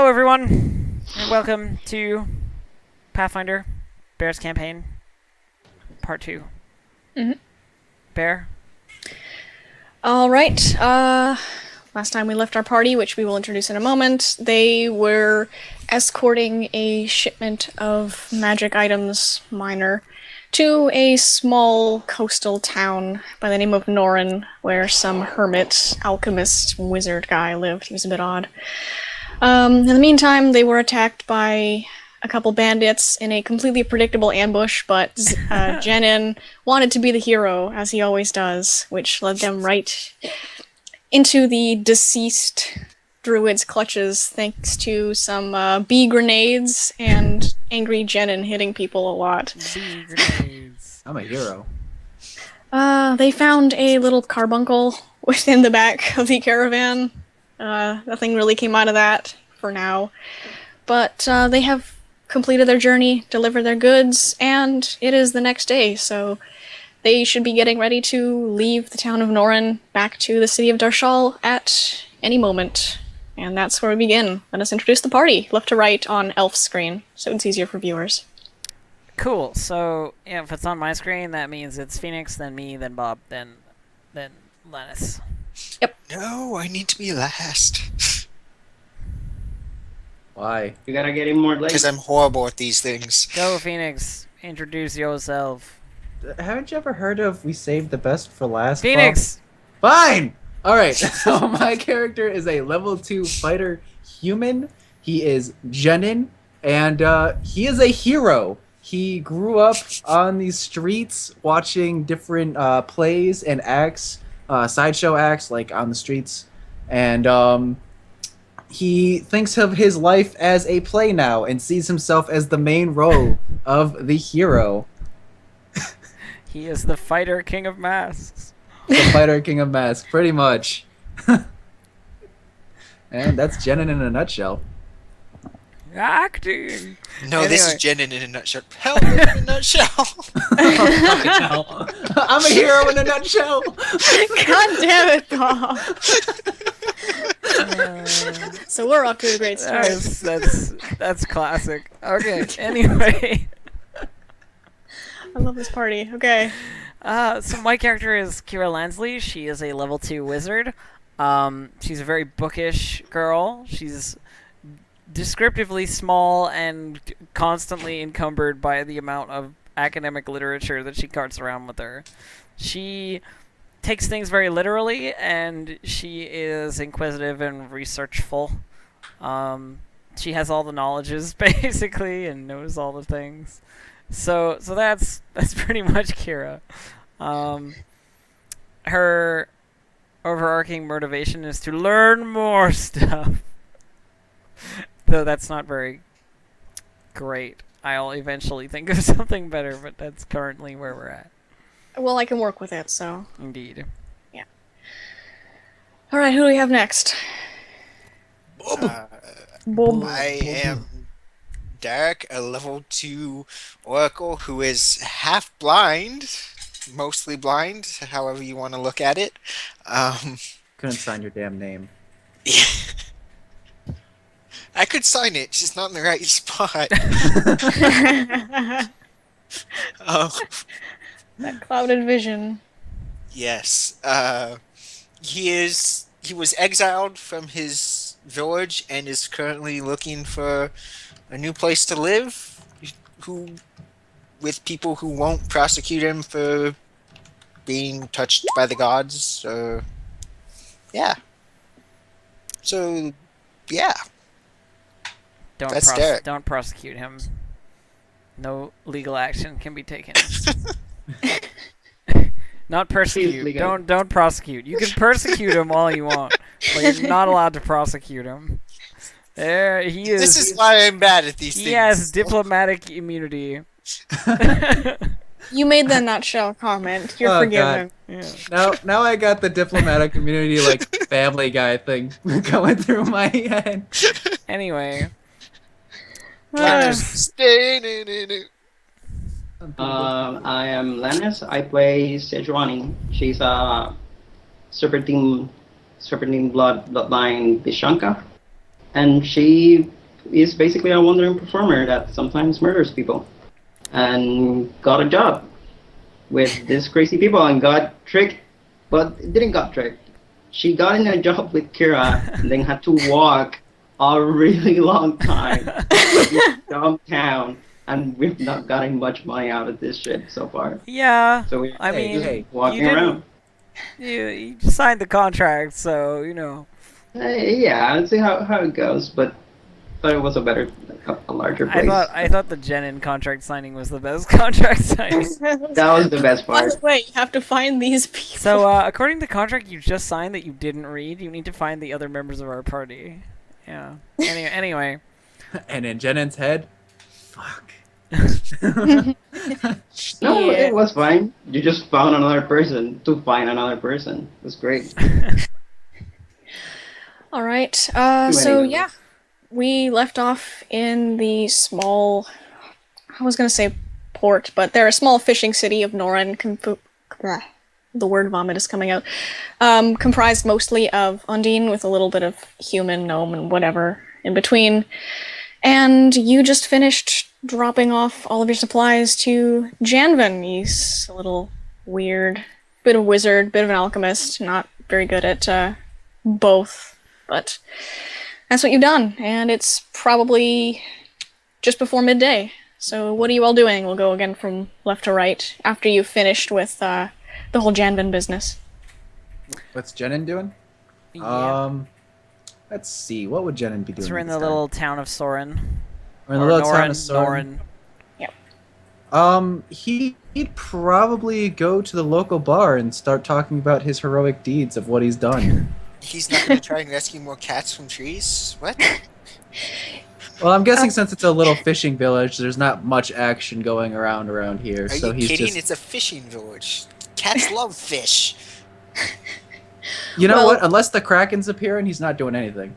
Hello, everyone, and welcome to Pathfinder Bear's Campaign, Part 2. Mhm. Bear? All right. Last time we left our party, which we will introduce in a moment, they were escorting a shipment of magic items, minor, to a small coastal town by the name of Norin, where some hermit, alchemist, wizard guy lived. He was a bit odd. In the meantime, they were attacked by a couple bandits in a completely predictable ambush, but Jenin wanted to be the hero, as he always does, which led them right into the deceased druid's clutches, thanks to some bee grenades and angry Jenin hitting people a lot. Bee grenades. I'm a hero. They found a little carbuncle within the back of the caravan. Nothing really came out of that for now. But they have completed their journey, delivered their goods, and it is the next day, so they should be getting ready to leave the town of Norin back to the city of Darshal at any moment. And that's where we begin. Let us introduce the party, left to right on Elf's screen, so it's easier for viewers. Cool. So, if it's on my screen, that means it's Phoenix, then me, then Bob, then Lennis. No, I need to be last. Why? You gotta get in more late. Because I'm horrible at these things. Go, Phoenix. Introduce yourself. Haven't you ever heard of "We saved the best for last"? Phoenix! Bob? Fine! Alright, so my character is a level 2 fighter human. He is Jenin, and he is a hero. He grew up on these streets watching different plays and acts, sideshow acts, like on the streets. And he thinks of his life as a play now and sees himself as the main role of the hero. He is the fighter king of masks. The fighter king of masks, pretty much. And that's Jenin in a nutshell. Acting! No, this is Anyway. Jenin in a nutshell. Hell, in a nutshell. I'm a hero in a nutshell. God damn it, Bob! So we're off to a great start. That's classic. Okay, anyway. I love this party. Okay. So my character is Kira Lansley. She is a level 2 wizard. She's a very bookish girl. She's descriptively small and constantly encumbered by the amount of academic literature that she carts around with her. She takes things very literally, and she is inquisitive and researchful. She has all the knowledges, basically, and knows all the things. So that's pretty much Kira. Her overarching motivation is to learn more stuff. Though that's not very great. I'll eventually think of something better, but that's currently where we're at. Well, I can work with it, so. Indeed. Alright, who do we have next? Bob. I am Derek, a level 2 oracle who is half blind, mostly blind, however you want to look at it. Couldn't sign your damn name. I could sign it, just not in the right spot. That clouded vision. Yes. He was exiled from his village and is currently looking for a new place to live, with people who won't prosecute him for being touched by the gods. Yeah. So, yeah. That's Derek. Don't prosecute him. No legal action can be taken. Not persecute. Legal. Don't prosecute. You can persecute him all you want, but you're not allowed to prosecute him. There he is. This is why I'm bad at these things. He has diplomatic immunity. You made the nutshell comment. You're Oh, forgiven. Yeah. Now I got the diplomatic immunity, like, Family Guy thing going through my head. Anyway, I am Lennis. I play Sejuani. She's a serpentine bloodline Vishanka. and she is basically a wandering performer that sometimes murders people, and got a job with these crazy people and got tricked, but didn't got tricked. She got in a job with Kira and then had to walk a really long time to downtown, and we've not gotten much money out of this shit so far. Yeah, So we're I Hey, mean, hey, you walking didn't. around. You signed the contract, so you know. Yeah, let's see how it goes, but it was a better, a larger place. I thought the Jenin contract signing was the best contract signing. That was the best By part. the way, you have to find these people. So, according to the contract you just signed that you didn't read, you need to find the other members of our party. Yeah. Anyway. And in Jenin's head, fuck. No, Yeah. it was fine. You just found another person to find another person. It was great. All right. Too So many yeah, we left off in the small. I was gonna say port, but they're a small fishing city of Noren. The word vomit is coming out. Comprised mostly of Undine with a little bit of human, gnome, and whatever in between. And you just finished dropping off all of your supplies to Janvin. He's a little weird, bit of wizard, bit of an alchemist, not very good at both, but that's what you've done, and it's probably just before midday. So what are you all doing? We'll go again from left to right after you've finished with the whole Janvin business. What's Jenin doing? Yeah. Let's see. What would Jenin be doing? So we're in this the time? little town of Soren. We're in the Or little town Noren, of Soren. Noren. He'd probably go to the local bar and start talking about his heroic deeds of what he's done. He's not going to try and rescue more cats from trees? What? Well, I'm guessing since it's a little fishing village, there's not much action going around here. Are so you he's kidding? just, It's a fishing village. Cats love fish. you know Well- what? Unless the Kraken's appearing, he's not doing anything.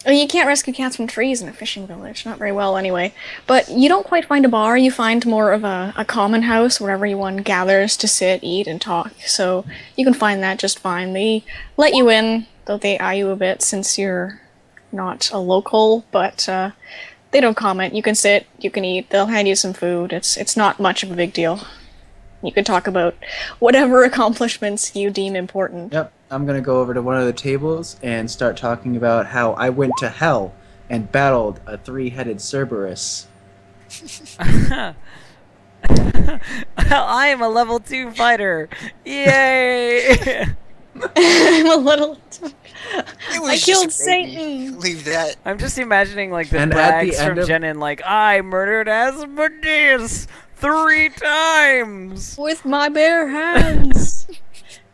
Oh, you can't rescue cats from trees in a fishing village. Not very well, anyway. But you don't quite find a bar. You find more of a common house where everyone gathers to sit, eat, and talk. So you can find that just fine. They let you in, though they eye you a bit since you're not a local. But they don't comment. You can sit, you can eat. They'll hand you some food. It's not much of a big deal. You can talk about whatever accomplishments you deem important. Yep, I'm gonna go over to one of the tables and start talking about how I went to hell and battled a three-headed Cerberus. I am a level 2 fighter. Yay! I'm a little. It was I just killed a baby. Satan. Leave that. I'm just imagining like the And at the brags end from of- Jenin, like I murdered Asmodeus 3 times. With my bare hands.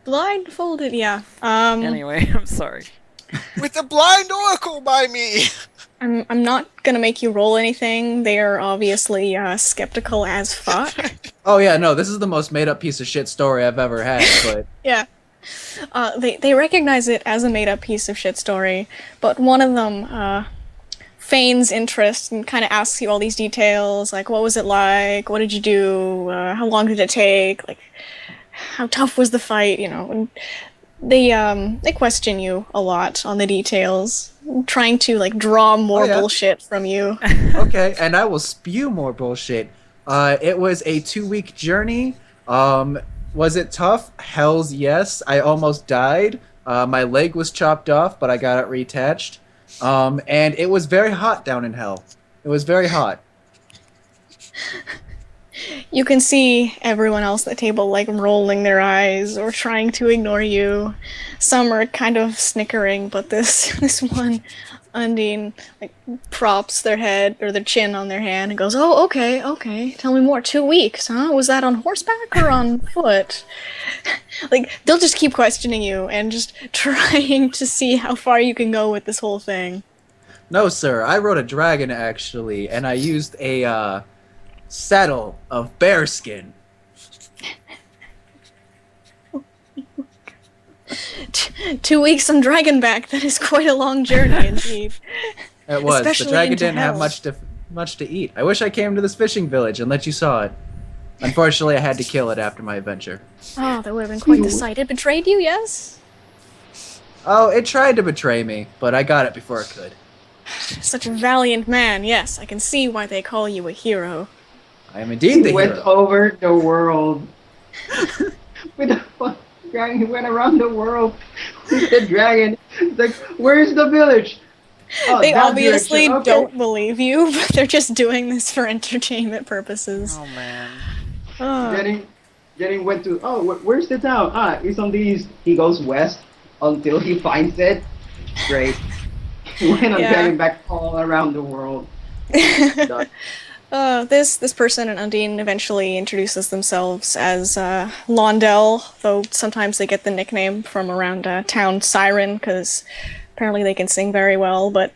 Blindfolded, yeah. Anyway, I'm sorry. With the blind oracle by me! I'm not gonna make you roll anything. They are obviously skeptical as fuck. Oh yeah, no, this is the most made-up piece of shit story I've ever had, but Yeah. They recognize it as a made-up piece of shit story, but one of them feigns interest and kind of asks you all these details, like what was it like, what did you do, how long did it take, like how tough was the fight, you know. And they question you a lot on the details, trying to like draw more Oh, yeah. bullshit from you. okay, and I will spew more bullshit. It was a 2-week journey. Was it tough? Hell's yes. I almost died. My leg was chopped off, but I got it reattached. And it was very hot down in hell. It was very hot. You can see everyone else at the table like rolling their eyes or trying to ignore you. Some are kind of snickering, but this one, Undine, like props their head or their chin on their hand and goes, "Oh, okay. Tell me more. 2 weeks, huh? Was that on horseback or on foot?" Like they'll just keep questioning you and just trying to see how far you can go with this whole thing. No, sir. I rode a dragon, actually, and I used a saddle of bearskin. 2 weeks on Dragonback. That is quite a long journey indeed. It was. Especially The dragon into didn't have hell. much to eat. I wish I came to this fishing village and let you saw it. Unfortunately, I had to kill it after my adventure. Oh, that would have been quite the sight. It betrayed you, yes? Oh, it tried to betray me, but I got it before it could. Such a valiant man, yes, I can see why they call you a hero. I am indeed the He went hero. over the world with the fucking dragon. He went around the world with the dragon. It's like, where's the village? Oh, They that obviously direction. Okay. don't believe you, but they're just doing this for entertainment purposes. Oh man. Oh. Then he went to, oh, where's the town? Ah, it's on the east. He goes west until he finds it. Great. He went on Yeah. dragging back all around the world. Done. This person and Undine eventually introduces themselves as Londell, though sometimes they get the nickname from around town Siren, because apparently they can sing very well, but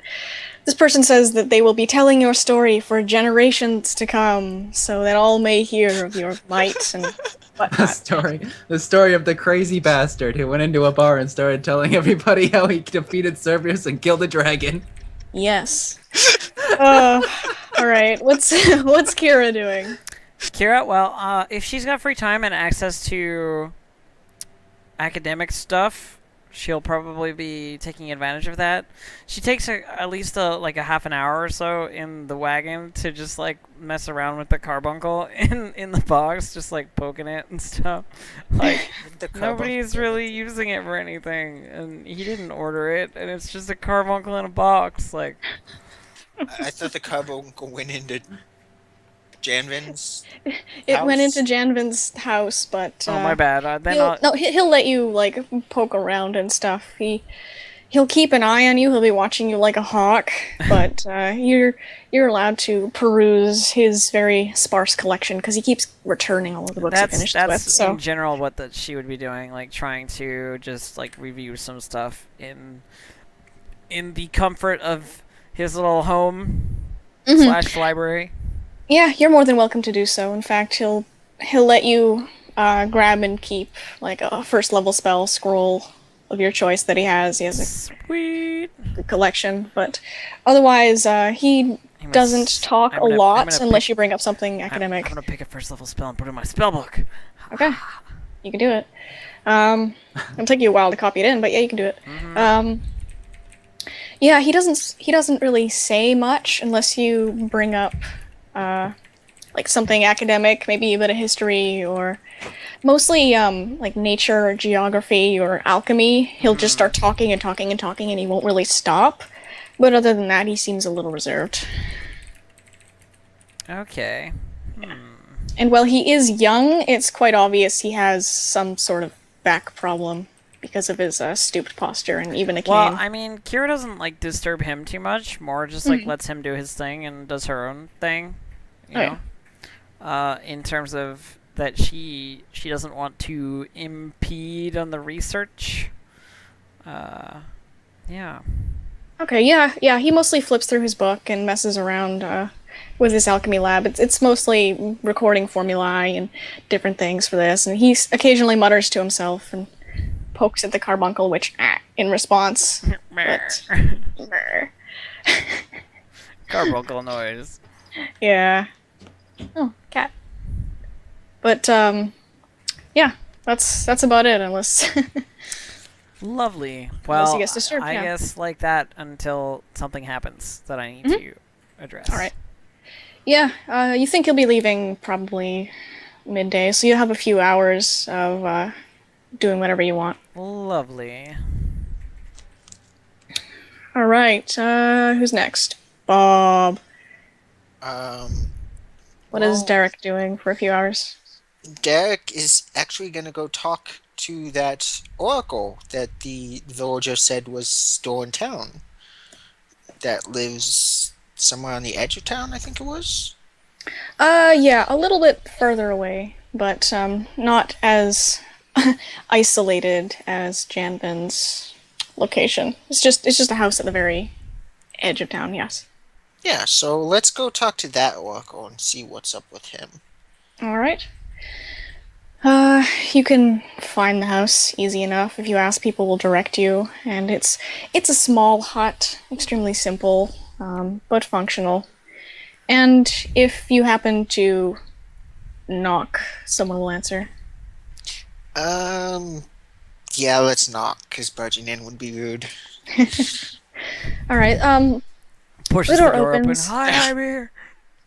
this person says that they will be telling your story for generations to come, so that all may hear of your might and The whatnot. the story of the crazy bastard who went into a bar and started telling everybody how he defeated Cerberus and killed a dragon. Yes. Alright, what's Kira doing? Kira, well, if she's got free time and access to academic stuff, she'll probably be taking advantage of that. She takes at least like a half an hour or so in the wagon to just like mess around with the carbuncle in the box, just like poking it and stuff. Like The carbuncle. nobody's really using it for anything, and he didn't order it, and it's just a carbuncle in a box. Like I thought the carbuncle went into Janvin's. It went House? into Janvin's house, but oh my bad. Then he'll let you like poke around and stuff. He'll keep an eye on you. He'll be watching you like a hawk, but you're allowed to peruse his very sparse collection because he keeps returning all of the books he finished with. That's So in general what she would be doing, like trying to just like review some stuff in the comfort of his little home / library. yeah, you're more than welcome to do so. In fact, he'll let you grab and keep like a first level spell scroll of your choice that he has. He has Sweet. a good collection, but otherwise he doesn't talk a lot unless you bring up something academic. I'm gonna pick a first level spell and put it in my spell book. Okay, you can do it. It'll take you a while to copy it in, but yeah, you can do it. Yeah, he doesn't really say much unless you bring up like something academic, maybe a bit of history, or mostly like nature or geography or alchemy. He'll just start talking and talking and talking, and he won't really stop. But other than that, he seems a little reserved. Okay. And while he is young, it's quite obvious he has some sort of back problem because of his stooped posture and even a cane. Well, I mean, Kira doesn't like disturb him too much. More just like lets him do his thing and does her own thing. You know? In terms of that she doesn't want to impede on the research. Yeah. Okay, yeah, he mostly flips through his book and messes around with his alchemy lab. It's mostly recording formulae and different things for this, and he occasionally mutters to himself and pokes at the carbuncle, which, in response. But, Carbuncle noise. yeah. Oh, cat. But, yeah, that's about it, unless... Lovely. Unless Well, he gets disturbed, I yeah. guess like that until something happens that I need to address. Alright. Yeah, you think he'll be leaving probably midday, so you have a few hours of doing whatever you want. Lovely. Alright, who's next? Bob. What is Well, Derek doing for a few hours? Derek is actually going to go talk to that oracle that the villager said was still in town. That lives somewhere on the edge of town, I think it was. Yeah, a little bit further away, but not as isolated as Janvin's location. It's just a house at the very edge of town, yes. Yeah, so let's go talk to that oracle and see what's up with him. Alright. You can find the house easy enough. If you ask, people will direct you, and it's a small hut, extremely simple, but functional. And if you happen to knock, someone will answer. Yeah, let's not, because barging in would be rude. All right. The Pushes the door door open. opens. Hi, I'm here.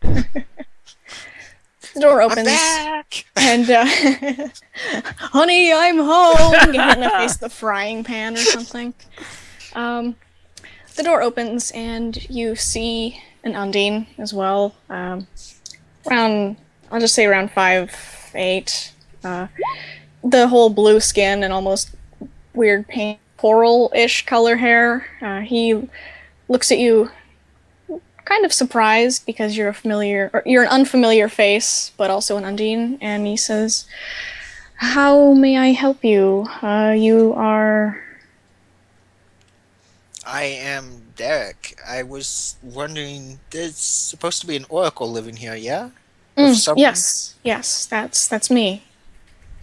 The door I'm opens, back! and honey, I'm home. Get hit in the face with a frying pan or something. Um, the door opens, and you see an Undine as well. Around, I'll just say around 5'8". The whole blue skin and almost weird pink coral-ish color hair. He looks at you kind of surprised because you're an unfamiliar face, but also an Undine, and he says, "How may I help you? You are." I am Derek. I was wondering, there's supposed to be an oracle living here, yeah? Of some... Yes, that's me.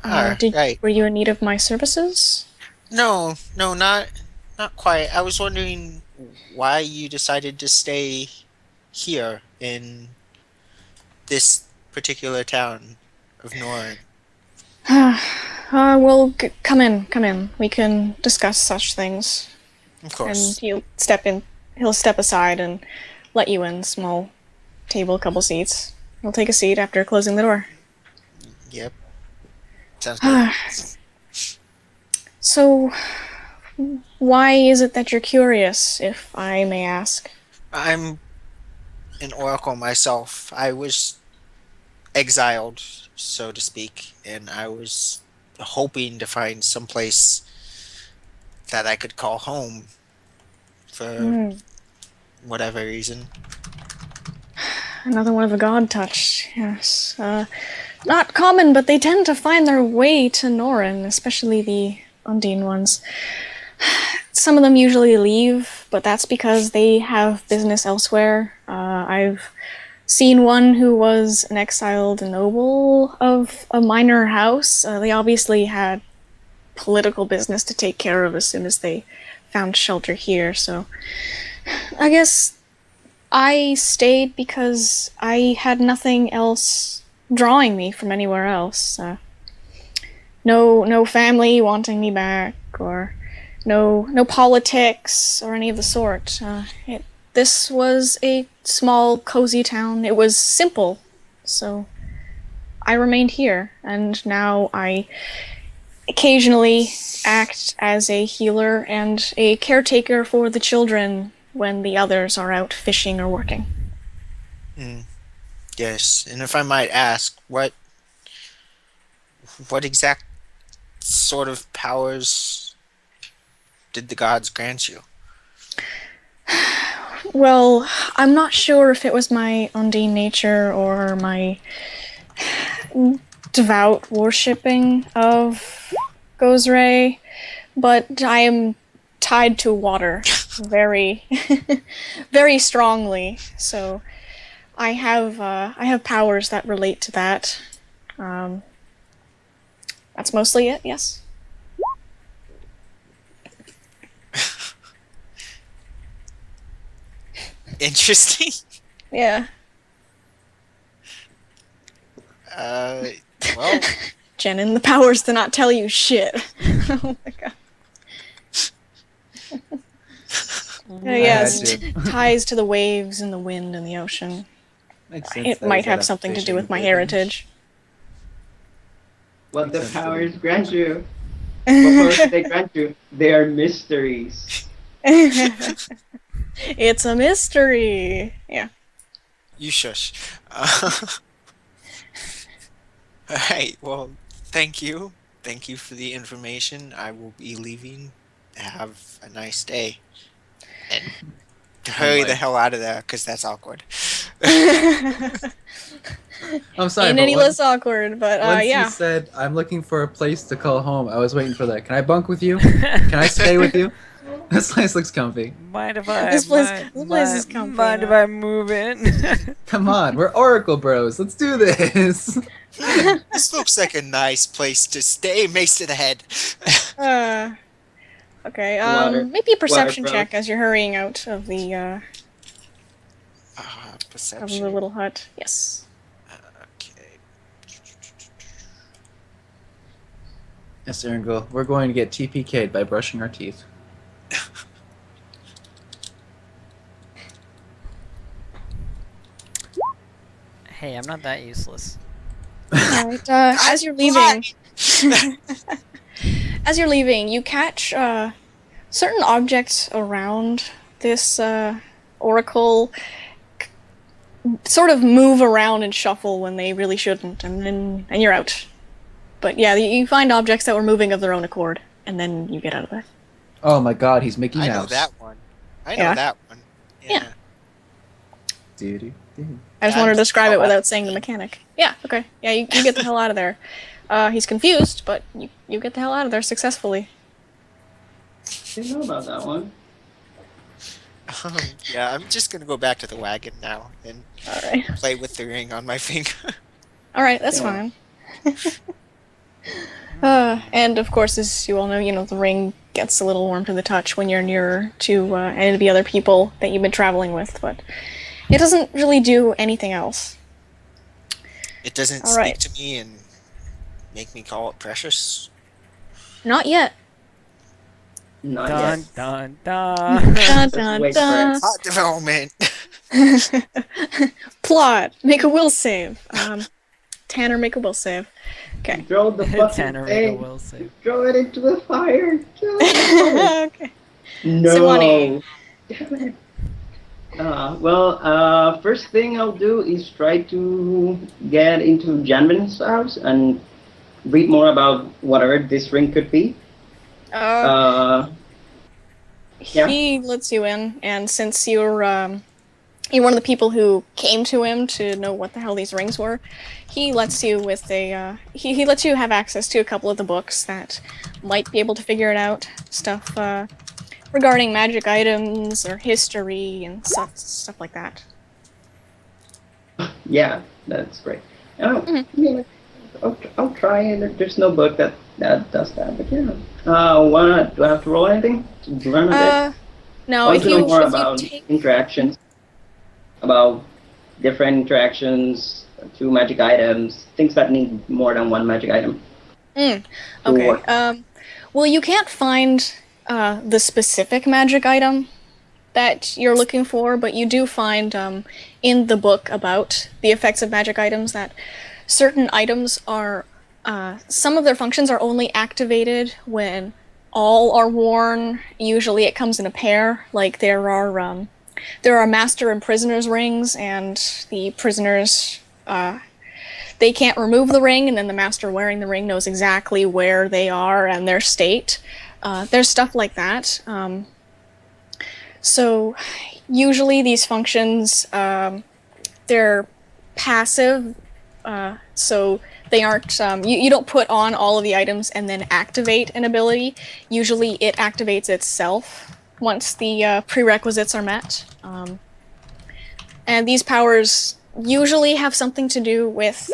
Ah, right. Were you in need of my services? No, no, not quite. I was wondering why you decided to stay here in this particular town of Norin. Well, come in, come in. We can discuss such things. Of And course. he'll step aside and let you in. Small table, couple seats. He'll take a seat after closing the door. Yep. Sounds good. So, why is it that you're curious, if I may ask? I'm an oracle myself. I was exiled, so to speak, and I was hoping to find some place that I could call home for Hmm. whatever reason. Another one of a god touch, yes. Not common, but they tend to find their way to Norin, especially the Undine ones. Some of them usually leave, but that's because they have business elsewhere. I've seen one who was an exiled noble of a minor house. They obviously had political business to take care of as soon as they found shelter here, so I guess I stayed because I had nothing else drawing me from anywhere else. No family wanting me back, or no politics or any of the sort. This was a small, cozy town. It was simple, so I remained here, and now I occasionally act as a healer and a caretaker for the children when the others are out fishing or working. Mm, yes, and if I might ask, what exact sort of powers did the gods grant you? Well, I'm not sure if it was my Undine nature or my devout worshipping of Gozray, but I am tied to water very, very strongly. So I have powers that relate to that. Um, that's mostly it. Yes. Interesting. Yeah. Uh, well, Jenin, the powers to not tell you shit. Oh my god. Yes, had to. ties to the waves and the wind and the ocean. Makes sense. It that might he's have at a something to do fishing with my village. heritage. What the Makes sense. powers grant you? What powers do they grant you? They are mysteries. It's a mystery. Yeah. you shush. Alright, well, thank you. Thank you for the information. I will be leaving. Have a nice day. And hurry the my. hell out of there, because that's awkward. I'm sorry, Ain't but any less awkward, but once you yeah. said, I'm looking for a place to call home, I was waiting for that. Can I bunk with you? Can I stay with you? This place looks comfy. Mind if I? This place is comfy Mind if enough. I move in? Come on, we're Oracle Bros. Let's do this. This looks like a nice place to stay. Mace to the head. Okay, Water. maybe a perception Water, bro. check as you're hurrying out of the Perception. little hut. Yes. Okay. Yes, Erangel. We're going to get TPK'd by brushing our teeth. Hey, I'm not that useless. Alright, as you're leaving, as you're leaving, you catch certain objects around this oracle sort of move around and shuffle when they really shouldn't, and you're out. But yeah, you find objects that were moving of their own accord, and then you get out of there. Oh my god, he's Mickey I know Mouse. that one. I know Yeah. that one. Yeah. Doo-doo-doo. I just Yeah, wanted to describe it oh, without saying the mechanic. Yeah, okay. Yeah, you get the hell out of there. He's confused, but you get the hell out of there successfully. Didn't know about that one. Yeah, I'm just gonna go back to the wagon now and Alright. play with the ring on my finger. Alright, that's Yeah. fine. And of course, as you all know, the ring gets a little warm to the touch when you're nearer to any of the other people that you've been traveling with, but it doesn't really do anything else. It doesn't All speak right. to me and make me call it precious. Not yet. Not Dun yet. dun dun. Dun, Let's dun, wait dun. for Plot development. Plot. Make a will save. Tanner, make a will save. Okay. Throw the fucking Tanner make a thing. will save. Throw it into the fire. Throw it in the fire. Okay. No. Simone. Damn it. First thing I'll do is try to get into Janvin's house and read more about whatever this ring could be. Yeah. He lets you in, and since you're one of the people who came to him to know what the hell these rings were, he lets you with a he lets you have access to a couple of the books that might be able to figure it out. Stuff regarding magic items or history and stuff like that. Yeah, that's great. I'll try, and there's no book that does that, but yeah. Do I have to roll anything to learn a bit? No, I want if to you know more if you about take interactions, about different interactions to magic items, things that need more than one magic item. to okay. work. Well, you can't find the specific magic item that you're looking for, but you do find in the book about the effects of magic items that certain items are some of their functions are only activated when all are worn. Usually, it comes in a pair. Like there are master and prisoners rings, and the prisoners they can't remove the ring, and then the master wearing the ring knows exactly where they are and their state. There's stuff like that. So usually these functions, they're passive, so they aren't, you don't put on all of the items and then activate an ability. Usually it activates itself once the prerequisites are met. And these powers usually have something to do with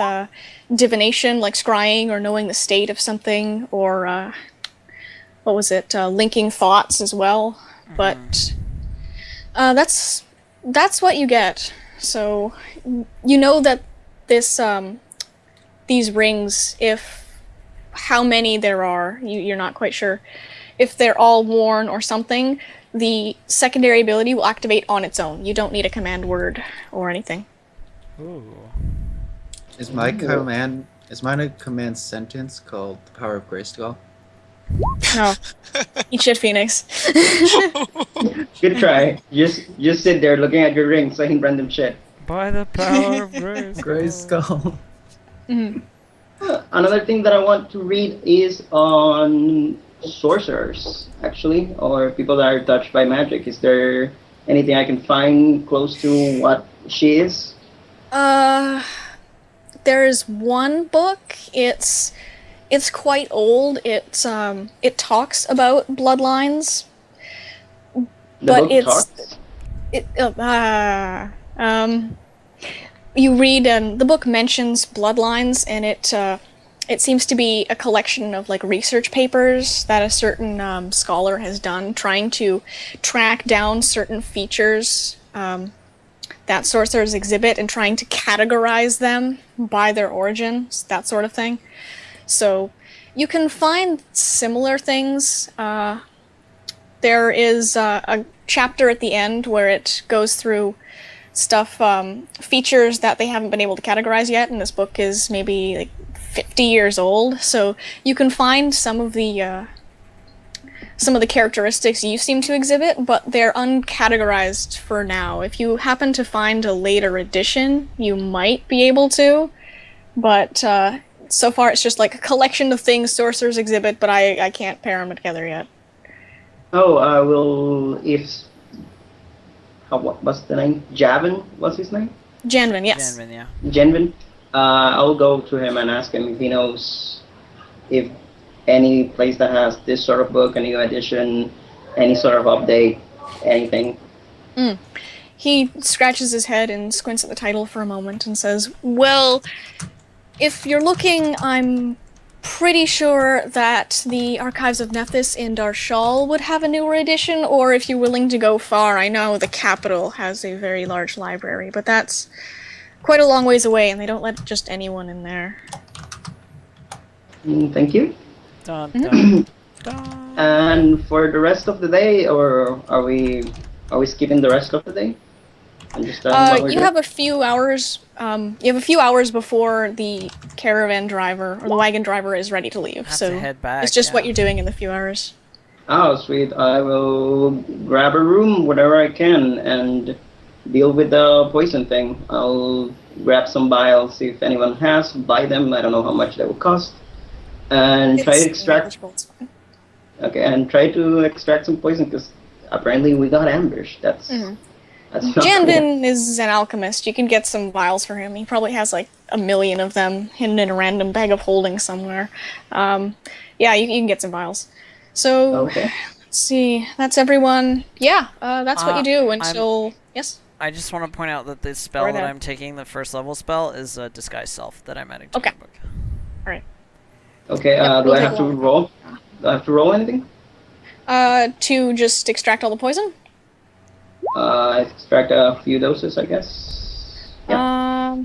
divination, like scrying or knowing the state of something, or linking thoughts as well. But that's what you get. So you know that these rings, if how many there are, you're not quite sure. If they're all worn or something, the secondary ability will activate on its own. You don't need a command word or anything. Ooh. Is mine a command sentence called the Power of Grayskull? No. Eat shit, Phoenix. Good try. Just sit there looking at your ring saying random shit. By the power of grace. Grayskull. Another thing that I want to read is on sorcerers, actually, or people that are touched by magic. Is there anything I can find close to what she is? There's one book. It's quite old. It talks about bloodlines, The but book it's talks? you read and the book mentions bloodlines, and it seems to be a collection of like research papers that a certain scholar has done trying to track down certain features that sorcerers exhibit and trying to categorize them by their origins, that sort of thing. So You can find similar things. There is a chapter at the end where it goes through stuff, features that they haven't been able to categorize yet, and this book is maybe like 50 years old, so you can find some of the characteristics you seem to exhibit, but they're uncategorized for now. If you happen to find a later edition, you might be able to, but so far it's just like a collection of things sorcerers exhibit, but I can't pair them together yet. Oh, what's the name? Javin, what's his name? Janvin, yes. Janvin, yeah. Janvin. I'll go to him and ask him if he knows if any place that has this sort of book, a new edition, any sort of update, anything. He scratches his head and squints at the title for a moment and says, well, if you're looking, I'm pretty sure that the Archives of Nephthys in Darshal would have a newer edition, or if you're willing to go far, I know the capital has a very large library, but that's quite a long ways away, and they don't let just anyone in there. Thank you. Dun, dun, dun. And for the rest of the day, or are we skipping the rest of the day? And just what we're you doing? have a few hours. You have a few hours before the caravan driver or the wagon driver is ready to leave. Have So to head back, it's just what yeah. you're doing in the few hours. Oh, sweet. I will grab a room, whatever I can, and deal with the poison thing. I'll grab some vials, see if anyone has, buy them. I don't know how much they will cost. And try to extract. Manageable, it's fine. Okay, and try to extract some poison, because apparently we got ambushed. That's not cool. Janvin is an alchemist. You can get some vials for him. He probably has like 1 million of them hidden in a random bag of holding somewhere. Yeah, you can get some vials. So, Okay. let's see. That's everyone. Yeah, that's what you do until... Yes? I just want to point out that the spell Right that ahead. I'm taking, the first level spell, is Disguise Self that I'm adding to Okay. the book. Alright. Okay, Yep, do we'll I take have to one. roll? Do I have to roll anything? To just extract all the poison? Extract a few doses, I guess. Yeah.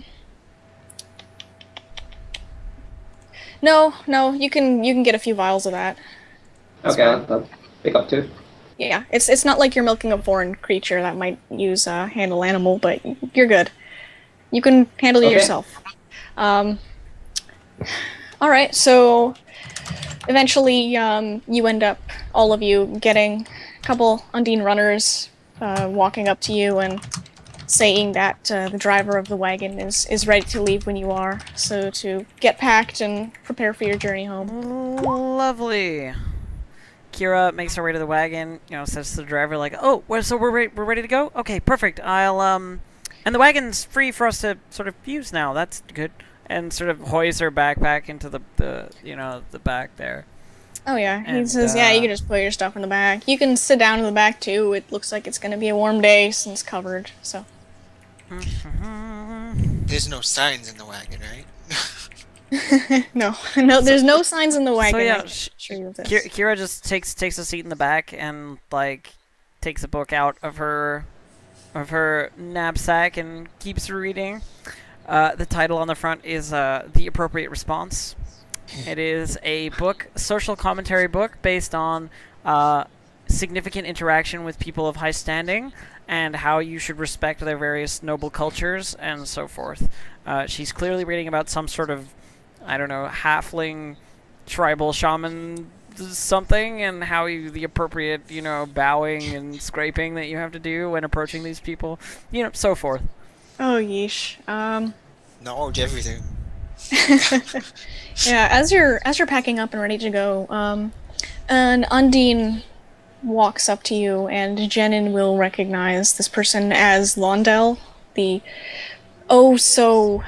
No, you can get a few vials of that. Okay, I'll pick up 2. Yeah, it's not like you're milking a foreign creature that might use handle animal, but you're good. You can handle it Okay. yourself. Alright, so eventually you end up, all of you, getting a couple Undine runners walking up to you and saying that the driver of the wagon is ready to leave when you are, so to get packed and prepare for your journey home. Lovely. Kira makes her way to the wagon, says to the driver, like, oh, so we're ready to go? Okay, perfect. And the wagon's free for us to sort of use now. That's good. And sort of hoists her backpack into the back there. Oh yeah, he And, says, yeah, you can just put your stuff in the back. You can sit down in the back too. It looks like it's going to be a warm day since covered, so. There's no signs in the wagon, right? No, there's no signs in the wagon. So yeah, I can assure you of this. Kira just takes a seat in the back and takes a book out of her knapsack and keeps reading. The title on the front is The Appropriate Response. It is a social commentary book based on significant interaction with people of high standing and how you should respect their various noble cultures and so forth. She's clearly reading about some sort of, I don't know, halfling tribal shaman something, and how the appropriate, bowing and scraping that you have to do when approaching these people, so forth. Oh yeesh. Knowledge everything. Yeah, as you're packing up and ready to go, an Undine walks up to you, and Jenin will recognize this person as Londell, the oh so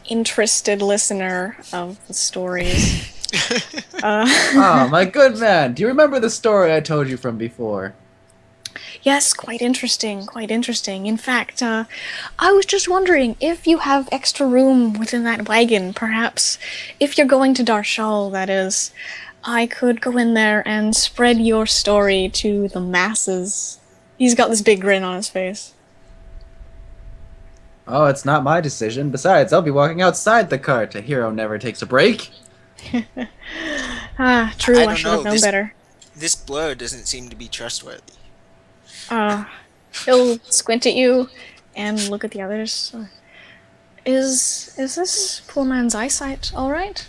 interested listener of the stories. Ah, my good man. Do you remember the story I told you from before? Yes, quite interesting, quite interesting. In fact, I was just wondering if you have extra room within that wagon, perhaps, if you're going to Darshal, that is, I could go in there and spread your story to the masses. He's got this big grin on his face. Oh, it's not my decision. Besides, I'll be walking outside the cart. A hero never takes a break. Ah, true. I I don't should have know, known better. This blur doesn't seem to be trustworthy. He'll squint at you and look at the others. Is this poor man's eyesight all right?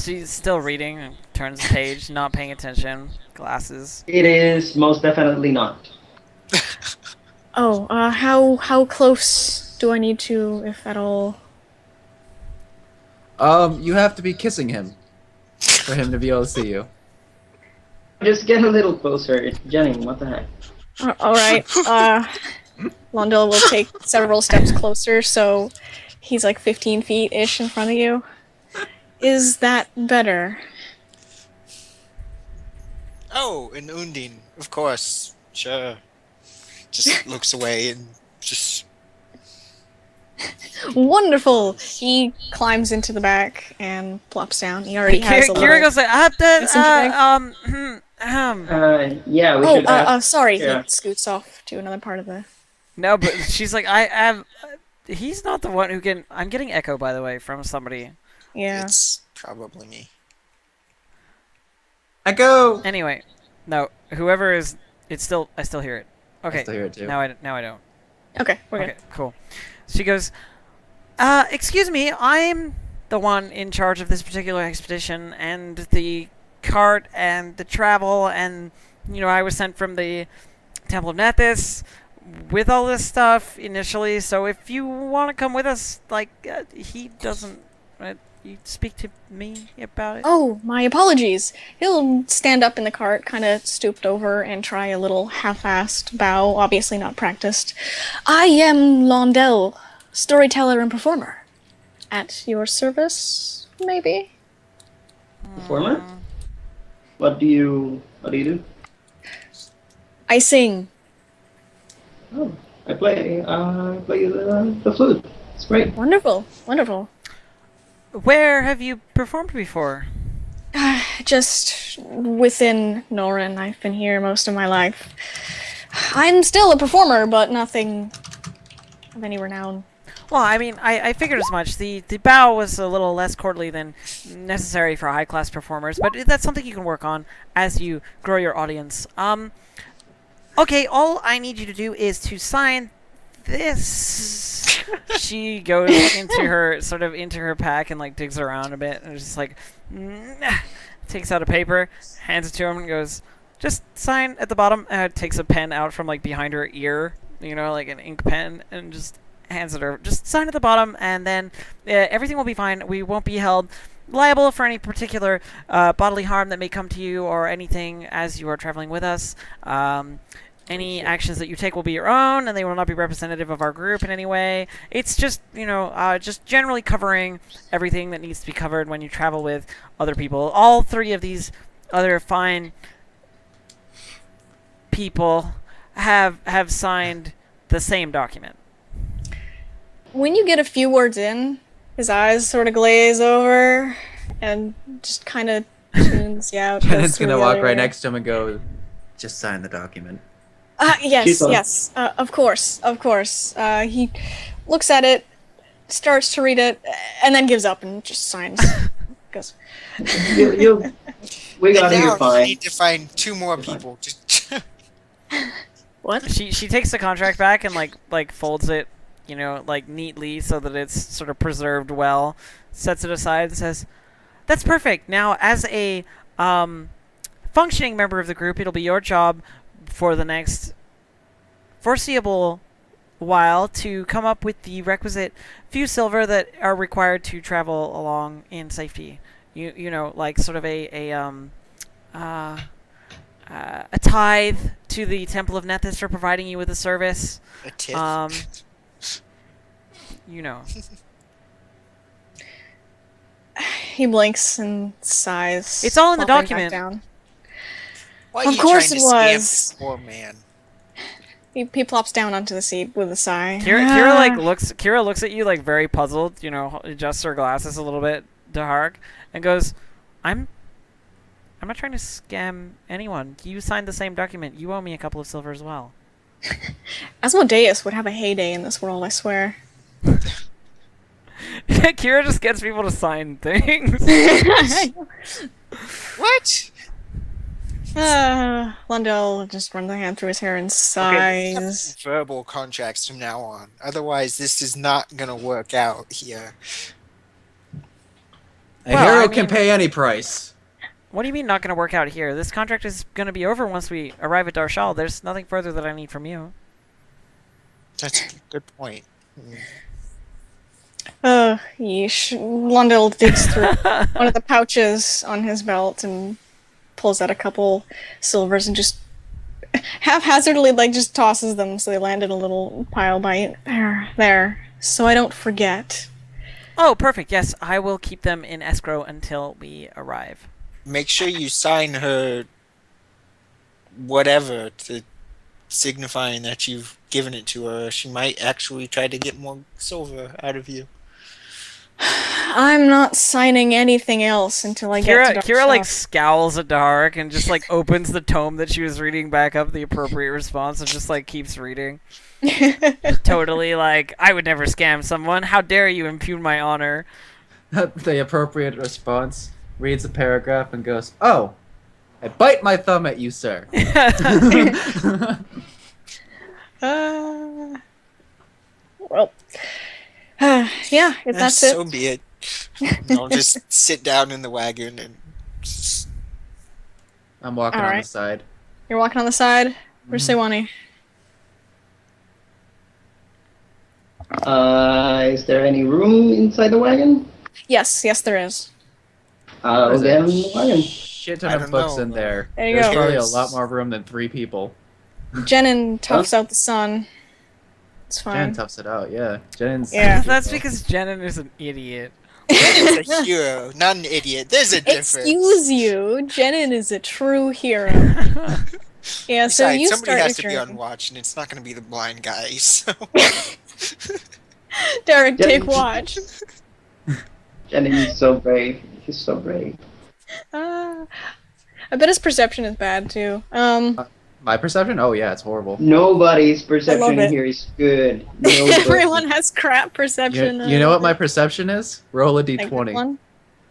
She's still reading, and turns the page, not paying attention. Glasses. It is most definitely not. Oh, how close do I need to, if at all? You have to be kissing him for him to be able to see you. Just get a little closer. It's Jennings. What the heck? All right. Londell will take several steps closer, so he's like 15 feet ish in front of you. Is that better? Oh, and Undine, of course. Sure. Just looks away and just... Wonderful. He climbs into the back and plops down. He already has a Kira little. goes like, Yeah, we should ask. Sorry. Yeah. He scoots off to another part of the. No, but she's like, I have. He's not the one who can. I'm getting echo, by the way, from somebody. Yeah. It's probably me. Echo. Anyway, no, whoever is, it's still. I still hear it. Okay. I still hear it too. Now I don't. Okay, we're Okay, cool. She goes, excuse me, I'm the one in charge of this particular expedition and the cart and the travel, and I was sent from the Temple of Nethys with all this stuff initially. So if you want to come with us, he doesn't. You speak to me about it. Oh, my apologies. He'll stand up in the cart, kind of stooped over, and try a little half-assed bow, obviously not practiced. I am Londell, storyteller and performer. At your service, maybe? Performer? What do you do? I sing. Oh, I play the flute. It's great. Wonderful, wonderful. Where have you performed before? Just within Norin. I've been here most of my life. I'm still a performer, but nothing of any renown. Well, I mean, I figured as much. The bow was a little less courtly than necessary for high-class performers, but that's something you can work on as you grow your audience. Okay, all I need you to do is to sign this. She goes into her pack and digs around a bit and just takes out a paper, hands it to him, and goes, "Just sign at the bottom." Takes a pen out from behind her ear, like an ink pen, and just hands it over. Just sign at the bottom, and then everything will be fine. We won't be held liable for any particular bodily harm that may come to you or anything as you are traveling with us. Any actions that you take will be your own, and they will not be representative of our group in any way. It's just, just generally covering everything that needs to be covered when you travel with other people. All three of these other fine people have signed the same document. When you get a few words in, his eyes sort of glaze over and just kind of tunes you out. Kenneth's gonna walk right next to him and go, "Just sign the document." Yes. Of course. He looks at it, starts to read it, and then gives up and just signs. Goes. We got And here now fine. you need to find 2 more people. What? She takes the contract back and folds it, neatly so that it's sort of preserved well. Sets it aside and says, "That's perfect. Now, as a functioning member of the group, it'll be your job for the next foreseeable while to come up with the requisite few silver that are required to travel along in safety. Sort of a tithe to the Temple of Nethys for providing you with a service. A tip. He blinks and sighs. It's all in the plopping back document. down. Why of are you course trying it to scam was. this poor man? He plops down onto the seat with a sigh. Kira looks at you very puzzled, adjusts her glasses a little bit to Hark, and goes, I'm not trying to scam anyone. You signed the same document. You owe me a couple of silver as well." Asmodeus would have a heyday in this world, I swear. Kira just gets people to sign things. What? Lundell just runs a hand through his hair and Okay, we have sighs. verbal contracts from now on. Otherwise, this is not gonna work out here. A Well, hero I can mean- pay any price. What do you mean not going to work out here? This contract is going to be over once we arrive at Darshal. There's nothing further that I need from you. That's a good point. Yeesh. Lundell digs through one of the pouches on his belt and pulls out a couple silvers and just haphazardly just tosses them so they land in a little pile by there. So I don't forget. Oh, perfect. Yes, I will keep them in escrow until we arrive. Make sure you sign her whatever to signifying that you've given it to her. She might actually try to get more silver out of you. I'm not signing anything else until I get to Kira scowls at Dark and just opens the tome that she was reading back up the appropriate response and just keeps reading. Totally I would never scam someone. How dare you impugn my honor? The appropriate response reads a paragraph and goes, "Oh, I bite my thumb at you, sir." Well, yeah, if that's it. So be it. I'll just sit down in the wagon and I'm walking on the Alright. side. You're walking on the side. Where's Sewani? Is there any room inside the wagon? Yes, there is. We'll There's get a him in the wagon. shit I ton of don't books know. in there. There you There's go. probably a There's- lot more room than 3 people. Jenin toughs out the sun. It's fine. Jen toughs it out, yeah. Jen's Yeah. That's because Jenin is an idiot. Jen's a hero, not an idiot. There's a difference. Excuse you, Jenin is a true hero. Yeah, so Besides, you somebody start has to your be journey. on watch, and it's not going to be the blind guy. So Derek, take Jenin- watch. And he's so brave. He's so brave. I bet his perception is bad too. My perception? Oh yeah, it's horrible. Nobody's I perception love it. here is good. Nobody. Everyone has crap perception. You know what my perception is? Roll a Negative d20. one?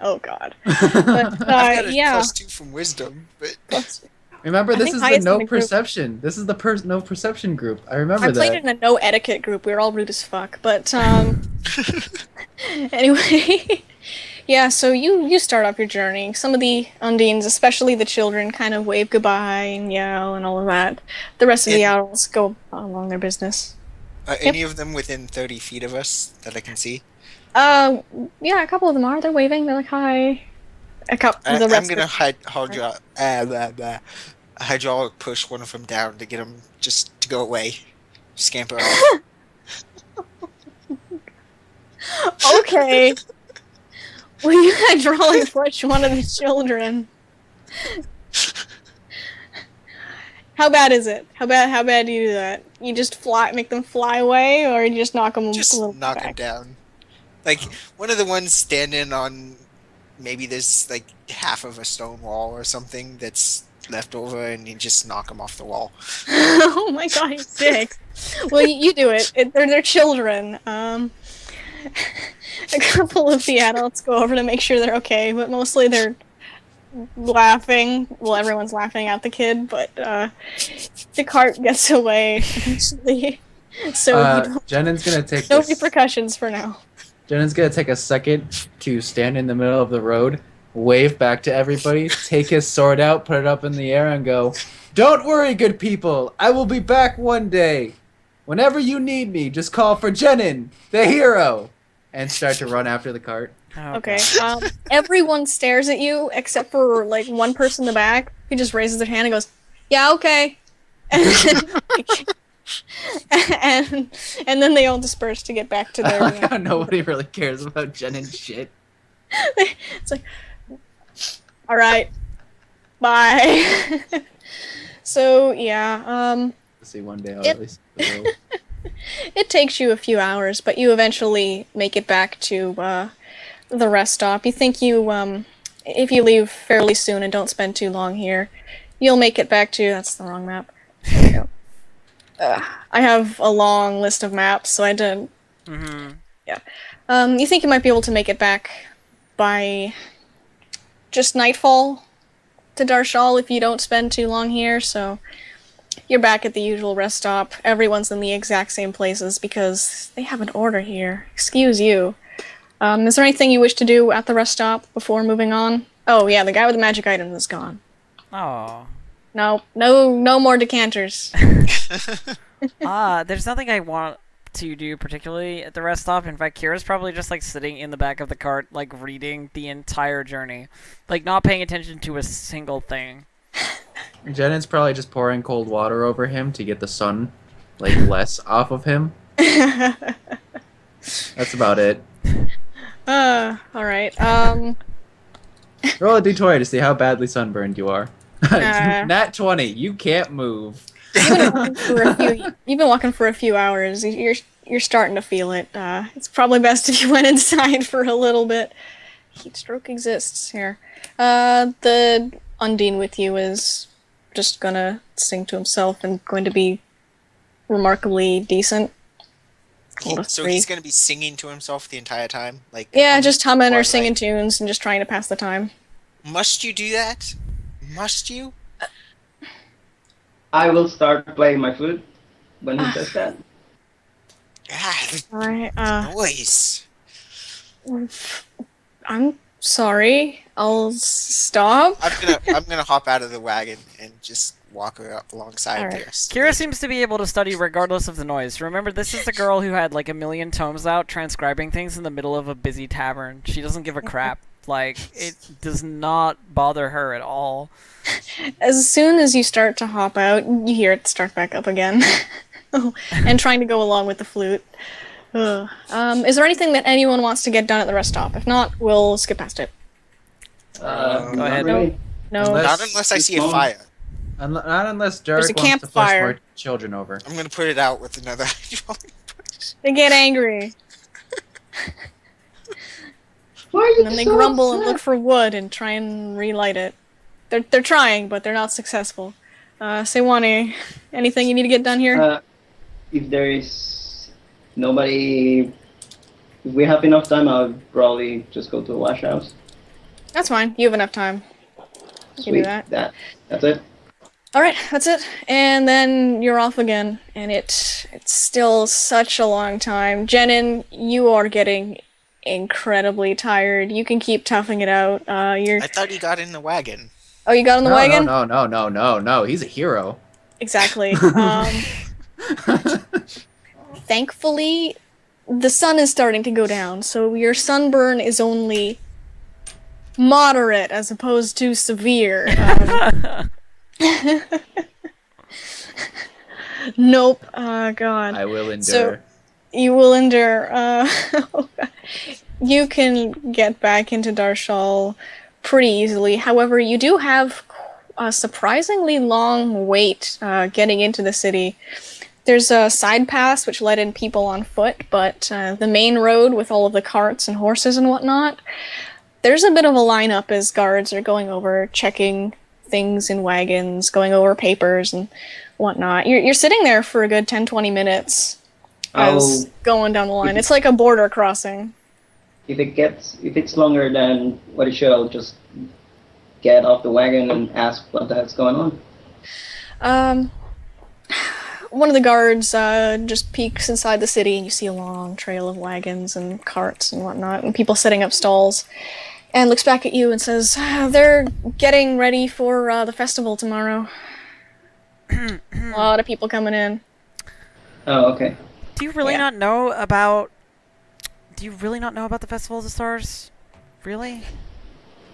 Oh god. I've But got a yeah. +2 from wisdom, but Remember, I this think is the highest in no the group. perception. This is the no perception group. I remember I played that. in a no etiquette group. We were all rude as fuck. But anyway, yeah. So you start off your journey. Some of the Undines, especially the children, kind of wave goodbye and yell and all of that. The rest of the And- owls go along their business. are any of them within 30 feet of us that I can see? Yeah, a couple of them are. They're waving. They're like hi. A couple. I'm The rest gonna of hydraulic push one of them down to get him just to go away, scamper off. Okay. Will you hydraulic push one of the children? How bad is it? How bad do you do that? You just make them fly away, or you just knock them Just a little knock him back? down. Like one of the ones standing on maybe there's half of a stone wall or something that's left over, and you just knock him off the wall. Oh my god, you're sick. Well, you do it. They're children. A couple of the adults go over to make sure they're okay, but mostly they're laughing. Well, everyone's laughing at the kid, but the cart gets away eventually. So you don't, Jenin's gonna take no this. repercussions for now. Jenin's gonna take a second to stand in the middle of the road, wave back to everybody, take his sword out, put it up in the air, and go, "Don't worry, good people. I will be back one day. Whenever you need me, just call for Jenin, the hero," and start to run after the cart. Oh, Okay. God. Everyone stares at you except for one person in the back who just raises their hand and goes, "Yeah, okay." and then they all disperse to get back to their. Nobody really cares about Jenin shit. It's like, all right, bye. So yeah, Let's see, one day I'll Yep. at least. Will. it takes you a few hours, but you eventually make it back to the rest stop. You think if you leave fairly soon and don't spend too long here, you'll make it back to. That's the wrong map. There we go. I have a long list of maps, so I had to Mhm. You think you might be able to make it back by just nightfall to Darshal if you don't spend too long here, so you're back at the usual rest stop. Everyone's in the exact same places because they have an order here. Excuse you. Is there anything you wish to do at the rest stop before moving on? Oh yeah, the guy with the magic items is gone. Oh. No more decanters. There's nothing I want to do particularly at the rest stop. In fact, Kira's probably just like sitting in the back of the cart, like reading the entire journey, like not paying attention to a single thing. Jennan's probably just pouring cold water over him to get the sun, like, less off of him. That's about it. Alright. Roll a d20 to see how badly sunburned you are. Nat 20. You can't move. You've been walking for a few hours. You're starting to feel it. It's probably best if you went inside for a little bit. Heat stroke exists here. The Undine with you is just gonna sing to himself and going to be remarkably decent. So he's going to be singing to himself the entire time? Like, Yeah, just humming or like, singing tunes and just trying to pass the time. Must you do that? Must you? I will start playing my flute when he does that. Ah, Alright, noise. I'm sorry. I'll stop. I'm gonna hop out of the wagon and just walk alongside Alright. Pierce. Kira seems to be able to study regardless of the noise. Remember, this is the girl who had like a million tomes out transcribing things in the middle of a busy tavern. She doesn't give a crap. Like, it does not bother her at all. As soon as you start to hop out, you hear it start back up again. And trying to go along with the flute. Ugh. Is there anything that anyone wants to get done at the rest stop? If not, we'll skip past it. Go ahead. Really. No. Unless- Not unless I see a fire. Not unless There's Derek a wants to push campfire. more children over. I'm gonna put it out with another. They get angry. Why are you And then they so grumble and upset? look for wood and try and relight it. They're trying, but they're not successful. Sewani, anything you need to get done here? If there is nobody, if we have enough time, I'll probably just go to the wash house. That's fine. You have enough time. You can do Sweet. that. That's it. Alright, that's it. And then you're off again. And it's still such a long time. Jenin, you are getting incredibly tired. You can keep toughing it out. I thought he got in the wagon. Oh, you got on the No, wagon? no. He's a hero. Exactly. Thankfully, the sun is starting to go down, so your sunburn is only moderate as opposed to severe. Nope. God. I will endure. So- You will endure. You can get back into Darshal pretty easily. However, you do have a surprisingly long wait getting into the city. There's a side pass which let in people on foot, but the main road with all of the carts and horses and whatnot, there's a bit of a lineup as guards are going over, checking things in wagons, going over papers and whatnot. You're sitting there for a good 10-20 minutes as going down the line. It's like a border crossing. If it's longer than what it should, I'll just get off the wagon and ask what the heck's going on. One of the guards just peeks inside the city, and you see a long trail of wagons and carts and whatnot, and people setting up stalls, and looks back at you and says, they're getting ready for the festival tomorrow. A lot of people coming in. Oh, okay. Do you really Yeah. not know about... Do you really not know about the Festival of the Stars? Really?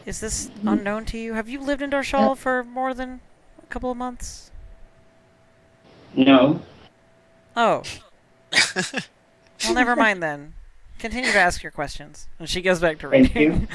Is this unknown to you? Have you lived in Darshal for more than a couple of months? No. Oh. Well, never mind then. Continue to ask your questions. And she goes back to Thank reading.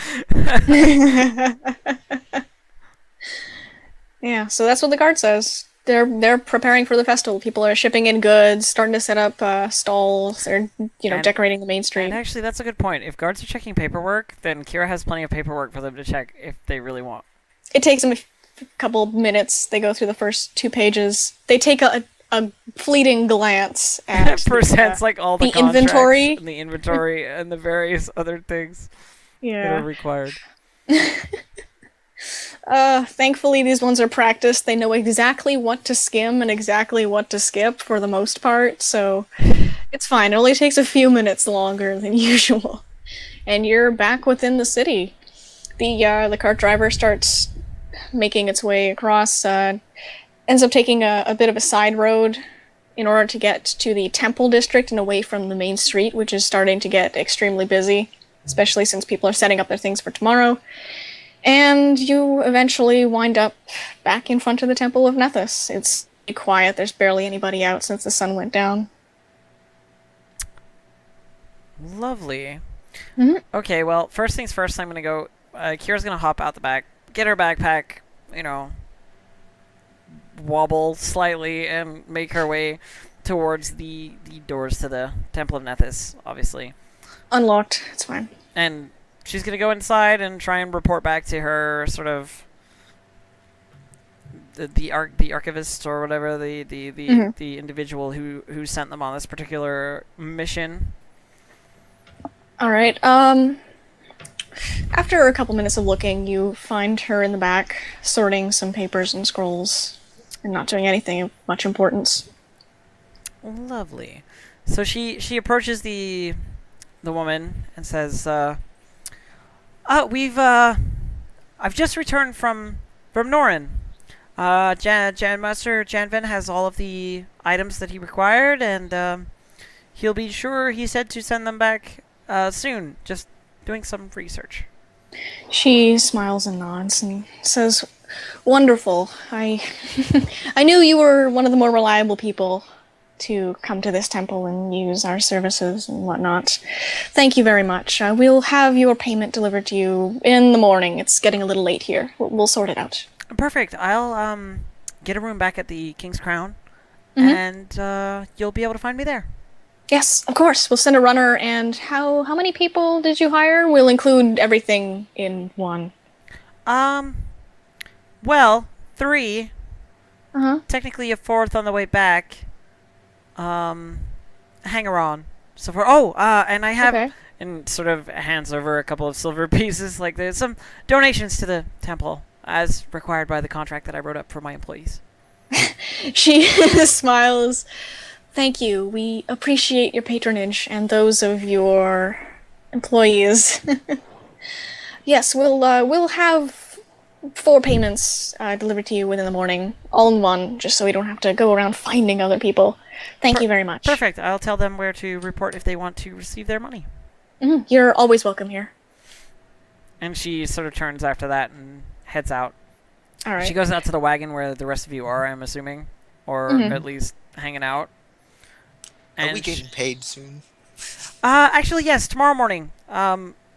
Yeah, so that's what the guard says. They're preparing for the festival. People are shipping in goods, starting to set up stalls. They're And- decorating the main street. And actually, that's a good point. If guards are checking paperwork, then Kira has plenty of paperwork for them to check if they really want. It takes them a couple minutes. They go through the first 2 pages. They take a a fleeting glance at Presents like all the the contracts inventory. and the inventory and the various other things that are Yeah. required. Thankfully, these ones are practiced. They know exactly what to skim and exactly what to skip for the most part, so it's fine. It only takes a few minutes longer than usual. And you're back within the city. The cart driver starts making its way across, ends up taking a bit of a side road in order to get to the temple district and away from the main street, which is starting to get extremely busy, especially since people are setting up their things for tomorrow. And you eventually wind up back in front of the Temple of Nethys. It's quiet, there's barely anybody out since the sun went down. Lovely. Mhm. Okay, well, first things first, I'm going to go. Kira's going to hop out the back, get her backpack, wobble slightly, and make her way towards the doors to the Temple of Nethys, obviously. Unlocked, it's fine. And she's going to go inside and try and report back to her sort of the archivist or whatever, the individual who sent them on this particular mission. Alright, after a couple minutes of looking, you find her in the back, sorting some papers and scrolls, and not doing anything of much importance. Lovely. So she approaches the woman and says, I've just returned from Norin. Master Janvin has all of the items that he required, and he'll be sure, he said, to send them back soon. Just doing some research. She smiles and nods and says, "Wonderful. I knew you were one of the more reliable people to come to this temple and use our services and whatnot. Thank you very much. We'll have your payment delivered to you in the morning. It's getting a little late here. We'll sort it out." Perfect. I'll get a room back at the King's Crown, and you'll be able to find me there. Yes, of course. We'll send a runner. And how many people did you hire? We'll include everything in one. Well, 3. Uh-huh. Technically a 4th on the way back. Hanger-on. So for and I have Okay. and sort of hands over a couple of silver pieces. Like there's some donations to the temple as required by the contract that I wrote up for my employees. She smiles. "Thank you. We appreciate your patronage and those of your employees." Yes, we'll have 4 payments delivered to you within the morning, all in one, just so we don't have to go around finding other people. Thank you very much. Perfect. I'll tell them where to report if they want to receive their money. You're always welcome here. And she sort of turns after that and heads out. All right. She goes out to the wagon where the rest of you are, I'm assuming, or at least hanging out. Are we getting paid soon? Actually, yes. Tomorrow morning.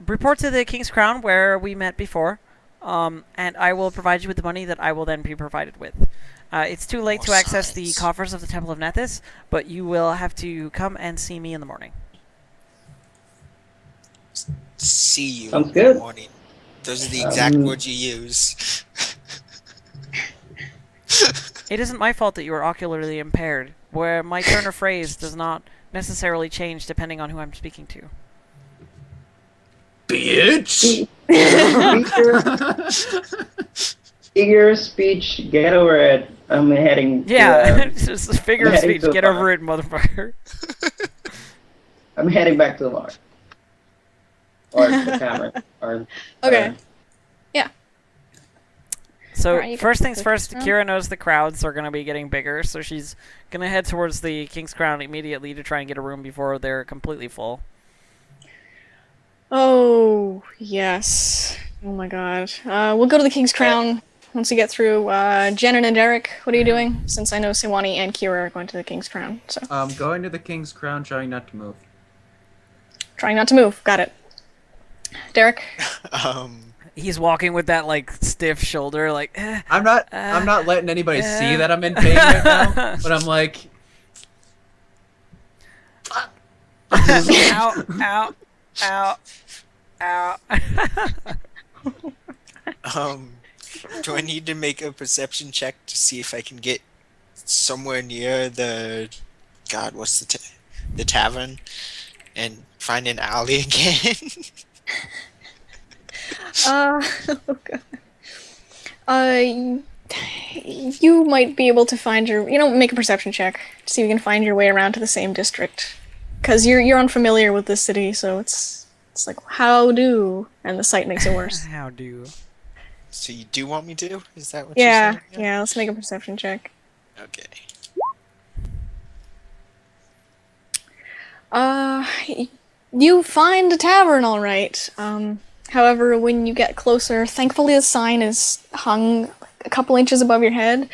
Report to the King's Crown where we met before, and I will provide you with the money that I will then be provided with. It's too late to access the coffers of the Temple of Nethys, but you will have to come and see me in the morning. See you Sounds in good. the morning. Those are the exact words you use. It isn't my fault that you are ocularly impaired, where my turn of phrase does not necessarily change depending on who I'm speaking to. Bitch! Figure speech, get over it. I'm heading Yeah, to, it's just a figure of heading speech. to the Get bar. over it, motherfucker. I'm heading back to the bar. Or the camera. Or, Okay. So, Alright, you first can things click first, this Kira knows the crowds are going to be getting bigger, so she's going to head towards the King's Crown immediately to try and get a room before they're completely full. Oh, yes. Oh my god. We'll go to the King's Crown once we get through. Jen and Derek, what are you doing? Since I know Siwani and Kira are going to the King's Crown, so. Going to the King's Crown, trying not to move. Trying not to move. Got it. Derek? He's walking with that, like, stiff shoulder, like, I'm not letting anybody see that I'm in pain right now, but I'm like, ow, ow, ow, ow. Do I need to make a perception check to see if I can get somewhere near the God, what's the tavern, and find an alley again. Oh god. Uh, you might be able to find your. Make a perception check to see if you can find your way around to the same district, because you're unfamiliar with this city, so it's like how do, and the sight makes it worse. How do? So you do want me to? Is that what Yeah, you're saying? yeah. Let's make a perception check. Okay. You find a tavern, all right. However, when you get closer, thankfully the sign is hung a couple inches above your head.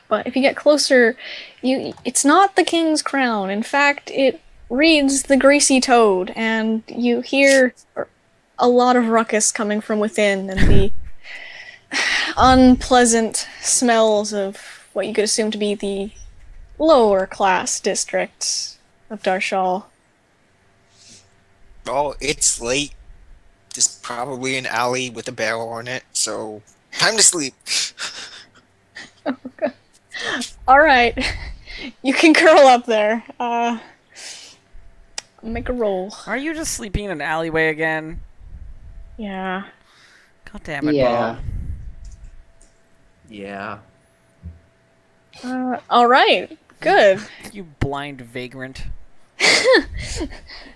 But if you get closer, it's not the King's Crown. In fact, it reads the Greasy Toad, and you hear a lot of ruckus coming from within, and the unpleasant smells of what you could assume to be the lower class district of Darshal. Oh, it's late. There's probably an alley with a barrel on it, so time to sleep. All right, you can curl up there. Make a roll. Are you just sleeping in an alleyway again? Yeah. God damn it, Yeah. Bob. Yeah. All right. Good. You blind vagrant.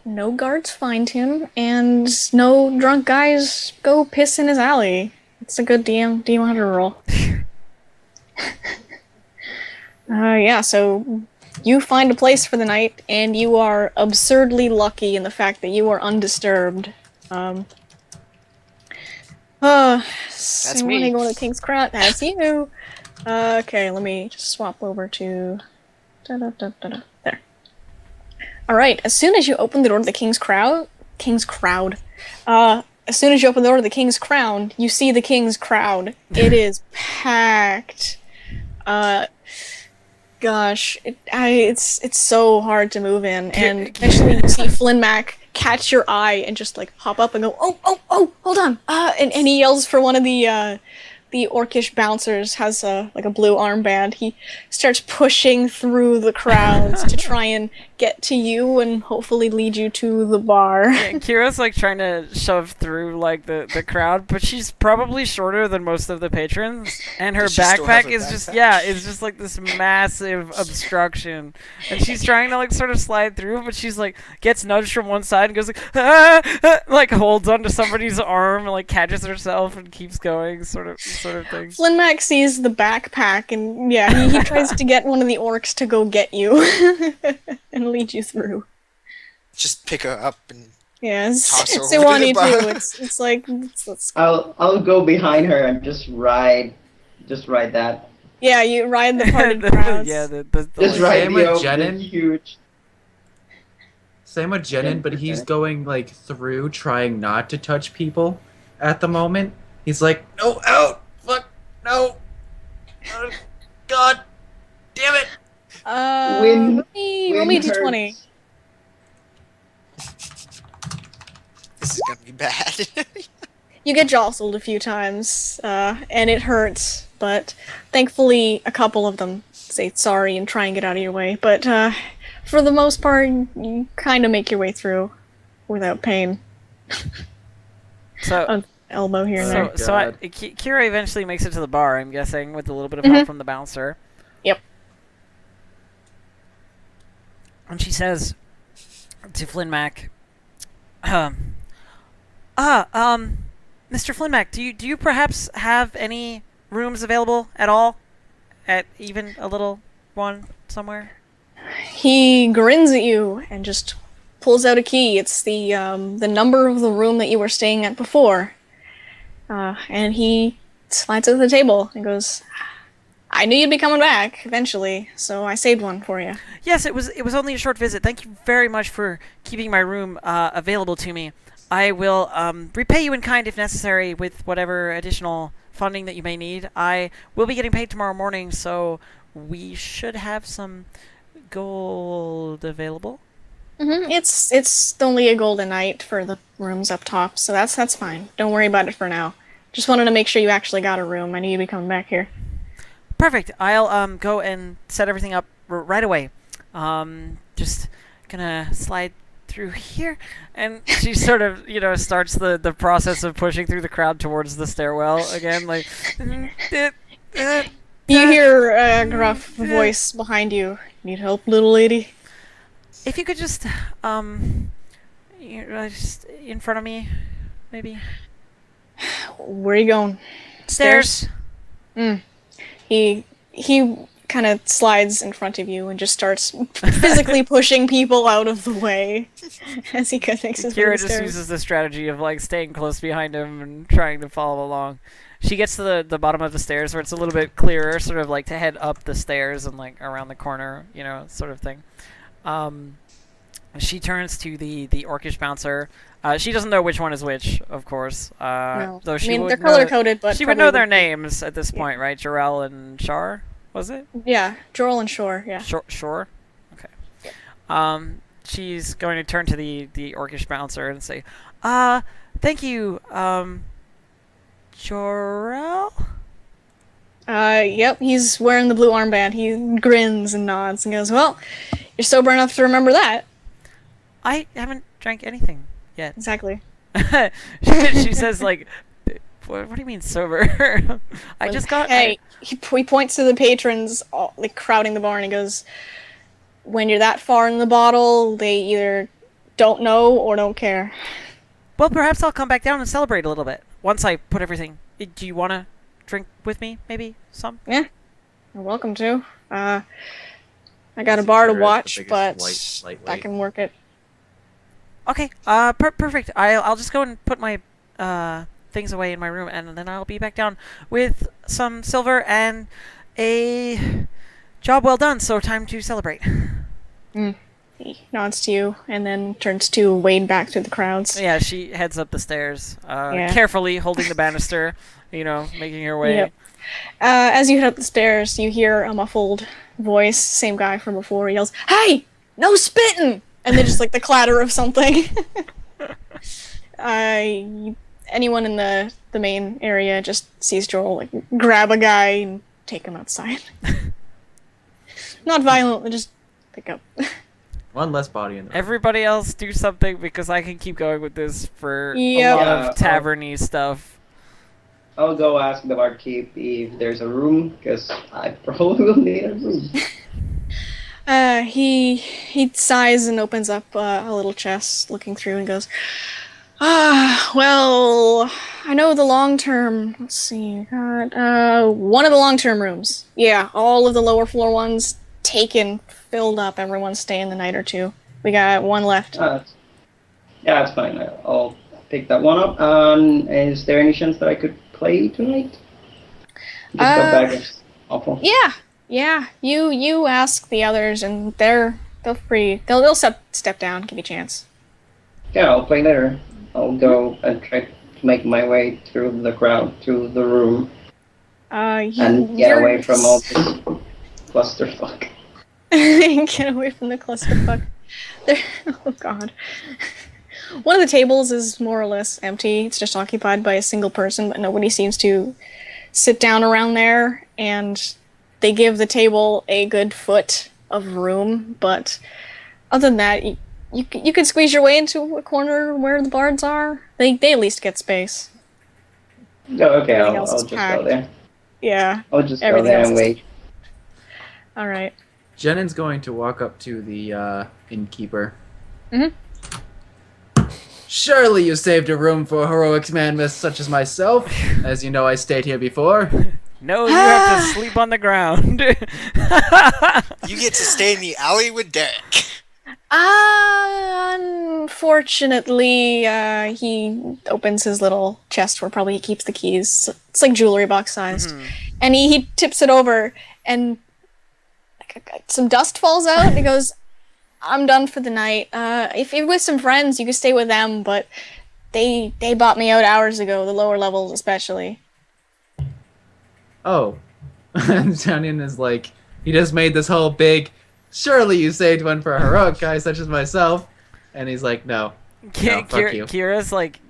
No guards find him, and no drunk guys go piss in his alley. It's a good DM100 roll. Yeah, so you find a place for the night, and you are absurdly lucky in the fact that you are undisturbed. That's want to me. go to King's Crown? That's you. Okay, let me just swap over to... There. Alright, as soon as you open the door to the King's Crown... as soon as you open the door to the King's Crown, you see the King's crowd. It is packed. Gosh, it's so hard to move in, and eventually you see Flynn Mac catch your eye and just like hop up and go, oh, hold on, and he yells for one of the orcish bouncers, has a blue armband. He starts pushing through the crowds to try and get to you and hopefully lead you to the bar. Yeah, Kira's like trying to shove through like the crowd, but she's probably shorter than most of the patrons, and her Does she still have backpack a is just backpack? it's just like this massive obstruction, and she's trying to like sort of slide through, but she's like gets nudged from one side and goes like like holds onto somebody's arm and like catches herself and keeps going, sort of thing. Flynn Mac sees the backpack, and yeah, he tries to get one of the orcs to go get you and lead you through. Just pick her up and Yeah, Toss her over Siwani to the bar. too. It's like let's I'll go behind her and just ride that. yeah, you ride the party crowds. Yeah, Just like, ride Same the with Jenin. huge. Same with Jenin, but he's going like through trying not to touch people at the moment. He's like, no, out! Fuck, no! God! Damn it! Win- roll me a win d20. this is gonna be bad. You get jostled a few times, and it hurts, but thankfully a couple of them say sorry and try and get out of your way. But for the most part, you kind of make your way through without pain. so An elbow here and there. so God. Kira eventually makes it to the bar, I'm guessing, with a little bit of help from the bouncer. Yep. And she says to Flynn Mac, Mr. Flynn Mac, do you perhaps have any rooms available at all? At even a little one somewhere? He grins at you and just pulls out a key. It's the number of the room that you were staying at before. And he slides it to the table and goes, I knew you'd be coming back eventually, so I saved one for you. Yes, it was only a short visit. Thank you very much for keeping my room available to me. I will repay you in kind if necessary with whatever additional funding that you may need. I will be getting paid tomorrow morning, so we should have some gold available. It's only a golden night for the rooms up top, so that's fine. Don't worry about it for now. Just wanted to make sure you actually got a room. I knew you'd be coming back here. Perfect. I'll go and set everything up right away. Just gonna slide through here, and she sort of starts the process of pushing through the crowd towards the stairwell again, like. You hear a gruff voice behind you. Need help, little lady? If you could just just in front of me, maybe. Where are you going? Stairs. He kind of slides in front of you and just starts physically pushing people out of the way as he makes his way Kira to the just stairs. uses the strategy of like staying close behind him and trying to follow along. She gets to the bottom of the stairs where it's a little bit clearer, sort of like to head up the stairs and like around the corner, sort of thing. She turns to the orcish bouncer. She doesn't know which one is which, of course. No. Though I she mean, would they're know- color coded, but she would probably know their wouldn't be- names at this point, right? Jarell and Char, was it? Yeah, Jorl and Shore. Yeah. Sure. Okay. She's going to turn to the orcish bouncer and say, thank you, Jarell? Yep. He's wearing the blue armband. He grins and nods and goes, "Well, you're sober enough to remember that." I haven't drank anything yet. Exactly. she says, like, what do you mean sober? I just got... Hey, he points to the patrons, all, like crowding the bar, and he goes, "When you're that far in the bottle, they either don't know or don't care." Well, perhaps I'll come back down and celebrate a little bit once I put everything... Do you want to drink with me, maybe? Some? Yeah, you're welcome to. I got a bar to watch, but I can work it. Okay, perfect. I'll just go and put my things away in my room, and then I'll be back down with some silver and a job well done, so time to celebrate. He nods to you and then turns to wade back through the crowds. Yeah, she heads up the stairs, Yeah. carefully holding the banister, making her way. Yep. As you head up the stairs, you hear a muffled voice, same guy from before. He yells, "Hey, no spitting!" And then just like the clatter of something. Anyone in the main area just sees Joel like grab a guy and take him outside. Not violently, just pick up. One less body in the room. Everybody else do something because I can keep going with this for Yep. a lot Yeah, of tavern-y stuff. I'll go ask the barkeep if there's a room, because I probably will need a room. He sighs and opens up a little chest, looking through, and goes, well, I know the long-term, let's see, one of the long-term rooms. Yeah, all of the lower floor ones taken, filled up, everyone's staying the night or two. We got one left. Yeah, that's fine. I'll pick that one up. Is there any chance that I could play tonight? Just got back. It's awful. Yeah, you ask the others, and they'll step down, give you a chance. Yeah, I'll play later. I'll go and try to make my way through the crowd to the room and get away from all this clusterfuck. Get away from the clusterfuck. Oh god. One of the tables is more or less empty. It's just occupied by a single person, but nobody seems to sit down around there, and they give the table a good foot of room, but other than that, you can squeeze your way into a corner where the bards are. They at least get space. Oh, okay, Everything I'll else is just go packed. there. Yeah. I'll just go Everything there else and is- wait. All right. Jennan's going to walk up to the innkeeper. Mhm. Surely you saved a room for a heroic man such as myself. As you know, I stayed here before. No, you have to sleep on the ground. You get to stay in the alley with Derek. Unfortunately, he opens his little chest where probably he keeps the keys. It's like jewelry box sized. And he tips it over, and some dust falls out, and he goes, "I'm done for the night. If you're with some friends, you can stay with them, but they bought me out hours ago, the lower levels especially." Oh. And Janian is like, he just made this whole big, surely you saved one for a heroic guy such as myself. And he's like, no. No, fuck you. Kira's like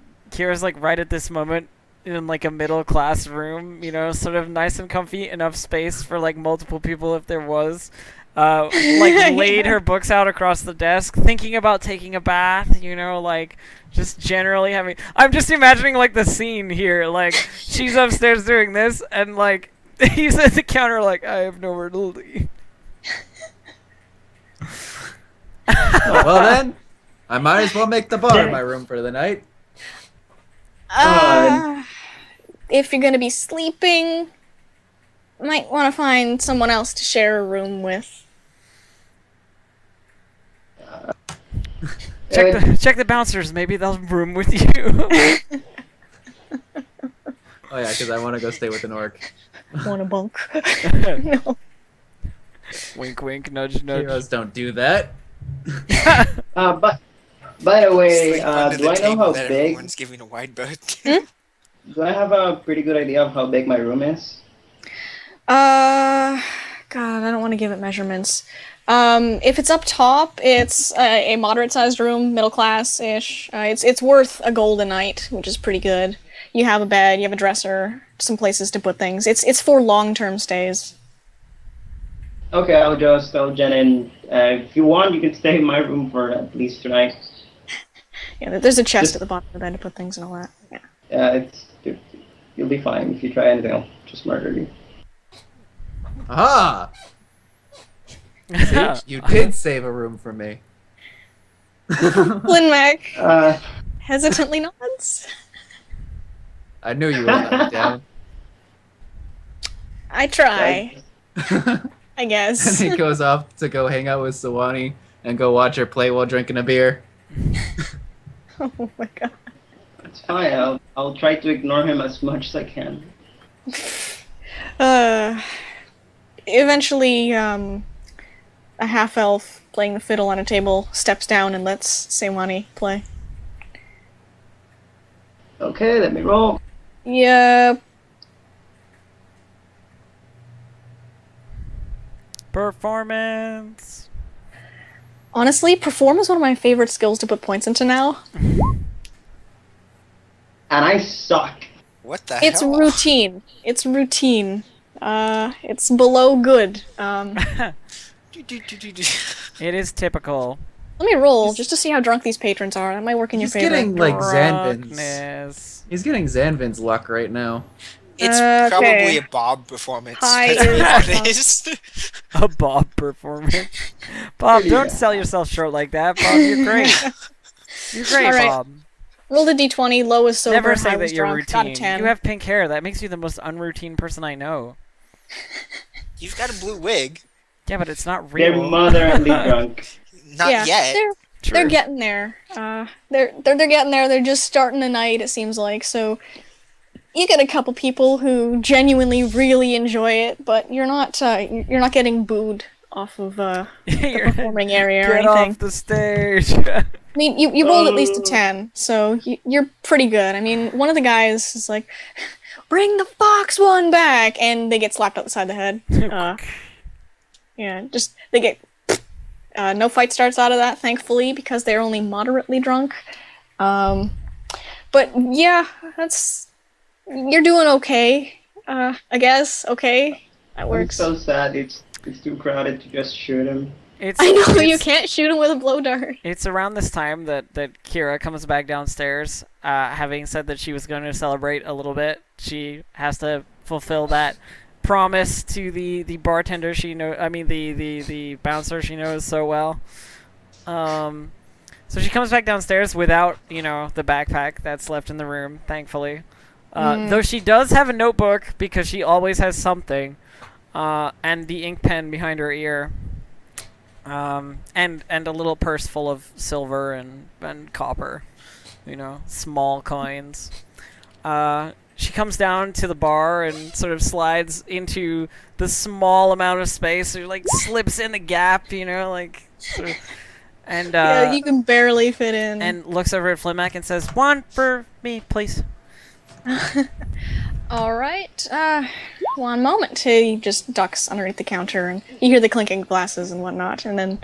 right at this moment in like a middle class room, you know, sort of nice and comfy, enough space for like multiple people if there was. Like laid her books out across the desk, thinking about taking a bath, you know, like just generally having. I'm just imagining like the scene here, like she's upstairs doing this, and like he's at the counter, like I have nowhere to leave. Well then, I might as well make the bar my room for the night. If you're gonna be sleeping, might want to find someone else to share a room with. Check the bouncers. Maybe they'll room with you. Oh yeah, because I want to go stay with an orc. Want a bunk? No. Wink, wink, nudge, nudge. Heroes don't do that. But by the way, Sleep under do the I know table how that big? everyone's giving a wide berth. Do I have a pretty good idea of how big my room is? God, I don't want to give it measurements. If it's up top, it's a moderate-sized room, middle class-ish. It's worth a gold a night, which is pretty good. You have a bed, you have a dresser, some places to put things. It's for long-term stays. Okay, I'll just tell Jen, if you want, you can stay in my room for at least tonight. Yeah, there's a chest at the bottom of the bed to put things and all that. Yeah. You'll be fine. If you try anything, I'll just murder you. Aha! See, you did save a room for me. Flynn Mac Uh, hesitantly nods. I knew you would let me down. I try, And I guess. he goes off to go hang out with Sawani and go watch her play while drinking a beer. Oh my god. it's fine. I'll try to ignore him as much as I can. Eventually, a half-elf playing the fiddle on a table steps down and lets Sewani play. Okay, let me roll. Yep. Performance. Honestly, perform is one of my favorite skills to put points into now. And I suck. What the It's hell? routine. It's routine. It's below good. It is typical. Let me roll just to see how drunk these patrons are. That might work in your He's favor. getting like Zanvin's. Drunkenness. He's getting Zanvin's luck right now. It's Okay. probably a Bob performance. Hi, Let's be Bob. honest. A Bob performance. Bob, don't Yeah. sell yourself short like that. Bob, you're great. You're great, All right. Bob. Roll the d20, low is sober, Never high say was that you're drunk, got a routine. 10. You have pink hair. That makes you the most unroutine person I know. You've got a blue wig. Yeah, but it's not They're real. moderately drunk. Not yeah, yet. They're getting there. They're getting there. They're just starting the night, it seems like. So you get a couple people who genuinely really enjoy it, but you're not getting booed off of the performing area or Get anything. off the stage. I mean, you rolled at least a 10, so you're pretty good. I mean, one of the guys is like, "Bring the fox one back," and they get slapped upside the head. Yeah, just they get. No fight starts out of that, thankfully, because they're only moderately drunk. But yeah, you're doing okay. I guess okay, that I'm works. so sad. It's too crowded to just shoot him. I know you it's- can't shoot him with a blow dart. It's around this time that Kira comes back downstairs, having said that she was going to celebrate a little bit. She has to fulfill that promise to the bartender she the bouncer she knows so well. So she comes back downstairs without, the backpack that's left in the room, thankfully. Though she does have a notebook because she always has something, and the ink pen behind her ear. And a little purse full of silver and copper, small coins. She comes down to the bar and sort of slides into the small amount of space, or like slips in the gap, sort of, and Yeah, you can barely fit in. and looks over at Flimack and says, "One for me, please." All right. One moment. He just ducks underneath the counter, and you hear the clinking glasses and whatnot. And then,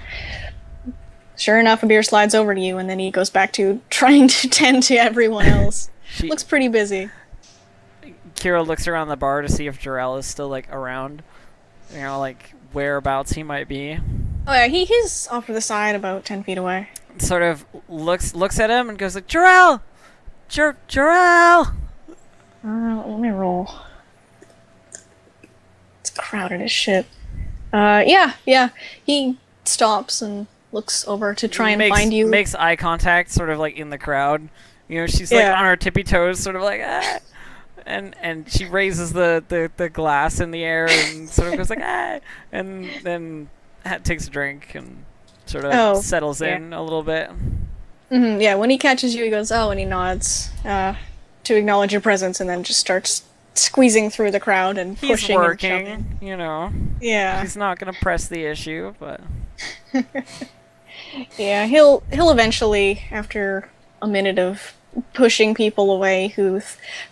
sure enough, a beer slides over to you, and then he goes back to trying to tend to everyone else. She Looks pretty busy. Kira looks around the bar to see if Jarrell is still like around. You know, like whereabouts he might be. Oh yeah, he's off to the side, about 10 feet away. Sort of looks at him and goes like, Jarrell, Jarrell. Let me roll. It's crowded as shit. Yeah. He stops and looks over to try and find you. Makes eye contact, sort of like in the crowd. You know, she's like Yeah. on her tippy toes, sort of like, ah. And she raises the glass in the air and sort of goes like, ah, and then takes a drink and sort of settles in a little bit. Yeah, when he catches you, he goes, oh, and he nods to acknowledge your presence, and then just starts squeezing through the crowd and He's pushing working, and shoving. you know. Yeah. He's not gonna press the issue, but Yeah, he'll eventually, after a minute of pushing people away who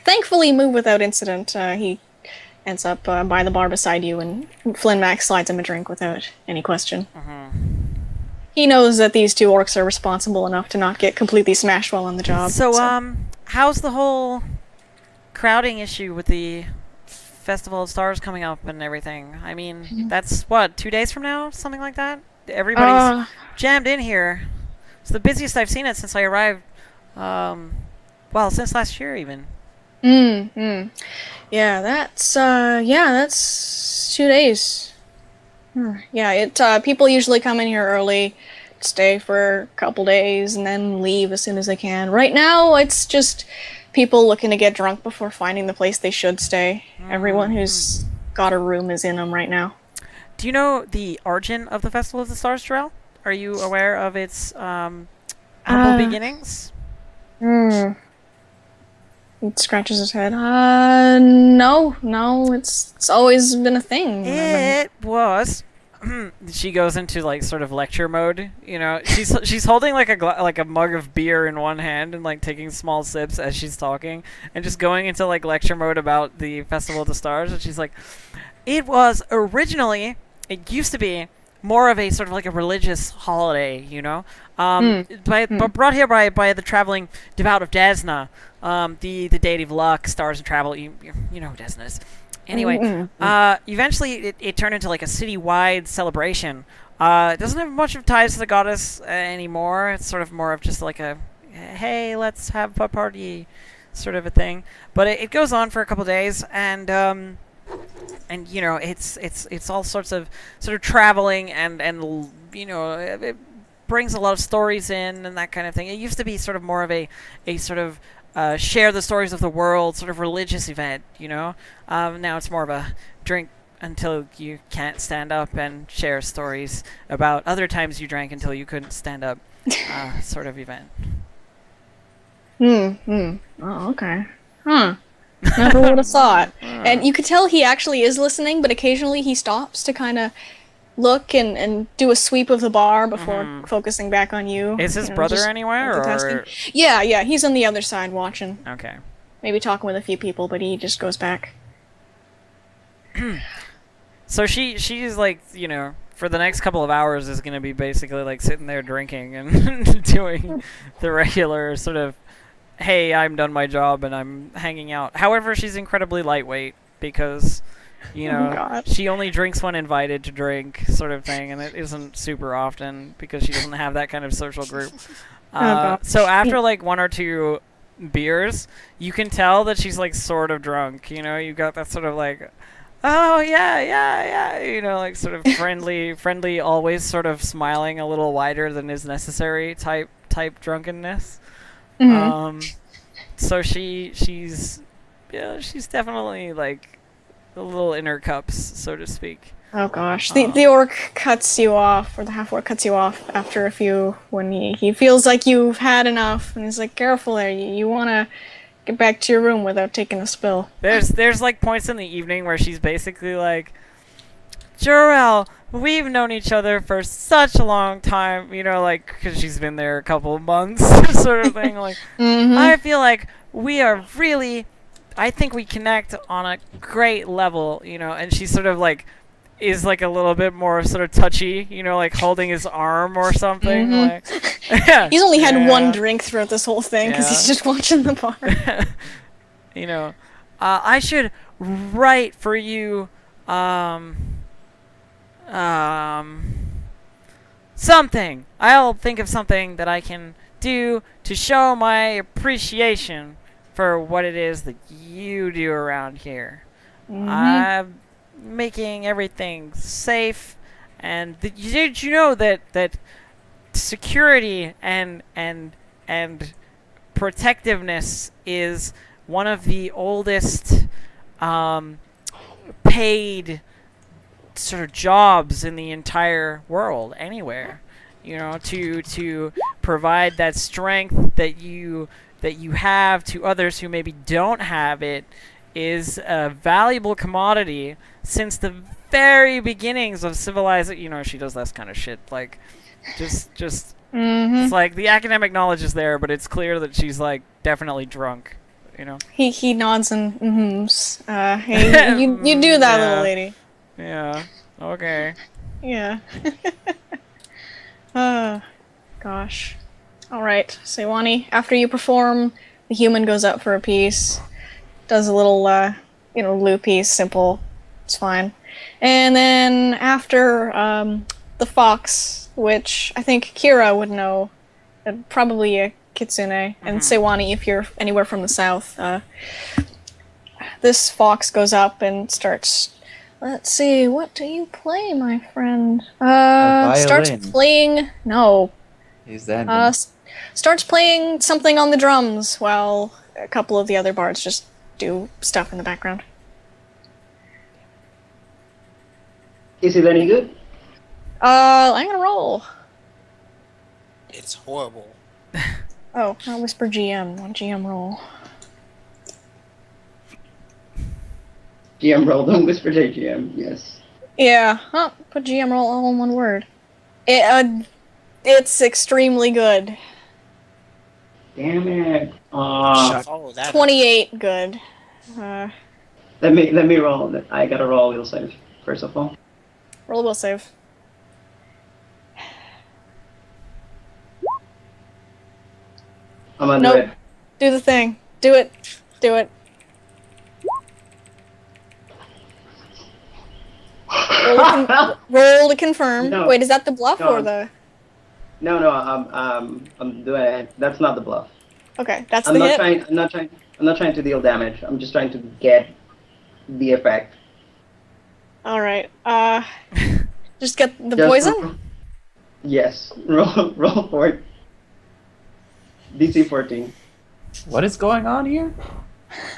thankfully move without incident, he ends up by the bar beside you, and Flynn Max slides him a drink without any question. He knows that these two orcs are responsible enough to not get completely smashed while on the job. So, how's the whole crowding issue with the Festival of Stars coming up and everything? I mean, that's what, 2 days from now? Something like that? Everybody's jammed in here. It's the busiest I've seen it since I arrived. Well, since last year even. Yeah, that's 2 days. Yeah, people usually come in here early, stay for a couple days, and then leave as soon as they can. Right now, it's just people looking to get drunk before finding the place they should stay. Everyone who's got a room is in them right now. Do you know the origin of the Festival of the Stars, Jarrell? Are you aware of its humble beginnings? He scratches his head. No, it's always been a thing. It was. She goes into like sort of lecture mode. You know, she's holding like a mug of beer in one hand and like taking small sips as she's talking, and just going into like lecture mode about the Festival of the Stars. And she's like, it was originally, it used to be more of a sort of like a religious holiday, you know, but brought here by the traveling devout of Desna, the deity of luck, stars, and travel. You know who Desna is. Anyway, eventually it turned into like a city-wide celebration. It doesn't have much of ties to the goddess anymore. It's sort of more of just like a, hey, let's have a party sort of a thing. But it goes on for a couple days, and you know, it's all sorts of sort of traveling and you know, it brings a lot of stories in and that kind of thing. It used to be sort of more of a sort of share the stories of the world sort of religious event, you know. Now it's more of a drink until you can't stand up and share stories about other times you drank until you couldn't stand up sort of event. Oh, okay. Huh. Never would have thought. And you could tell he actually is listening, but occasionally he stops to kind of look and do a sweep of the bar before focusing back on you. Is his brother anywhere? Or? Yeah, he's on the other side watching. Okay. Maybe talking with a few people, but he just goes back. So she's like, you know, for the next couple of hours is going to be basically like sitting there drinking and doing the regular sort of, hey, I'm done my job and I'm hanging out. However, she's incredibly lightweight because, you know, she only drinks when invited to drink sort of thing, and it isn't super often because she doesn't have that kind of social group. So after like one or two beers, you can tell that she's like sort of drunk. You know, you got that sort of like, oh yeah, you know, like sort of friendly, always sort of smiling a little wider than is necessary type drunkenness. So she's definitely like a little in her cups, so to speak. Oh gosh, the orc cuts you off, or the half orc cuts you off after a few, when he feels like you've had enough, and he's like, careful there, you want to get back to your room without taking a spill. There's like points in the evening where she's basically like, Jarrell, we've known each other for such a long time, you know, like, because she's been there a couple of months, sort of thing. Like, I feel like we are really, I think we connect on a great level, you know, and she sort of like is like a little bit more sort of touchy, you know, like holding his arm or something. Like, he's only had one drink throughout this whole thing because he's just watching the bar. You know, I should write for you, um, um, something. I'll think of something that I can do to show my appreciation for what it is that you do around here. I'm making everything safe, and did you know that security and protectiveness is one of the oldest um, paid sort of jobs in the entire world, anywhere. You know, to provide that strength that you have to others who maybe don't have it is a valuable commodity since the very beginnings of civilization. You know, she does that kind of shit. Like, just it's like the academic knowledge is there, but it's clear that she's like definitely drunk. You know. He nods and mm-hms. Hey, you do that, Yeah. little lady. Yeah. Okay. Yeah. Gosh. All right, Sewani. After you perform, the human goes up for a piece, does a little, loo piece, simple. It's fine. And then after the fox, which I think Kira would know, probably a kitsune, and Sewani if you're anywhere from the south. This fox goes up and starts. Let's see, what do you play, my friend? Starts violin. playing. No. Is that Starts playing something on the drums while a couple of the other bards just do stuff in the background. Is it any good? I'm gonna roll. It's horrible. Oh, not whisper GM. One GM roll. GM roll, don't whisper to GM. Yes. Yeah, put GM roll all in one word. It's extremely good. Damn it. Oh, that 28 good. Let me roll. I gotta roll will save first of all. Roll a will save. I'm gonna Nope. do it. Do the thing. Do it. Do it. Roll to confirm. No. Wait, is that the bluff No. or the... No, I'm doing it. That's not the bluff. Okay, that's I'm the not hit? trying. I'm not trying to deal damage. I'm just trying to get the effect. Alright, just get the Just poison? Yes. Roll for it. DC 14. What is going on here?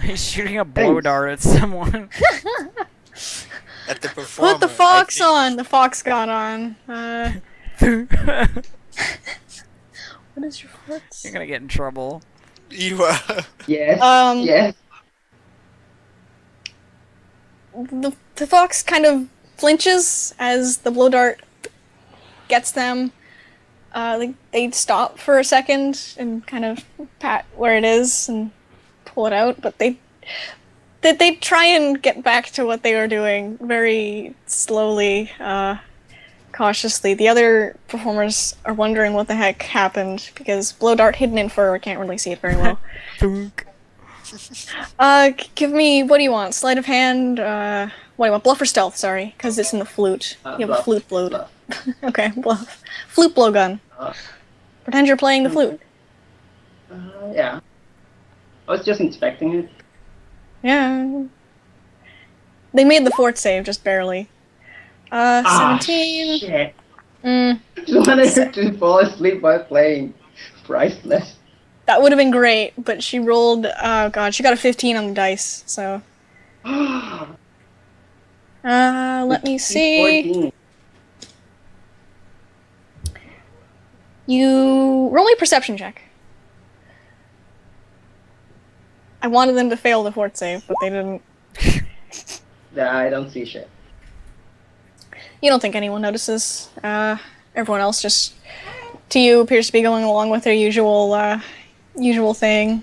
He's shooting a blow dart at someone. at the performer. Put the fox on! The fox got on. You're What is your foot? gonna get in trouble. You are. Yes. Um, Yes. The fox kind of flinches as the blow dart gets them. They stop for a second and kind of pat where it is and pull it out, but they try and get back to what they were doing very slowly, cautiously. The other performers are wondering what the heck happened because blow dart hidden in fur, can't really see it very well. Thunk. Give me, what do you want? Sleight of hand, what do you want? Bluff or stealth, sorry, because it's in the flute. You have a Bluff. flute blow. Bluff. Okay, bluff. Flute blowgun. Pretend you're playing the flute. Yeah. I was just inspecting it. Yeah. They made the fort save, just barely. 17. Shit. Mm, Just wanted her to fall asleep while playing. Priceless. that would have been great, but she rolled, oh god, she got a 15 on the dice, so. Let me see. 14. You roll me a perception check. I wanted them to fail the fort save, but they didn't. Yeah, I don't see shit. You don't think anyone notices. Everyone else just, to you, appears to be going along with their usual thing.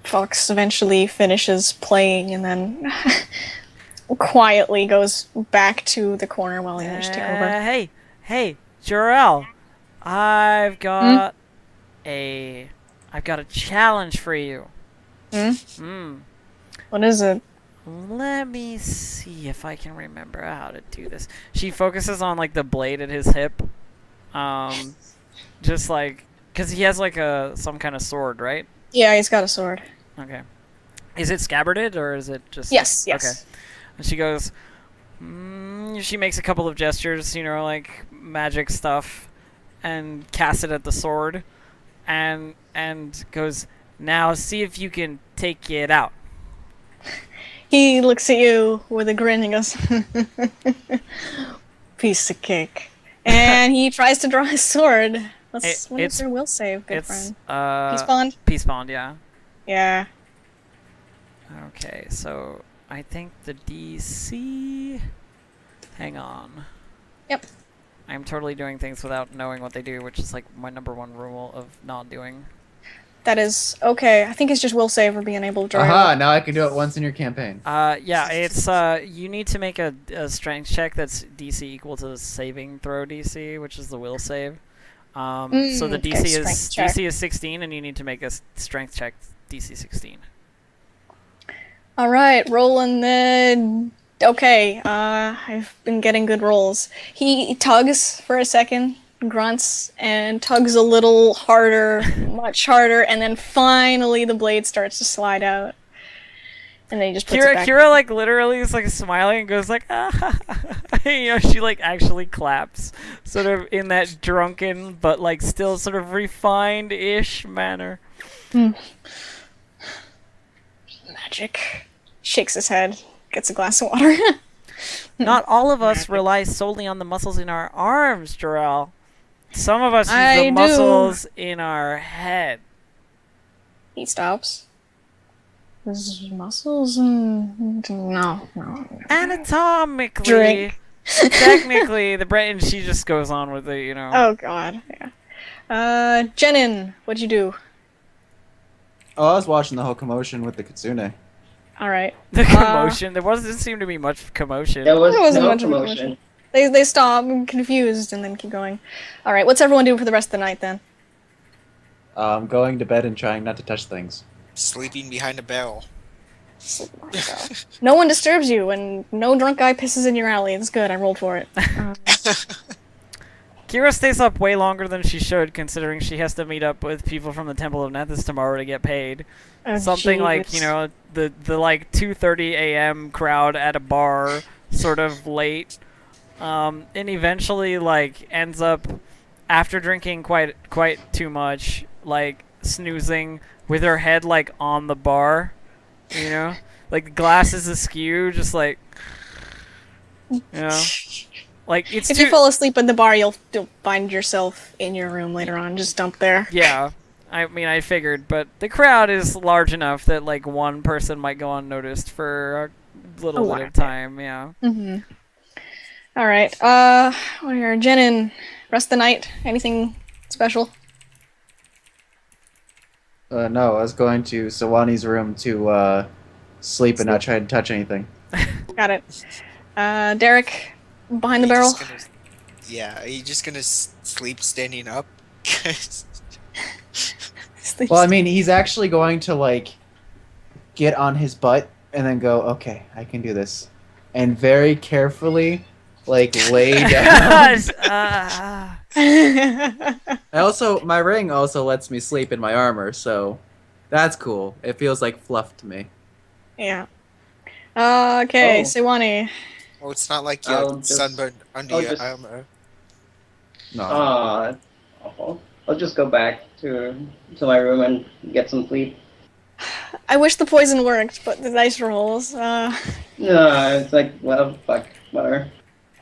Fox eventually finishes playing and then quietly goes back to the corner while the others take over. Hey, Jorel, I've got a challenge for you. Hmm? Hmm. What is it? Let me see if I can remember how to do this. She focuses on like the blade at his hip. Um, just like because he has like a some kind of sword, right? Yeah, he's got a sword. Okay. Is it scabbarded or is it just like Yes, okay? yes. And she goes. She makes a couple of gestures, like magic stuff, and casts it at the sword, and goes, "Now see if you can take it out." He looks at you with a grin and goes, piece of cake. And he tries to draw his sword. What is It's your will save, good it's friend? Peace bond? peace bond, yeah. Yeah. Okay, so I think the DC. Hang on. Yep. I'm totally doing things without knowing what they do, which is like my number one rule of not doing. That is okay. I think it's just will save or being able to draw. Aha! Now I can do it once in your campaign. Yeah, it's you need to make a strength check that's DC equal to the saving throw DC, which is the will save. So the okay, DC strength is check. DC is 16, and you need to make a strength check DC 16. All right, rolling the. Okay, I've been getting good rolls. He tugs for a second, grunts, and tugs a little harder, much harder, and then finally the blade starts to slide out. And then he just puts it back. Kira like literally is like smiling and goes like ah, she like actually claps, sort of in that drunken but like still sort of refined-ish manner. Magic. Shakes his head, gets a glass of water. Not all of us rely solely on the muscles in our arms, Jarrell. Some of us use I the do. muscles in our head. He stops. His muscles? No. Anatomically, Drink. technically, the brain. She just goes on with it, Oh god, yeah. Jenin, what'd you do? Oh, I was watching the whole commotion with the kitsune. Alright. The commotion. There didn't seem to be much commotion. There was There wasn't no much of a commotion. They stop, confused, and then keep going. Alright, what's everyone doing for the rest of the night then? Going to bed and trying not to touch things. Sleeping behind a barrel. No one disturbs you, and no drunk guy pisses in your alley. It's good, I rolled for it. Kira stays up way longer than she should, considering she has to meet up with people from the Temple of Nethys tomorrow to get paid. Oh, Something like jeez. the like 2:30 a.m. crowd at a bar, sort of late, and eventually like ends up after drinking quite too much, like snoozing with her head like on the bar, like glasses askew, just like like it's If too. you fall asleep in the bar, you'll find yourself in your room later on, just dumped there. Yeah, I mean, I figured, but the crowd is large enough that like one person might go unnoticed for a little bit of time. Yeah. Mm-hmm. All right. What are Jenin? Rest of the night? Anything special? No, I was going to Sawani's room to sleep and not try to touch anything. Got it. Derek, behind the barrel. Are you just gonna sleep standing up? Well, I mean, he's actually going to like get on his butt and then go, okay, I can do this, and very carefully like lay down. My ring also lets me sleep in my armor, so that's cool. It feels like fluff to me. Yeah. Okay, Oh. Sewani. Oh, it's not like I'll you're just- sunburned under I'll your just- armor. No. That's awful. I'll just go back to my room and get some sleep. I wish the poison worked, but the dice rolls. No, it's like, well, fuck, whatever.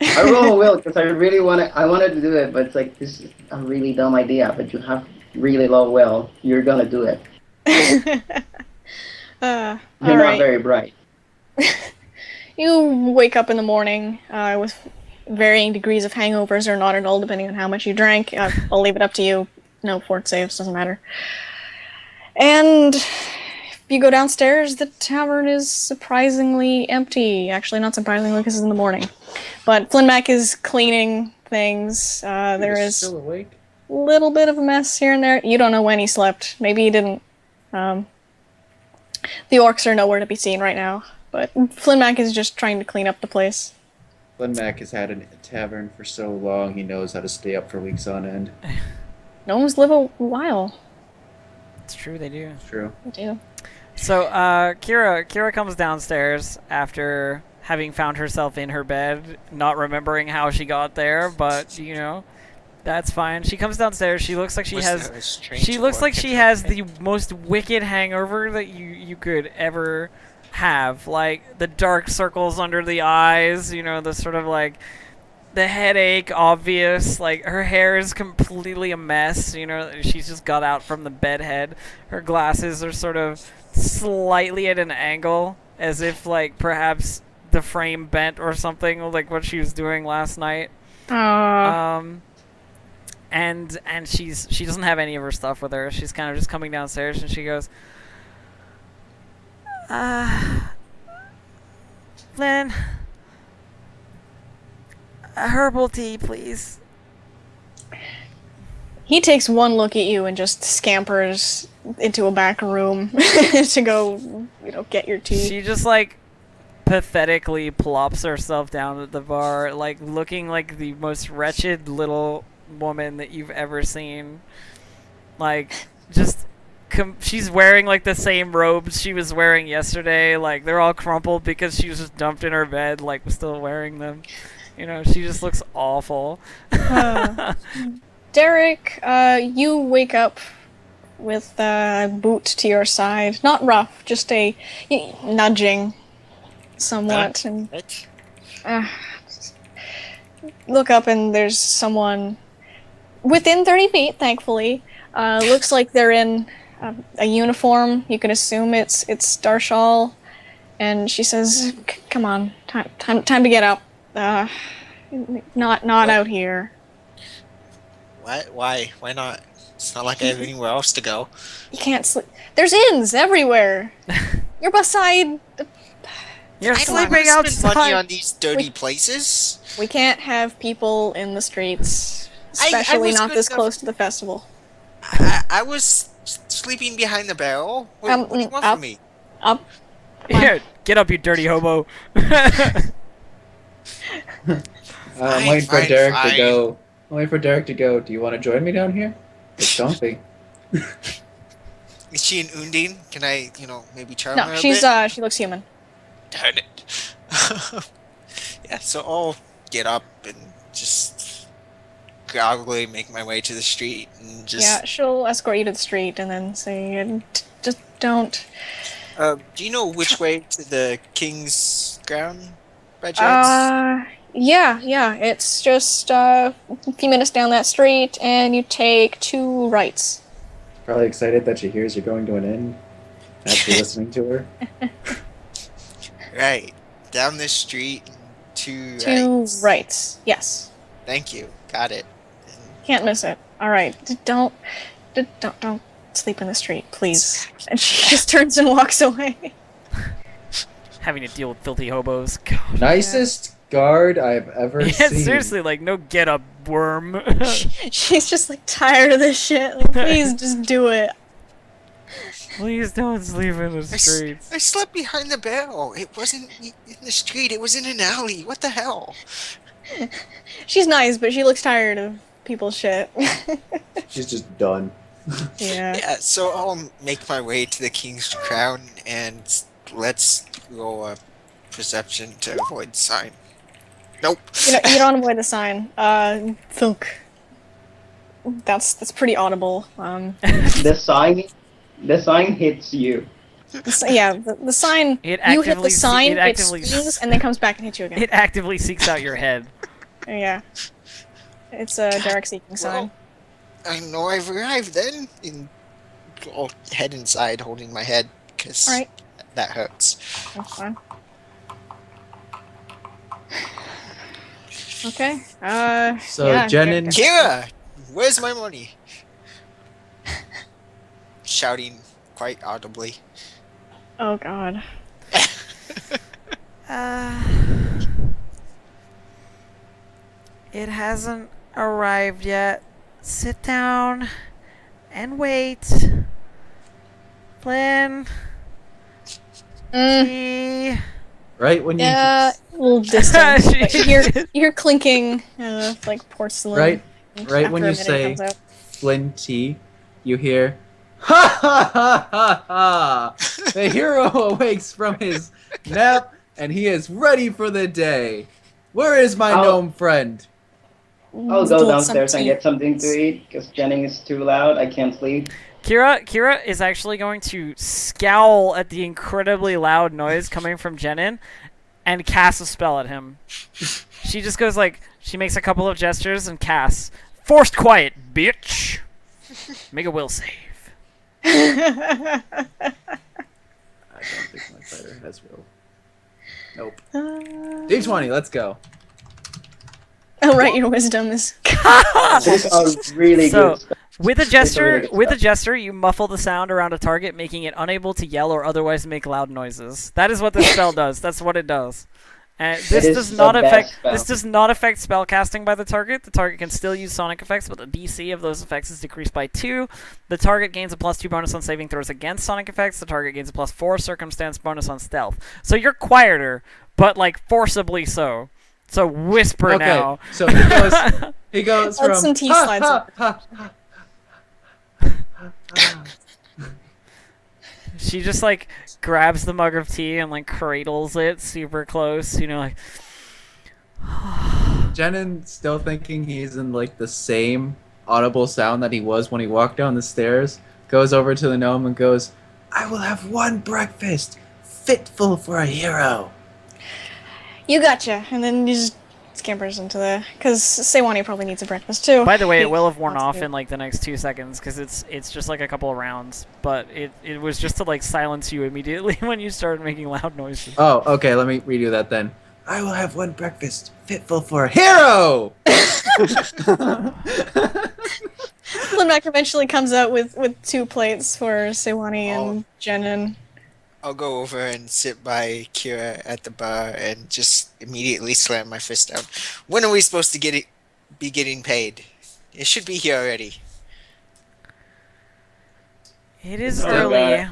I roll a will because I wanted to do it, but it's like, this is a really dumb idea, but you have really low will. You're gonna do it. You're not Alright. very bright. You wake up in the morning with varying degrees of hangovers or not at all, depending on how much you drank. I'll leave it up to you. No fort saves, doesn't matter. And if you go downstairs, the tavern is surprisingly empty. Actually, not surprisingly, because it's in the morning. But Flynn Mac is cleaning things. There is Still awake? a little bit of a mess here and there. You don't know when he slept. Maybe he didn't. The orcs are nowhere to be seen right now, but Flynn Mac is just trying to clean up the place. Glenn Mac has had a tavern for so long, he knows how to stay up for weeks on end. Gnomes live a while. It's true, they do. True. They do. So, Kira comes downstairs after having found herself in her bed, not remembering how she got there, but, you know, that's fine. She comes downstairs, she looks like she has... She looks like she has the most wicked hangover that you could ever have. Like, the dark circles under the eyes, you know, the sort of, like... The headache, obvious. Like, her hair is completely a mess. You know, she's just got out from the bedhead. Her glasses are sort of slightly at an angle, as if, like, perhaps the frame bent or something, like what she was doing last night. And she doesn't have any of her stuff with her. She's kind of just coming downstairs, and she goes, Lynn, a herbal tea, please. He takes one look at you and just scampers into a back room to go, you know, get your tea. She just, like, pathetically plops herself down at the bar, like, looking like the most wretched little woman that you've ever seen. Like, just... she's wearing, like, the same robes she was wearing yesterday. Like, they're all crumpled because she was just dumped in her bed, like, still wearing them. You know, she just looks awful. Derek, you wake up with a boot to your side. Not rough, just a nudging somewhat. And look up and there's someone within 30 feet, thankfully. Looks like they're in a uniform. You can assume it's Darshal. And she says, come on, time to get up. Not out here. Why? Why not? It's not like I have anywhere else to go. You can't sleep. There's inns everywhere. You're beside. You're I don't sleeping wanna spend money outside. on these dirty places. We can't have people in the streets, I especially was not good this enough- close to the festival. I was sleeping behind the barrel. What do you want up. from me? Up. Come on. Here, get up, you dirty hobo. I'm waiting for Fine, Derek fine. to go. I'm waiting for Derek to go. Do you want to join me down here? It's comfy. Is she an Undine? Can I, maybe charm her No, a she's bit? she looks human. Darn it. Yeah, so I'll get up and just groggily make my way to the street and just... Yeah, she'll escort you to the street and then say, just don't. Do you know which way to the King's Ground, by chance? Yeah, it's just a few minutes down that street, and you take 2 rights. Probably excited that she hears you're going to an inn after listening to her. Right. Down this street, 2 2 rights. rights, yes. Thank you. Got it. Can't miss it. All right, don't sleep in the street, please. And she just turns and walks away. Having to deal with filthy hobos. God. Nicest guard I've ever Yeah, seen. seriously, like, no get up, worm. She's just like tired of this shit. Like, please just do it. Please don't sleep in the streets. I slept behind the barrel. It wasn't in the street. It was in an alley. What the hell? She's nice, but she looks tired of people's shit. She's just done. Yeah. Yeah, so I'll make my way to the King's Crown and let's roll a perception to avoid the sign. Nope. You don't avoid the sign. Thunk. That's pretty audible. The sign hits you. The sign. It You hit the actively- sign, it it actively- screams, and then comes back and hits you again. It actively seeks out your head. Yeah. It's a direct seeking sign. I know I've arrived then. And I'll head inside holding my head because Alright. that hurts. That's fine. Okay. So, yeah, Jenin, Kira! Where's my money? Shouting quite audibly. Oh god. It hasn't arrived yet. Sit down and wait. Flynn, Tea. Right when you Yeah, a little distant. She- But you hear clinking, like porcelain. right and right after when a you minute it say comes out. Flinty, you hear ha ha ha ha ha. The hero awakes from his nap and he is ready for the day. Where is my I'll- gnome friend? I'll It's go still some downstairs and tea. get something to eat because Jennings is too loud. I can't sleep. Kira is actually going to scowl at the incredibly loud noise coming from Jenin and cast a spell at him. She just goes like, she makes a couple of gestures and casts Forced Quiet, bitch. Make a will save. I don't think my fighter has will. Nope. D20, let's go. Oh right, your wisdom is. These are really So, good. Spells. With a These are really gesture, good with a spells. gesture, you muffle the sound around a target, making it unable to yell or otherwise make loud noises. That is what this spell does. That's what it does. And this is does the not best affect. spell. This does not affect spell casting by the target. The target can still use sonic effects, but the DC of those effects is decreased by 2. The target gains a +2 bonus on saving throws against sonic effects. The target gains a +4 circumstance bonus on stealth. So you're quieter, but like forcibly so. So whisper Okay, now. so he goes Let from some tea ha, slides ha, over. ha, ha, ha. She just like grabs the mug of tea and like cradles it super close, like. Jenin, still thinking he's in like the same audible sound that he was when he walked down the stairs, goes over to the gnome and goes, "I will have one breakfast, fitful for a hero." You gotcha, and then you just scampers into the because Sewani probably needs a breakfast too. By the way, it will have worn Lots off of- in like the next 2 seconds because it's just like a couple of rounds, but it was just to like silence you immediately when you started making loud noises. Oh, okay, let me redo that then. I will have one breakfast, fitful for a hero! Flinmac eventually comes out with 2 plates for Sewani and Jenin. I'll go over and sit by Kira at the bar and just immediately slam my fist down. When are we supposed to be getting paid? It should be here already. It is Still early. got it.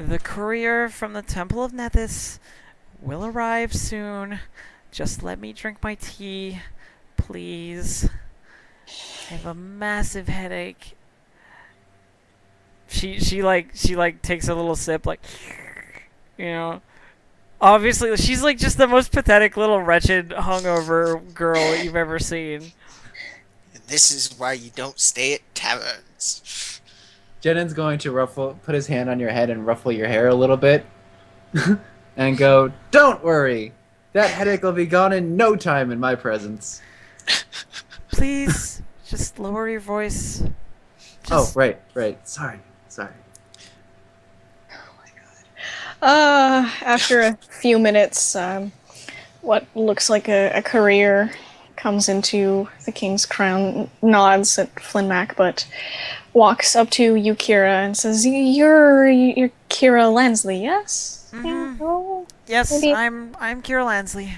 The courier from the Temple of Nethys will arrive soon. Just let me drink my tea, please. I have a massive headache. She takes a little sip, like, Obviously, she's like just the most pathetic little wretched hungover girl you've ever seen. And this is why you don't stay at taverns. Jenin's going to put his hand on your head and ruffle your hair a little bit, and go, "Don't worry, that headache will be gone in no time in my presence." Please, just lower your voice. Oh, right, sorry. After a few minutes, what looks like a courier comes into the King's Crown, nods at Flinmac, but walks up to you, Kira, and says, You're Kira Lansley, yes? Mhm. Yeah, oh, Yes, maybe- I'm Kira Lansley.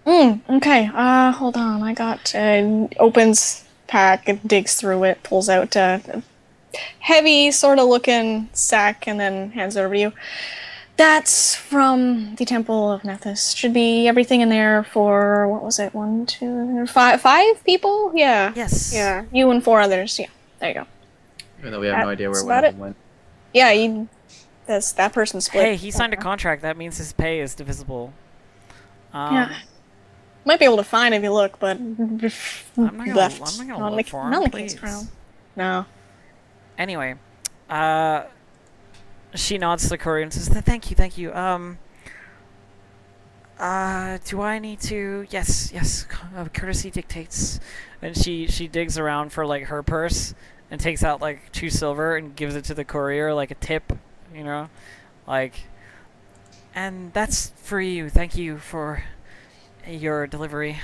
Okay, hold on, I got, opens pack, and digs through it, pulls out a heavy sort of looking sack, and then hands it over to you. That's from the Temple of Nethys. Should be everything in there for, what was it, 1, 2, 5 people? Yeah. Yes. Yeah, you and 4 others. Yeah, there you go. Even though we have no idea where That's one of about them went. Yeah, that's that person split. Hey, he signed a contract. That means his pay is divisible. Yeah. Might be able to find if you look, but I'm not gonna, left. I'm not gonna on look the, for not him, the King's please. Crown. No. Anyway, she nods to the courier and says, Thank you. Do I need to? Yes. Courtesy dictates." And she digs around for like her purse and takes out like 2 silver and gives it to the courier like a tip, like. And that's for you. Thank you for your delivery.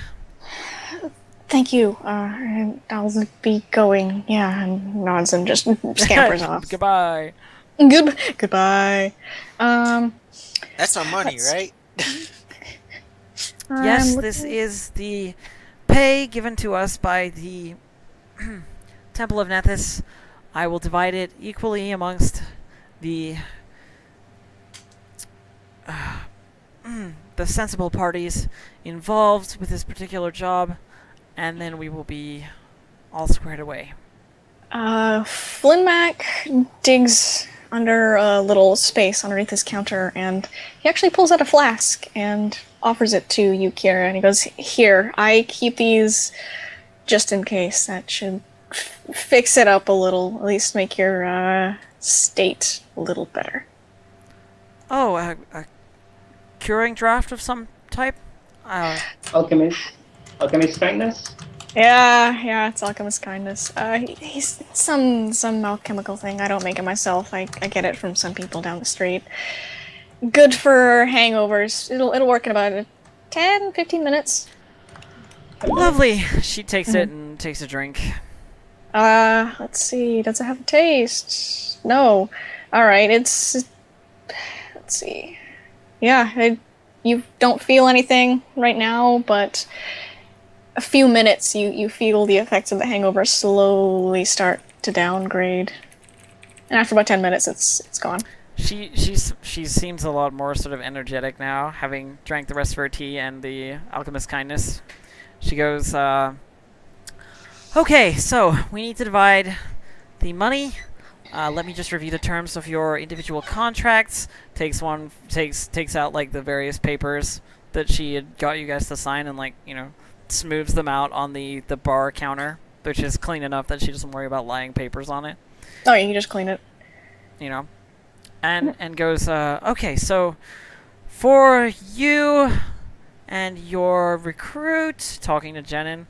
Thank you. I'll be going. Yeah, and nods and just scampers off. Goodbye. Goodbye. That's our money, That's- right? Yes, I'm this looking- is the pay given to us by the Temple of Nethys. I will divide it equally amongst the the sensible parties involved with this particular job, and then we will be all squared away. Flynn Mac digs under a little space underneath his counter, and he actually pulls out a flask and offers it to you, Kira. And he goes, "Here, I keep these just in case. That should fix it up a little, at least make your state a little better." Oh, a curing draft of some type? Alchemist kindness. Yeah, it's alchemist kindness. He's some alchemical thing. I don't make it myself. I get it from some people down the street. Good for hangovers. It'll work in about 10, 15 minutes. Lovely. She takes it and takes a drink. Let's see. Does it have a taste? No. All right. Let's see. Yeah, you don't feel anything right now, but a few minutes you feel the effects of the hangover slowly start to downgrade, and after about 10 minutes it's gone. She seems a lot more sort of energetic now, having drank the rest of her tea and the alchemist kindness. She goes, okay, so we need to divide the money. Let me just review the terms of your individual contracts. Takes out like the various papers that she had got you guys to sign, and like, you know, smooths them out on the bar counter, which is clean enough that she doesn't worry about lying papers on it. Oh yeah, you just clean it. You know, and goes, okay, so for you and your recruit, talking to Jenin,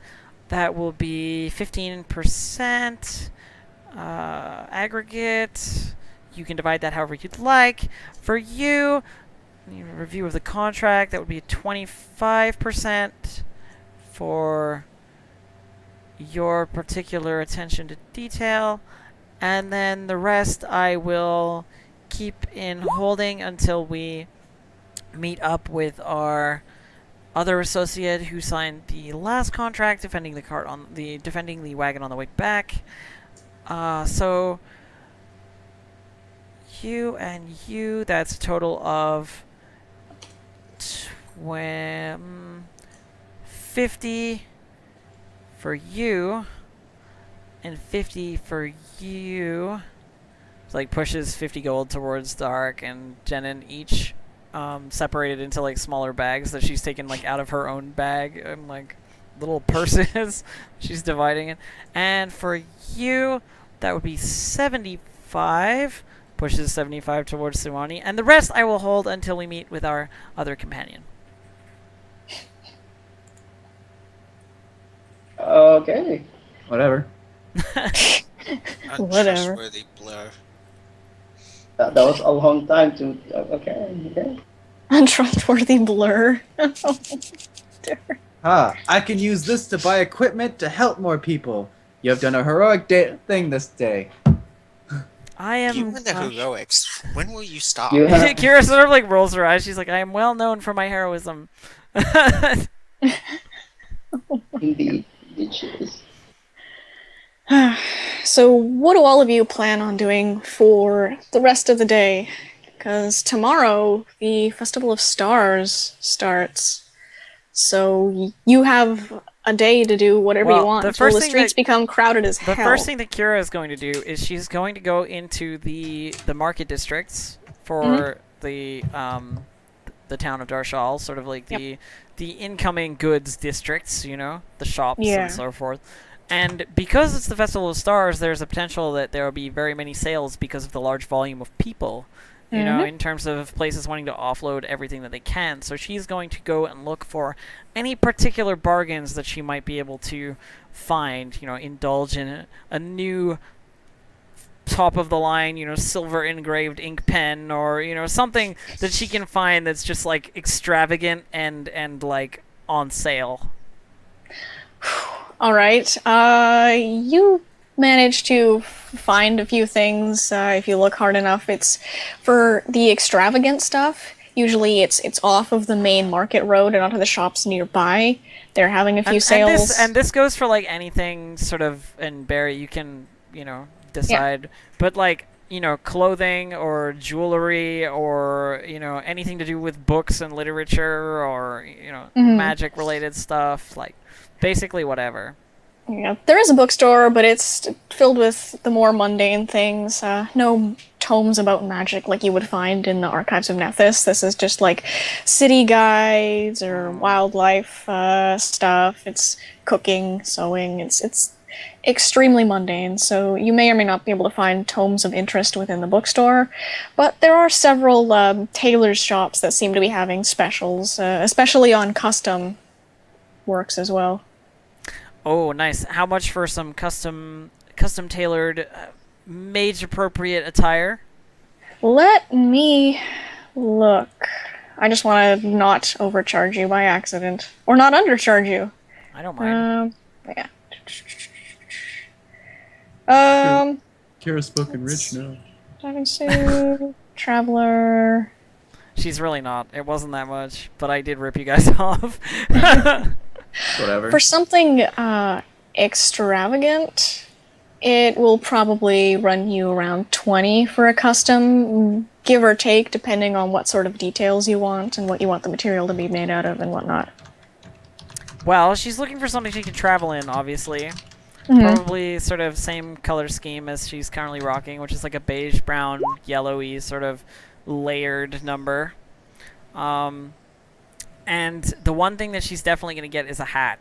that will be 15% aggregate. You can divide that however you'd like. For you, review of the contract, that would be 25% for your particular attention to detail, and then the rest I will keep in holding until we meet up with our other associate who signed the last contract, defending the wagon on the way back. So you and you, that's a total of 50 for you and 50 for you. So, like, pushes 50 gold towards Dark and Jenin, each separated into like smaller bags that she's taken like out of her own bag, and like little purses she's dividing it. And for you, that would be 75, pushes 75 towards Suwani, and the rest I will hold until we meet with our other companion. Okay. Whatever. Whatever. Untrustworthy blur. That was a long time to. Okay. Untrustworthy blur. Oh, dear. I can use this to buy equipment to help more people. You have done a heroic thing this day. I am. You and the heroics. When will you stop? You have- Kira sort of like rolls her eyes. She's like, I am well known for my heroism. Indeed, it is. So, what do all of you plan on doing for the rest of the day? Because tomorrow, the Festival of Stars starts. So, you have a day to do whatever you want until the streets become crowded as hell. The first thing that Kira is going to do is she's going to go into the market districts for the town of Darshal, sort of like the incoming goods districts, you know, the shops and so forth. And because it's the Festival of Stars, there's a potential that there will be very many sales because of the large volume of people, you know, in terms of places wanting to offload everything that they can. So she's going to go and look for any particular bargains that she might be able to find, you know, indulge in a new top-of-the-line, you know, silver engraved ink pen, or, you know, something that she can find that's just, like, extravagant and like, on sale. All right. You managed to find a few things if you look hard enough. It's for the extravagant stuff. Usually, it's off of the main market road and onto the shops nearby. They're having a few sales. And this goes for like anything sort of. And Barry, you can decide. But like clothing or jewelry or anything to do with books and literature or magic related stuff, like basically whatever. Yeah, there is a bookstore, but it's filled with the more mundane things. No tomes about magic like you would find in the archives of Nethys. This is just like city guides or wildlife stuff. It's cooking, sewing. It's extremely mundane, so you may or may not be able to find tomes of interest within the bookstore. But there are several tailors' shops that seem to be having specials, especially on custom works as well. Oh, nice. How much for some custom tailored mage appropriate attire? Let me look. I just want to not overcharge you by accident. Or not undercharge you. I don't mind. Yeah. Kira's spoken rich now. Diving suit, traveler. She's really not. It wasn't that much, but I did rip you guys off. Whatever. For something extravagant, it will probably run you around 20 for a custom, give or take, depending on what sort of details you want and what you want the material to be made out of and whatnot. Well, she's looking for something she can travel in, obviously. Mm-hmm. Probably sort of same color scheme as she's currently rocking, which is like a beige, brown, yellowy sort of layered number. And the one thing that she's definitely going to get is a hat.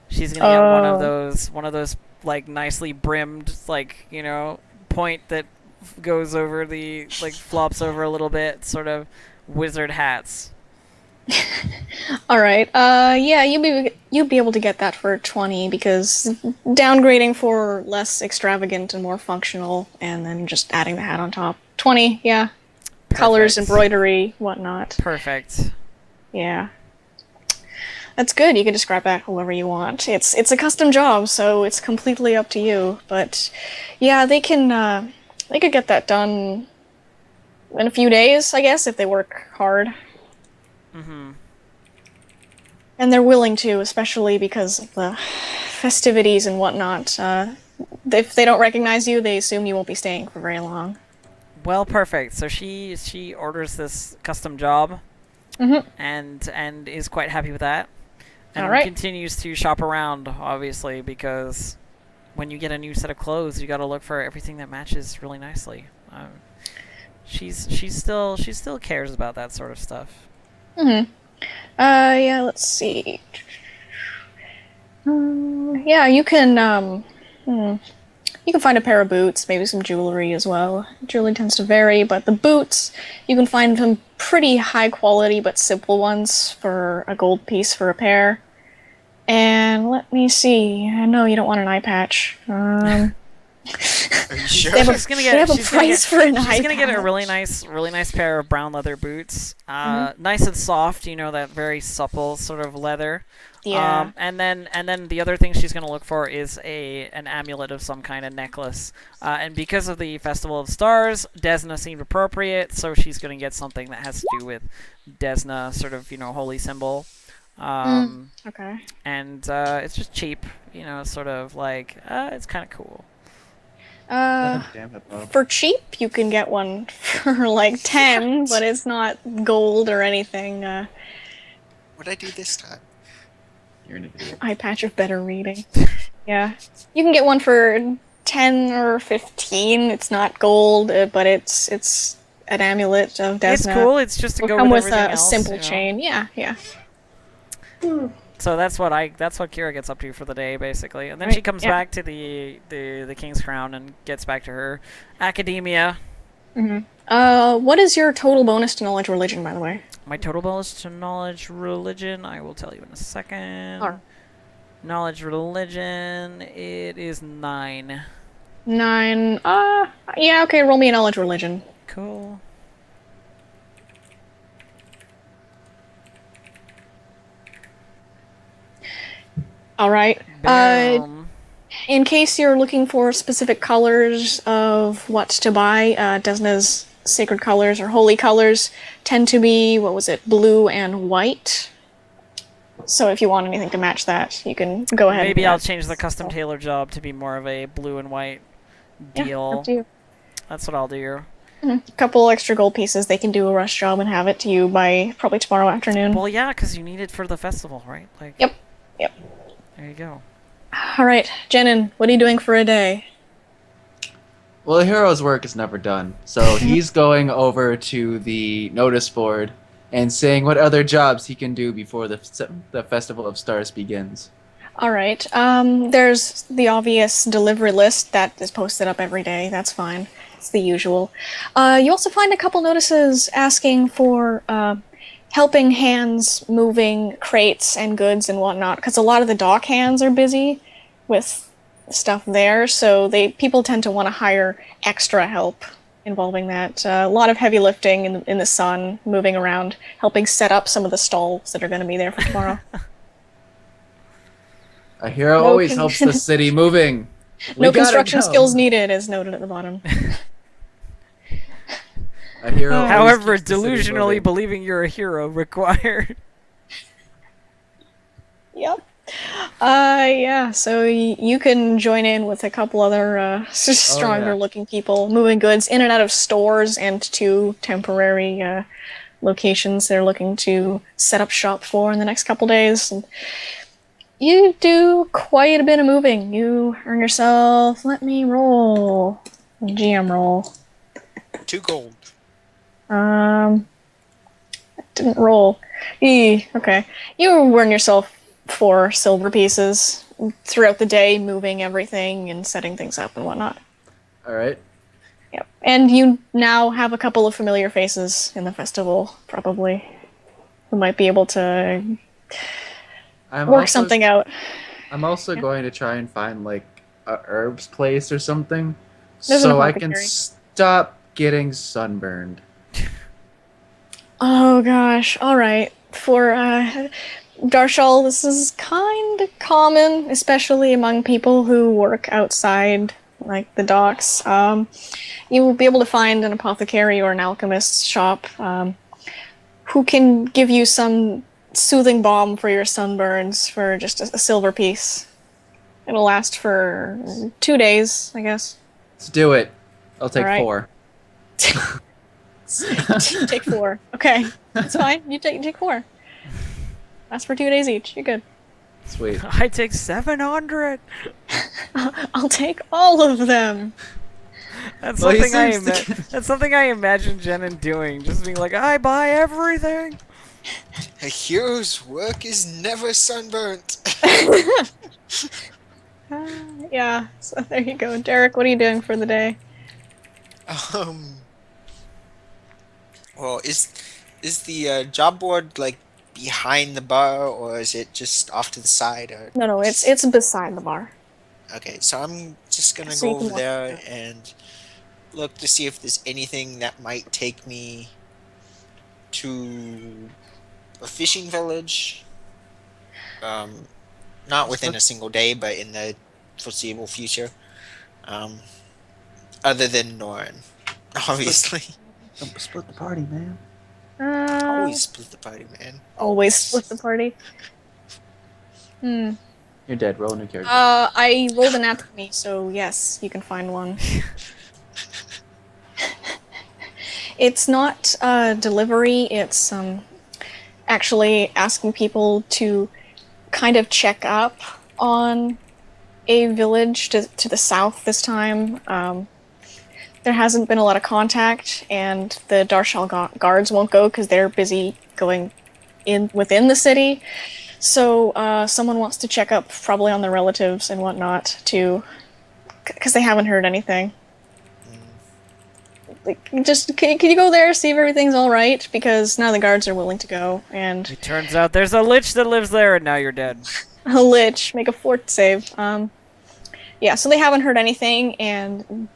She's going to get one of those like nicely brimmed, like, point that goes over flops over a little bit, sort of wizard hats. All right. Yeah, you'd be able to get that for 20 because downgrading for less extravagant and more functional, and then just adding the hat on top. 20, yeah. Perfect. Colors, embroidery, whatnot. Perfect. Yeah. That's good. You can describe that however you want. It's a custom job, so it's completely up to you. But yeah, they could get that done in a few days, I guess, if they work hard. Mm-hmm. And they're willing to, especially because of the festivities and whatnot. If they don't recognize you, they assume you won't be staying for very long. Well, perfect. So she orders this custom job, and is quite happy with that, and All right. continues to shop around, obviously, because when you get a new set of clothes, you got to look for everything that matches really nicely. She still cares about that sort of stuff. Mm-hmm. Yeah, let's see. Yeah, you can find a pair of boots, maybe some jewelry as well. Jewelry tends to vary, but the boots, you can find some pretty high quality but simple ones for a gold piece for a pair. And let me see. I know you don't want an eye patch. Are you sure? They have a, She's gonna they have a she's gonna price for an eye She's gonna get a patch. really nice pair of brown leather boots. Nice and soft, that very supple sort of leather. Yeah. And then the other thing she's gonna look for is an amulet of some kind, of necklace. And because of the Festival of Stars, Desna seemed appropriate, so she's gonna get something that has to do with Desna, sort of holy symbol. Okay. And it's just cheap, sort of like it's kind of cool. Damn it, Bob. For cheap, you can get one for like 10, but it's not gold or anything. What'd I do this time? You're an idiot. Eye patch of better reading. Yeah. You can get one for 10 or 15. It's not gold, but it's an amulet of Desna. It's cool. It's just to It'll go come with with everything a else, simple chain. Yeah. So that's what Kira gets up to for the day, basically, and then Right, she comes yeah. back to the King's Crown and gets back to her academia. What is your total bonus to knowledge religion, by the way? My total bonus to knowledge religion, I will tell you in a second. Alright. Knowledge religion, it is 9. 9. Yeah, okay, roll me a knowledge religion. Cool. Alright. Boom. In case you're looking for specific colors of what to buy, Desna's sacred colors or holy colors tend to be, blue and white. So if you want anything to match that, you can go ahead. Maybe and do I'll that. change the custom tailor job to be more of a blue and white Yeah, deal. up to you. That's what I'll do. A couple extra gold pieces. They can do a rush job and have it to you by probably tomorrow afternoon. Well, yeah, because you need it for the festival, right? Like. Yep. Yep. There you go. All right, Jenin, what are you doing for a day? Well, a hero's work is never done, so he's going over to the notice board and seeing what other jobs he can do before the Festival of Stars begins. All right. There's the obvious delivery list that is posted up every day. That's fine. It's the usual. You also find a couple notices asking for helping hands moving crates and goods and whatnot, because a lot of the dock hands are busy with stuff there, so people tend to want to hire extra help involving that. A lot of heavy lifting in the sun, moving around, helping set up some of the stalls that are going to be there for tomorrow. A hero No always con- helps the city moving. We No gotta construction go. skills needed, as noted at the bottom. A hero always However, keeps the city delusionally moving. believing you're a hero required. Yep. Yeah, so you can join in with a couple other stronger looking people moving goods in and out of stores and to temporary locations they're looking to set up shop for in the next couple days. And you do quite a bit of moving. You earn yourself, let me roll. GM roll. 2 gold. I didn't roll. Okay. You earn yourself 4 silver pieces throughout the day, moving everything and setting things up and whatnot. All right. Yep. And you now have a couple of familiar faces in the festival, probably, who might be able to work something out. I'm also going to try and find like a herbs place or something, There's an so I can apothecary. stop getting sunburned. Oh gosh, alright. For Darshal, this is kind of common, especially among people who work outside, like the docks. You will be able to find an apothecary or an alchemist's shop who can give you some soothing balm for your sunburns for just a silver piece. It'll last for 2 days, I guess. Let's do it. I'll take All right. 4. Take 4. Okay, that's fine. You take 4. That's for 2 days each. You're good. Sweet. I take 700. I'll take all of them. That's Well, he something seems to- that's something I imagine Jenin doing. Just being like, I buy everything. A hero's work is never sunburnt. Yeah, so there you go. Derek, what are you doing for the day? Well, is the job board like behind the bar, or is it just off to the side? Or No, it's beside the bar. okay. So I'm just gonna So you go can over walk there through. and look to see if there's anything that might take me to a fishing village. Not within a single day, but in the foreseeable future. Other than Norin, obviously. Don't split the party, man. Always split the party, man. Always split the party. You're dead. Roll a new character. I rolled an alchemy, so yes, you can find one. It's not delivery, it's actually asking people to kind of check up on a village to the south this time. There hasn't been a lot of contact, and the Darshal guards won't go because they're busy going within the city. So someone wants to check up, probably on their relatives and whatnot, too, because they haven't heard anything. Like, just can you go there, see if everything's all right? Because now the guards are willing to go, and It turns out there's a lich that lives there, and now you're dead. a lich make a fort save. Yeah, so they haven't heard anything, and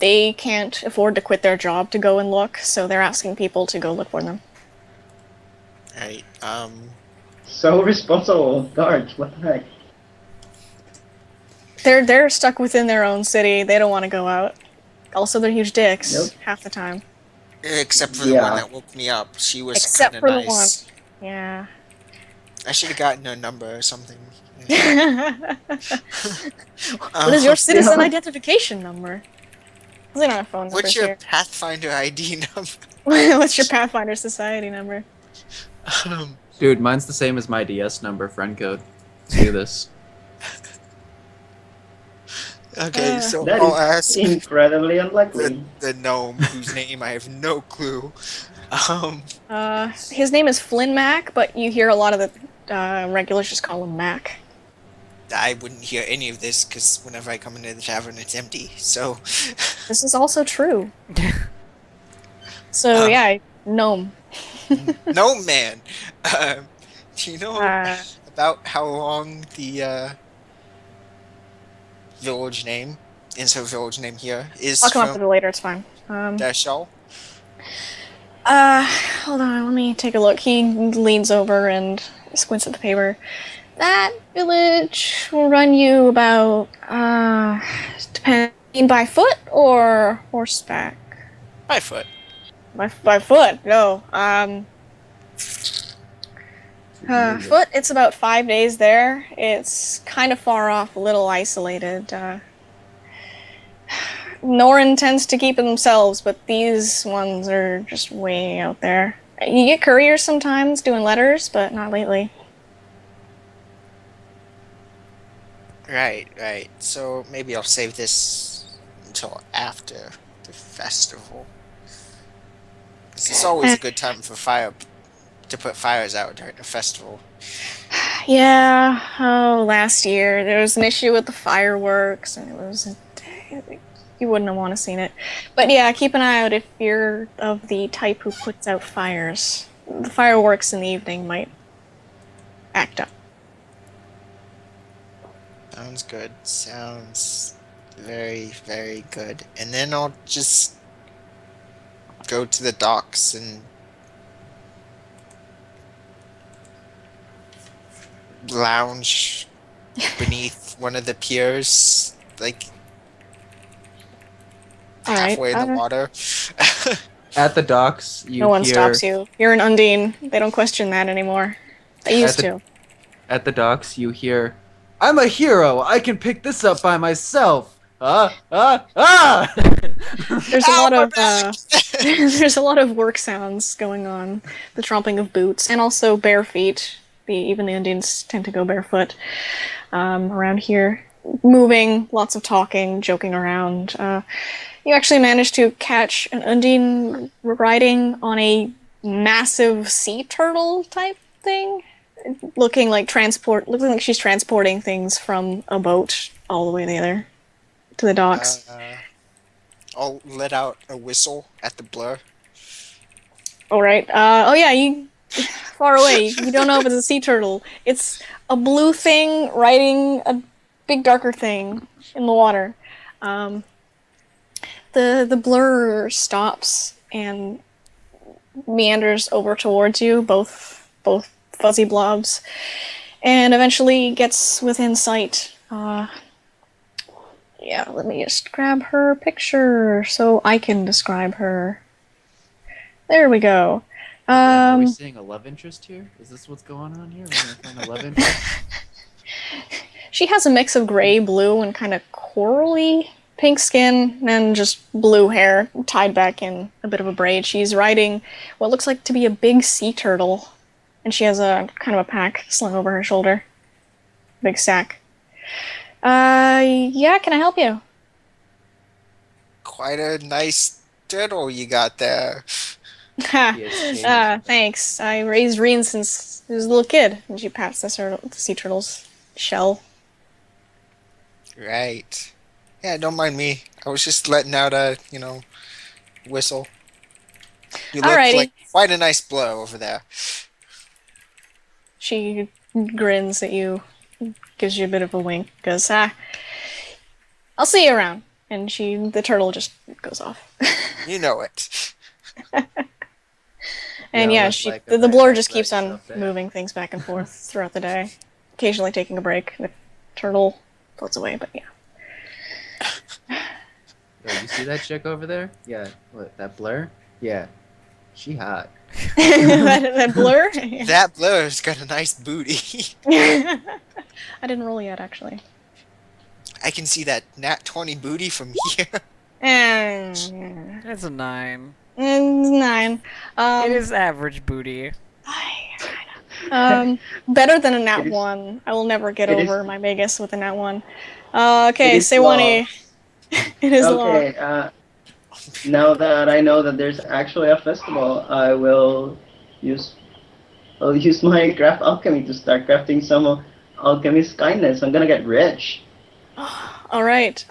they can't afford to quit their job to go and look, so they're asking people to go look for them. Right. So responsible, guards. What the heck? They're stuck within their own city. They don't want to go out. Also, they're huge dicks Nope. half the time. Except for the Yeah. one that woke me up. She was Except kind for of the nice. Yeah. I should have gotten her number or something. What is your citizen identification number? They don't have phone numbers What's your here. Pathfinder ID number? What's your Pathfinder Society number? Dude, mine's the same as my DS number, friend code. Let's do this. Okay, so That I'll is ask incredibly unlikely. the gnome whose name I have no clue. His name is Flynn Mac, but you hear a lot of the regulars just call him Mac. I wouldn't hear any of this because whenever I come into the tavern, it's empty. So, This is also true. So yeah, gnome. no man. Do you know Uh, about how long the village name, insert village name here, is I'll come up with from it later. It's fine. Dashell? Hold on. Let me take a look. He leans over and squints at the paper. That village will run you about depending by foot or horseback. By foot. By foot, no. Foot, it's about 5 days there. It's kind of far off, a little isolated. Norin tends to keep it themselves, but these ones are just way out there. You get couriers sometimes doing letters, but not lately. Right, right. So maybe I'll save this until after the festival. This is always a good time to put fires out during the festival. Yeah, last year there was an issue with the fireworks, and it was... You wouldn't have want to seen it. But yeah, keep an eye out if you're of the type who puts out fires. The fireworks in the evening might act up. Sounds good. Sounds very, very good. And then I'll just go to the docks and lounge beneath one of the piers, like halfway in the water. At the docks, you No one hear... stops you. You're an Undine. They don't question that anymore. They used to. At the docks, you hear, "I'm a hero! I can pick this up by myself! Ah! There's a Ow, lot my of back! there's a lot of work sounds going on. The tromping of boots and also bare feet. Even the Undines tend to go barefoot around here. Moving, lots of talking, joking around. You actually managed to catch an Undine riding on a massive sea turtle type thing, looking like she's transporting things from a boat all the way there to the docks. I'll let out a whistle at the blur. All right. Oh yeah, you far away. You don't know if it's a sea turtle. It's a blue thing riding a big darker thing in the water. The blur stops and meanders over towards you, both fuzzy blobs, and eventually gets within sight. Yeah, let me just grab her picture so I can describe her. There we go. Are we seeing a love interest here? Is this what's going on here? We're gonna find a love interest? She has a mix of gray, blue, and kind of corally pink skin, and just blue hair tied back in a bit of a braid. She's riding what looks like to be a big sea turtle, and she has a kind of a pack slung over her shoulder. Big sack. Yeah, can I help you? Quite a nice turtle you got there. Ha! Thanks. I raised Reen since he was a little kid. And she pats the sea turtle's shell. Right. Yeah, don't mind me. I was just letting out a, whistle. You look Alrighty. like quite a nice blow over there. She grins at you, gives you a bit of a wink, goes, I'll see you around. And the turtle just goes off. You know it. And Yeah, yeah, looks like the a blur nice just keeps on stuff there. moving things back and forth throughout the day, occasionally taking a break. The turtle floats away, but yeah. Yo, you see that chick over there? Yeah. What, that blur? Yeah. She hot. that blur? That blur's got a nice booty. I didn't roll yet, actually. I can see that nat 20 booty from here. And It's a 9. 9. It is average booty. Better than a nat It is- 1. I will never get it is- over my Vegas with a nat 1. It Okay, is law. Sewani. It is law. Okay, now that I know that there's actually a festival, I'll use my craft alchemy to start crafting some alchemist kindness. I'm gonna get rich. Alright,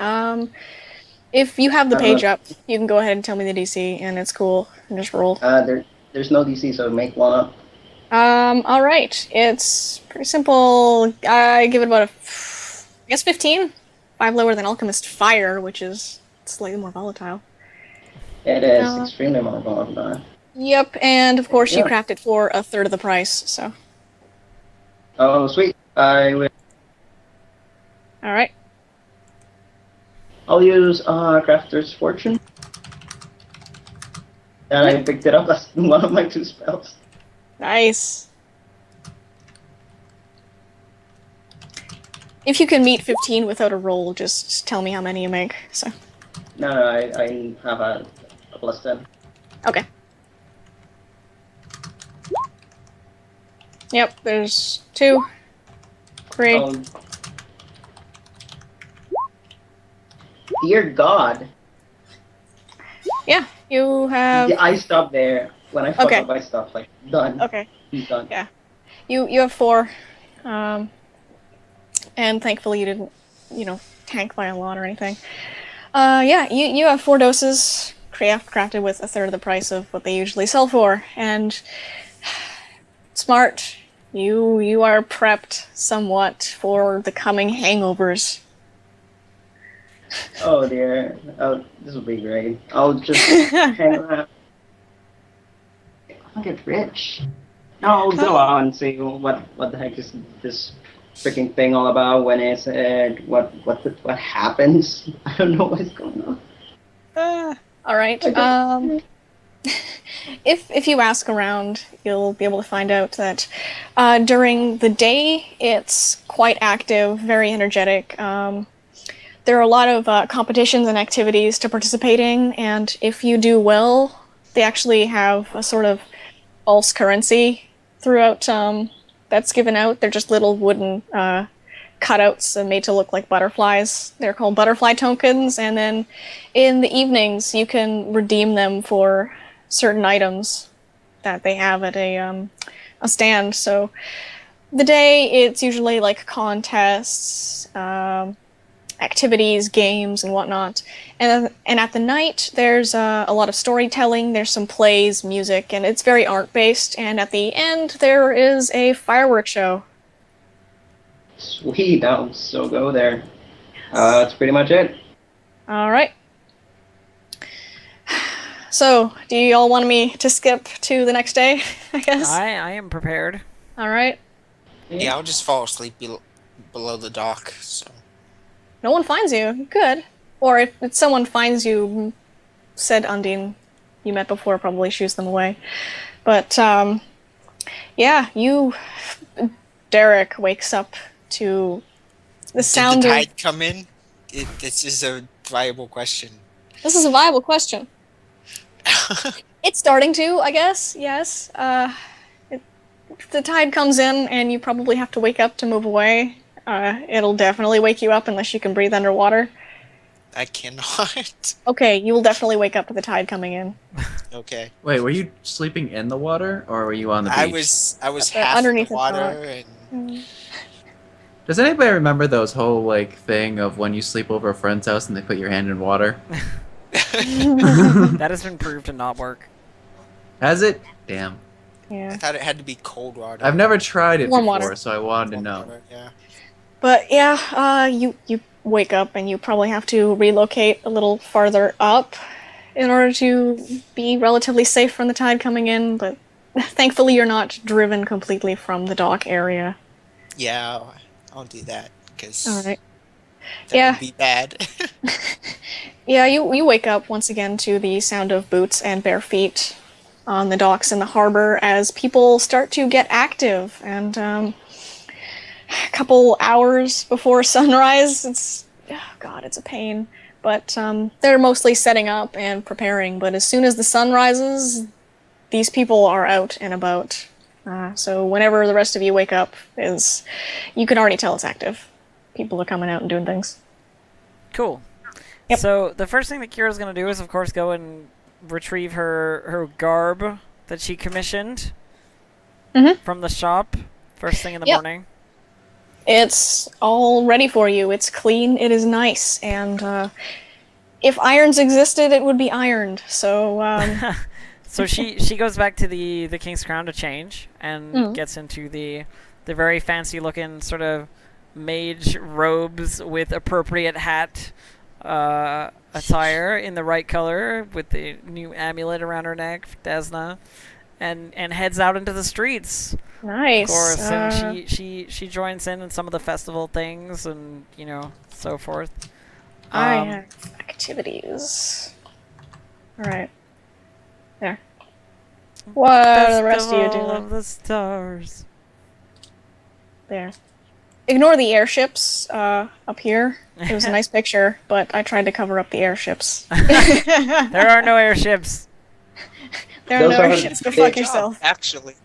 if you have the I don't page know. up, you can go ahead and tell me the DC, and it's cool. And just roll. There's no DC, so make one up. Alright. It's pretty simple. I give it about I guess 15? 5 lower than Alchemist Fire, which is slightly more volatile. It is Uh, extremely more volatile. Yep, and of course you Yeah. craft it for a third of the price, so. Oh, sweet. Alright. I'll use Crafter's Fortune. And I picked it up as one of my 2 spells. Nice. If you can meet 15 without a roll, just tell me how many you make, so. No, I have a plus 10. Okay. Yep, there's 2. 3. Oh. Dear God. Yeah, you have... Yeah, I stopped there. When I fuck Okay. up, I stopped. Like, done. Okay. He's done. Yeah. You have 4. And thankfully you didn't, tank by a lot or anything. Yeah, you have 4 doses crafted with a third of the price of what they usually sell for. And smart, you are prepped somewhat for the coming hangovers. Oh dear. Oh, this will be great. I'll just hang around. I'll get rich. I'll go on and see what the heck is this freaking thing all about. When is it? What happens? I don't know what's going on. All right. If you ask around, you'll be able to find out that during the day it's quite active, very energetic. There are a lot of competitions and activities to participate in, and if you do well, they actually have a sort of false currency throughout that's given out. They're just little wooden cutouts made to look like butterflies. They're called butterfly tokens, and then in the evenings you can redeem them for certain items that they have at a stand. So the day it's usually like contests, activities, games, and whatnot. And at the night, there's a lot of storytelling, there's some plays, music, and it's very art-based. And at the end, there is a fireworks show. Sweet, I'll so go there. That's pretty much it. All right. So, do you all want me to skip to the next day, I guess? I am prepared. All right. Yeah, I'll just fall asleep below the dock. So No one finds you. Good. Or if someone finds you, said Undine you met before, probably shoos them away. But, yeah, Derek wakes up to the sound did the of... tide come in? This is a viable question. This is a viable question. It's starting to, I guess, yes. The tide comes in and you probably have to wake up to move away. It'll definitely wake you up unless you can breathe underwater. I cannot. Okay, you will definitely wake up to the tide coming in. Okay. Wait, were you sleeping in the water or were you on the beach? I was half underneath in the the dock. water and Does anybody remember those whole thing of when you sleep over a friend's house and they put your hand in water? That has been proved to not work. Has it? Damn. I Yeah. thought it had to be cold water. I've never tried it Warm before, water. so I wanted to Warm know. water, yeah. But yeah, you wake up and you probably have to relocate a little farther up in order to be relatively safe from the tide coming in, but thankfully you're not driven completely from the dock area. Yeah, I'll do that because Alright. that Yeah. would be bad. Yeah, you wake up once again to the sound of boots and bare feet on the docks in the harbor as people start to get active. And a couple hours before sunrise, it's a pain. But they're mostly setting up and preparing. But as soon as the sun rises, these people are out and about. So whenever the rest of you wake up, you can already tell it's active. People are coming out and doing things. Cool. Yep. So the first thing that Kira's going to do is, of course, go and retrieve her garb that she commissioned from the shop first thing in the morning. It's all ready for you. It's clean. It is nice. And if irons existed, it would be ironed. So So she goes back to the King's Crown to change and gets into the very fancy looking sort of mage robes with appropriate hat attire in the right color with the new amulet around her neck, Desna, and heads out into the streets. nice. Of course, and she joins in some of the festival things and so forth. I have activities. All right. There. What are the rest of you Festival doing? of the Stars. There. Ignore the airships up here. It was a nice picture, but I tried to cover up the airships. There are no airships. There are Those no are airships. Go big- fuck yourself. Actually,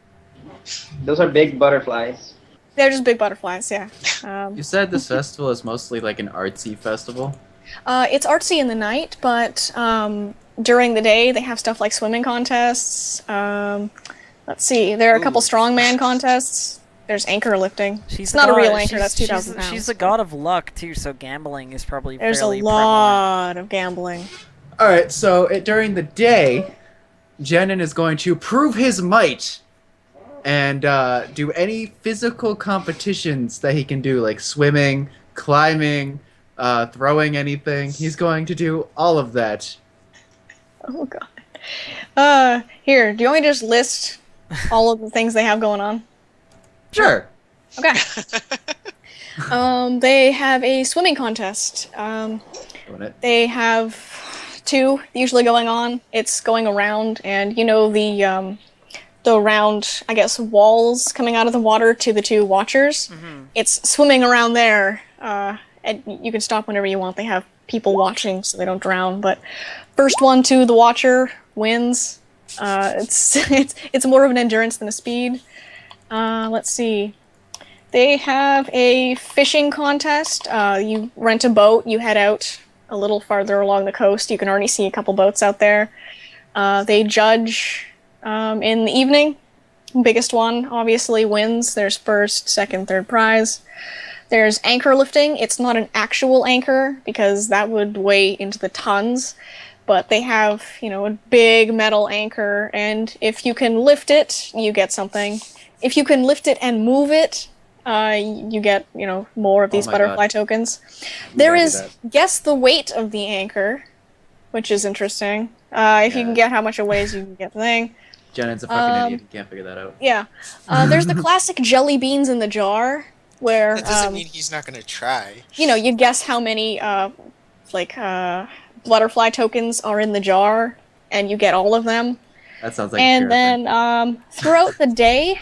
Those are big butterflies. They're just big butterflies, yeah. You said this festival is mostly like an artsy festival. It's artsy in the night, but during the day they have stuff like swimming contests. Let's see, there are a couple strongman contests. There's anchor lifting. She's It's not a the real god- anchor, that's 2,000 pounds. She's the god of luck too, so gambling is probably There's a fairly lot of gambling. All right, so during the day, Jenin is going to prove his might and do any physical competitions that he can do, like swimming, climbing, throwing anything. He's going to do all of that. Oh god. Here, do you want me to just list all of the things they have going on? Sure. Okay. They have a swimming contest. Doing it. They have two usually going on. It's going around, and the round, I guess, walls coming out of the water to the two watchers. It's swimming around there, and you can stop whenever you want. They have people watching so they don't drown. But first one to the watcher wins. It's more of an endurance than a speed. Let's see. They have a fishing contest. You rent a boat, you head out a little farther along the coast. You can already see a couple boats out there. They judge in the evening. Biggest one, obviously, wins. There's first, second, third prize. There's anchor lifting. It's not an actual anchor because that would weigh into the tons. But they have, a big metal anchor, and if you can lift it, you get something. If you can lift it and move it, you get, more of these my butterfly God. tokens. We There gotta do is, that. guess the weight of the anchor, which is interesting. If you Yeah. can get how much it weighs, you can get the thing. Jenin's a fucking idiot. He can't figure that out. Yeah. There's the classic jelly beans in the jar, where, that doesn't mean he's not going to try. you guess how many, butterfly tokens are in the jar, and you get all of them. That sounds like a And Kira thing. then throughout the day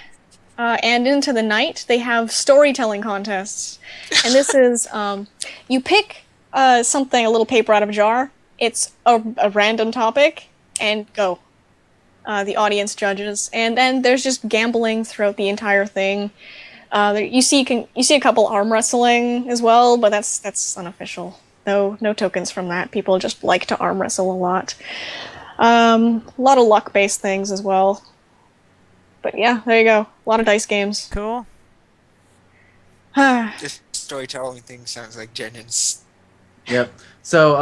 and into the night, they have storytelling contests. And this is, you pick a little paper out of a jar. It's a random topic, and go. The audience judges. And then there's just gambling throughout the entire thing. You see a couple arm wrestling as well, but that's unofficial. No tokens from that. People just like to arm wrestle a lot. A lot of luck-based things as well. But yeah, there you go. A lot of dice games. Cool. This storytelling thing sounds like Jenin's. Yep. So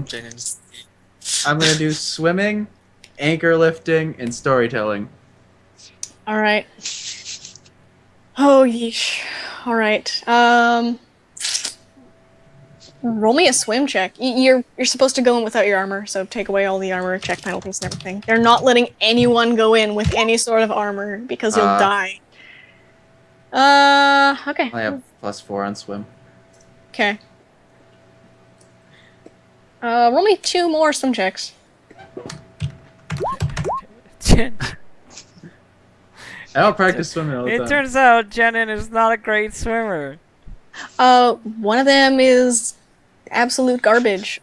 Jenin's. I'm gonna do swimming, anchor lifting, and storytelling. All right. Oh yeesh. All right. Roll me a swim check. You're supposed to go in without your armor, so take away all the armor check penalties and everything. They're not letting anyone go in with any sort of armor because you'll die. Okay. I have +4 on swim. Okay. Roll me 2 more swim checks. Jen- I don't practice swimming all the it time. turns out Jenin is not a great swimmer. One of them is absolute garbage.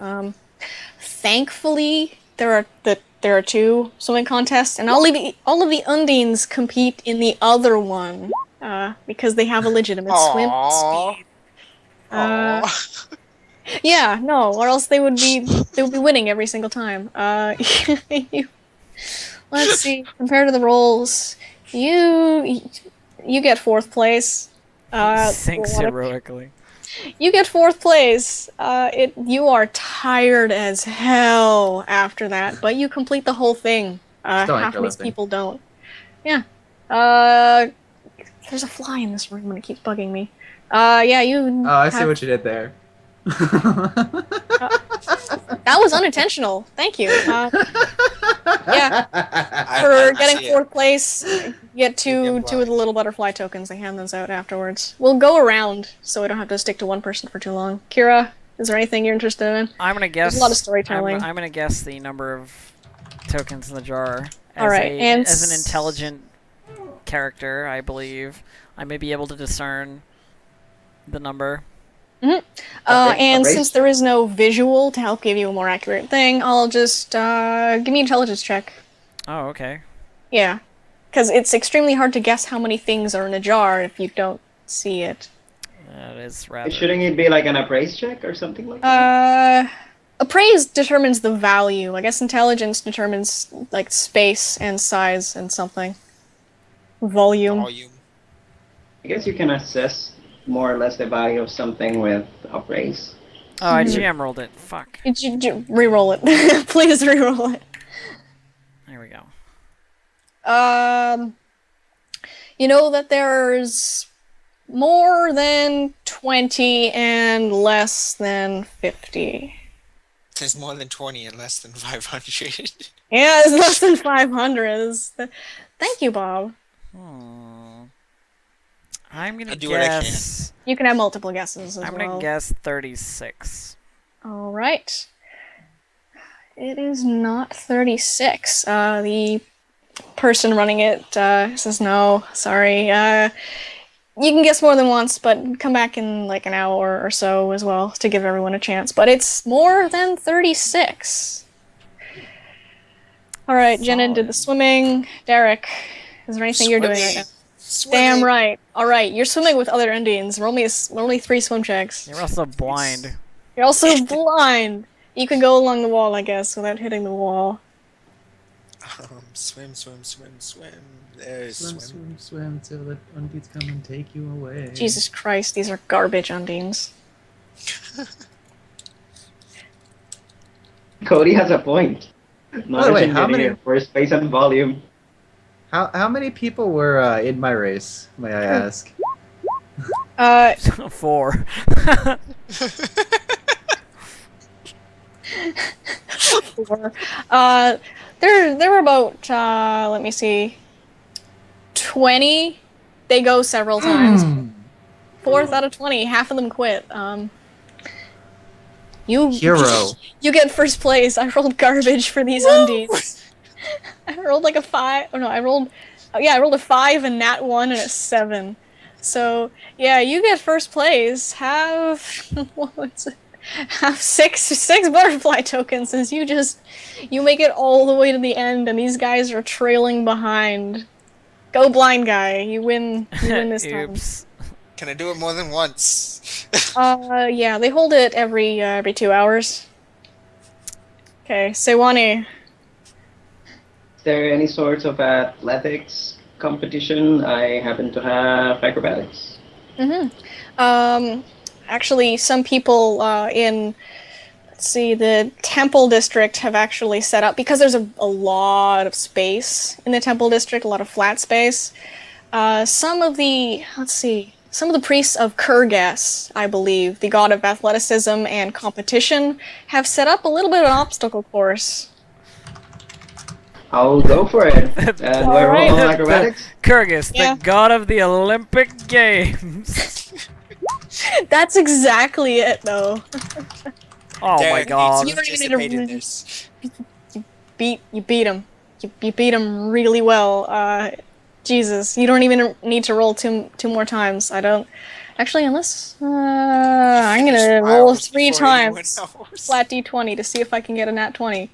Thankfully, there are two swimming contests, and all of the Undines compete in the other one because they have a legitimate swim Aww. speed. Aww. Yeah, no, or else they would be winning every single time. Let's see. Compared to the rolls, you get fourth place. Sinks What a- heroically. You get fourth place. You are tired as hell after that, but you complete the whole thing. Still ain't Half of these lifting. people don't. Yeah. There's a fly in this room and it keeps bugging me. Yeah, you. Oh, I see what you did there. That was unintentional. Thank you. Yeah. I For see getting it. fourth place, you get two of the little butterfly tokens. They hand those out afterwards. We'll go around, so we don't have to stick to one person for too long. Kira, is there anything you're interested in? I'm gonna guess. There's a lot of storytelling. I'm gonna guess the number of tokens in the jar. As All right, and as an intelligent character, I believe I may be able to discern the number. And race? since there is no visual to help give you a more accurate thing, I'll just give me an intelligence check. Oh, okay. Yeah, because it's extremely hard to guess how many things are in a jar if you don't see it. That is rather. Shouldn't it be like an appraise check or something like that? Appraise determines the value. I guess intelligence determines like space and size and something. Volume. Volume. I guess you can assess more or less the value of something with appraise. Oh, I GM rolled it. Fuck. Reroll it. Please reroll it. There we go. You know that there's more than 20 and less than 50. There's more than 20 and less than 500. Yeah, it's less than 500. Thank you, Bob. I'm gonna I'll do what I can. guess. You can have multiple guesses as I'm well. gonna guess 36. All right. It is not 36. The person running it says no. Sorry. You can guess more than once, but come back in like an hour or so as well to give everyone a chance. But it's more than 36. All right, Jenin did the swimming. Derek, is there anything you're doing right now? Damn right. All right, you're swimming with other Indians. Roll me 3 swim checks. You're also blind. You're also blind. You can go along the wall, I guess, without hitting the wall. Swim, swim, swim, swim. There's Swim, swim. swim, swim till the Undeeds come and take you away. Jesus Christ, these are garbage Undines. Cody has a point. By the Knowledge way, and how linear many- for space and volume. How many people were in my race, may I ask? 4. Four. There were about let me see, 20. They go several times. 4th out of 20. Half of them quit. You Hero. You get first place. I rolled garbage for these Undines. I rolled like a 5. Oh no, I rolled a 5 and nat 1 and a 7. So yeah, you get first place. Have have six butterfly tokens as you make it all the way to the end, and these guys are trailing behind. Go blind guy, you win this time. Oops. Can I do it more than once? Yeah, they hold it every 2 hours. Okay, Sewani. Is there any sort of athletics competition? I happen to have acrobatics. Actually, some people in, let's see, the Temple District have actually set up, because there's a lot of space in the Temple District, a lot of flat space. Some of the priests of Kurgas, I believe, the god of athleticism and competition, have set up a little bit of an obstacle course. I'll go for it. Do I roll Alright. on acrobatics? Kurgus, Yeah. the god of the Olympic Games. That's exactly it, though. Oh my Derek god. You don't needs to even need to- participate in this. You beat him. You beat him really well. Jesus, you don't even need to roll two more times. I don't Actually, unless I'm gonna roll 3 times flat d20 to see if I can get a nat 20.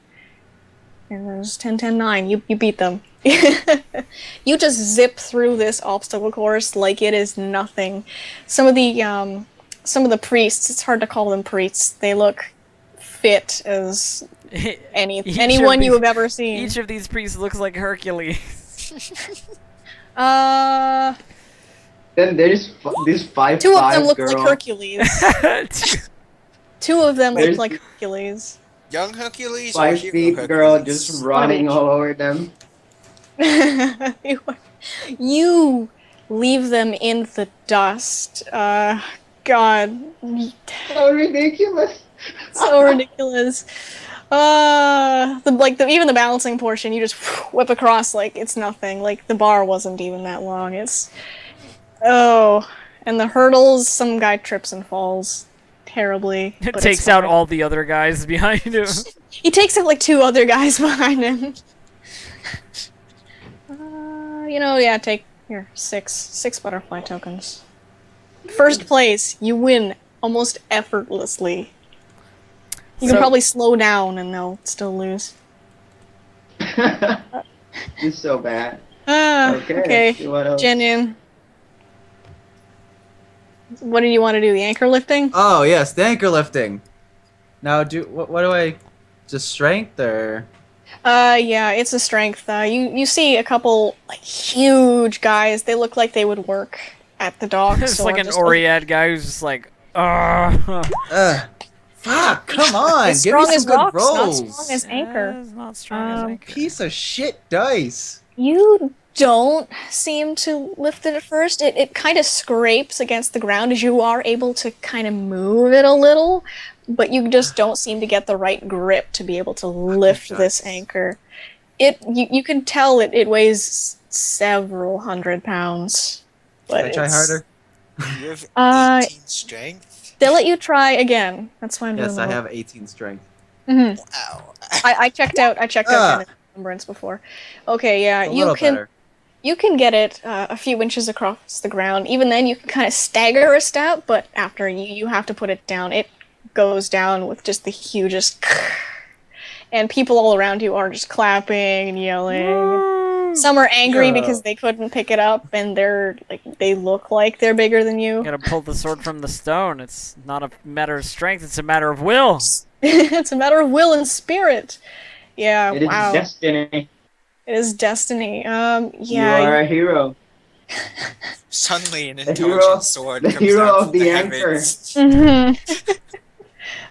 And there's 10, 10, 9. You beat them. You just zip through this obstacle course like it is nothing. Some of the priests, it's hard to call them priests. They look fit as anyone you have ever seen. Each of these priests looks like Hercules. Then there's this 5'5" Two of them look girl. like Hercules. Two of them look like Hercules. Young Hercules or 5 hero feet Hercules? girl just running all over them. You leave them in the dust. God. So ridiculous. So ridiculous. Even the balancing portion, you just whip across like it's nothing. Like the bar wasn't even that long. And the hurdles, some guy trips and falls terribly. It but takes it's out fine. all the other guys behind him. He takes out like 2 other guys behind him. Take here 6 butterfly tokens. First place, you win almost effortlessly. You can probably slow down and they'll still lose. It's so bad. Okay. What else? Genuine. What do you want to do? The anchor lifting? Oh yes, the anchor lifting. Now what do I? Just strength or? Yeah, it's a strength. You see a couple like huge guys. They look like they would work at the docks. It's or like an just, Oriad guy who's just like, Fuck! Come on, as give me strong some as good rocks, not rolls. strong as anchor. It's not strong as anchor. Piece of shit dice. You don't seem to lift it at first. It kind of scrapes against the ground as you are able to kind of move it a little, but you just don't seem to get the right grip to be able to lift this anchor. You can tell it weighs several hundred pounds. But Can I try harder? You have 18 strength? They'll let you try again. That's why I'm doing Yes, the I roll. have 18 strength. Mhm. Wow. I checked out Remembrance before. Okay, yeah, A little better. you can get it a few inches across the ground. Even then, you can kind of stagger a step, but after you have to put it down. It goes down with just the hugest, and people all around you are just clapping and yelling. Some are angry because they couldn't pick it up, and they look like they're bigger than you. You gotta pull the sword from the stone. It's not a matter of strength, it's a matter of will. It's a matter of will and spirit. Yeah, It is wow. destiny. It is destiny. You Yeah. are a hero. Suddenly an The intelligent hero- sword the comes hero down of from the the anchor. heavens. Mhm.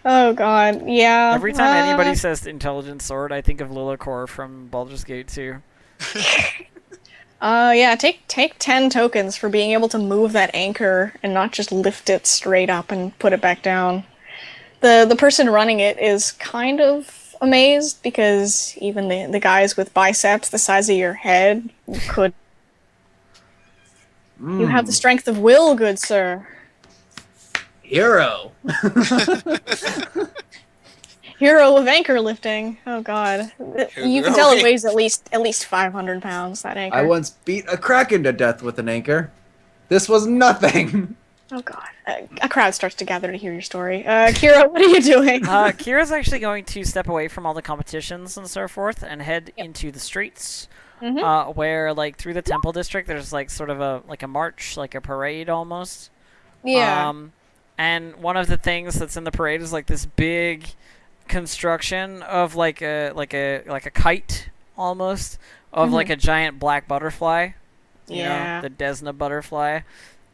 Oh god, yeah. Every time anybody says intelligent sword, I think of Lillicor from Baldur's Gate 2. Yeah, take 10 tokens for being able to move that anchor and not just lift it straight up and put it back down. The person running it is kind of amazed because even the guys with biceps the size of your head could. You have the strength of will, good sir. Hero. Hero of anchor lifting. Oh god. You can tell it weighs at least 500 pounds, that anchor. I once beat a kraken to death with an anchor. This was nothing. Oh god. A crowd starts to gather to hear your story. Kira, what are you doing? Kira's actually going to step away from all the competitions and so forth and head into the streets. Where, like, through the temple district, there's, like, sort of a march, like a parade almost. Yeah. And one of the things that's in the parade is, like, this big construction of, like a kite, almost, of, like, a giant black butterfly. You know, the Desna butterfly.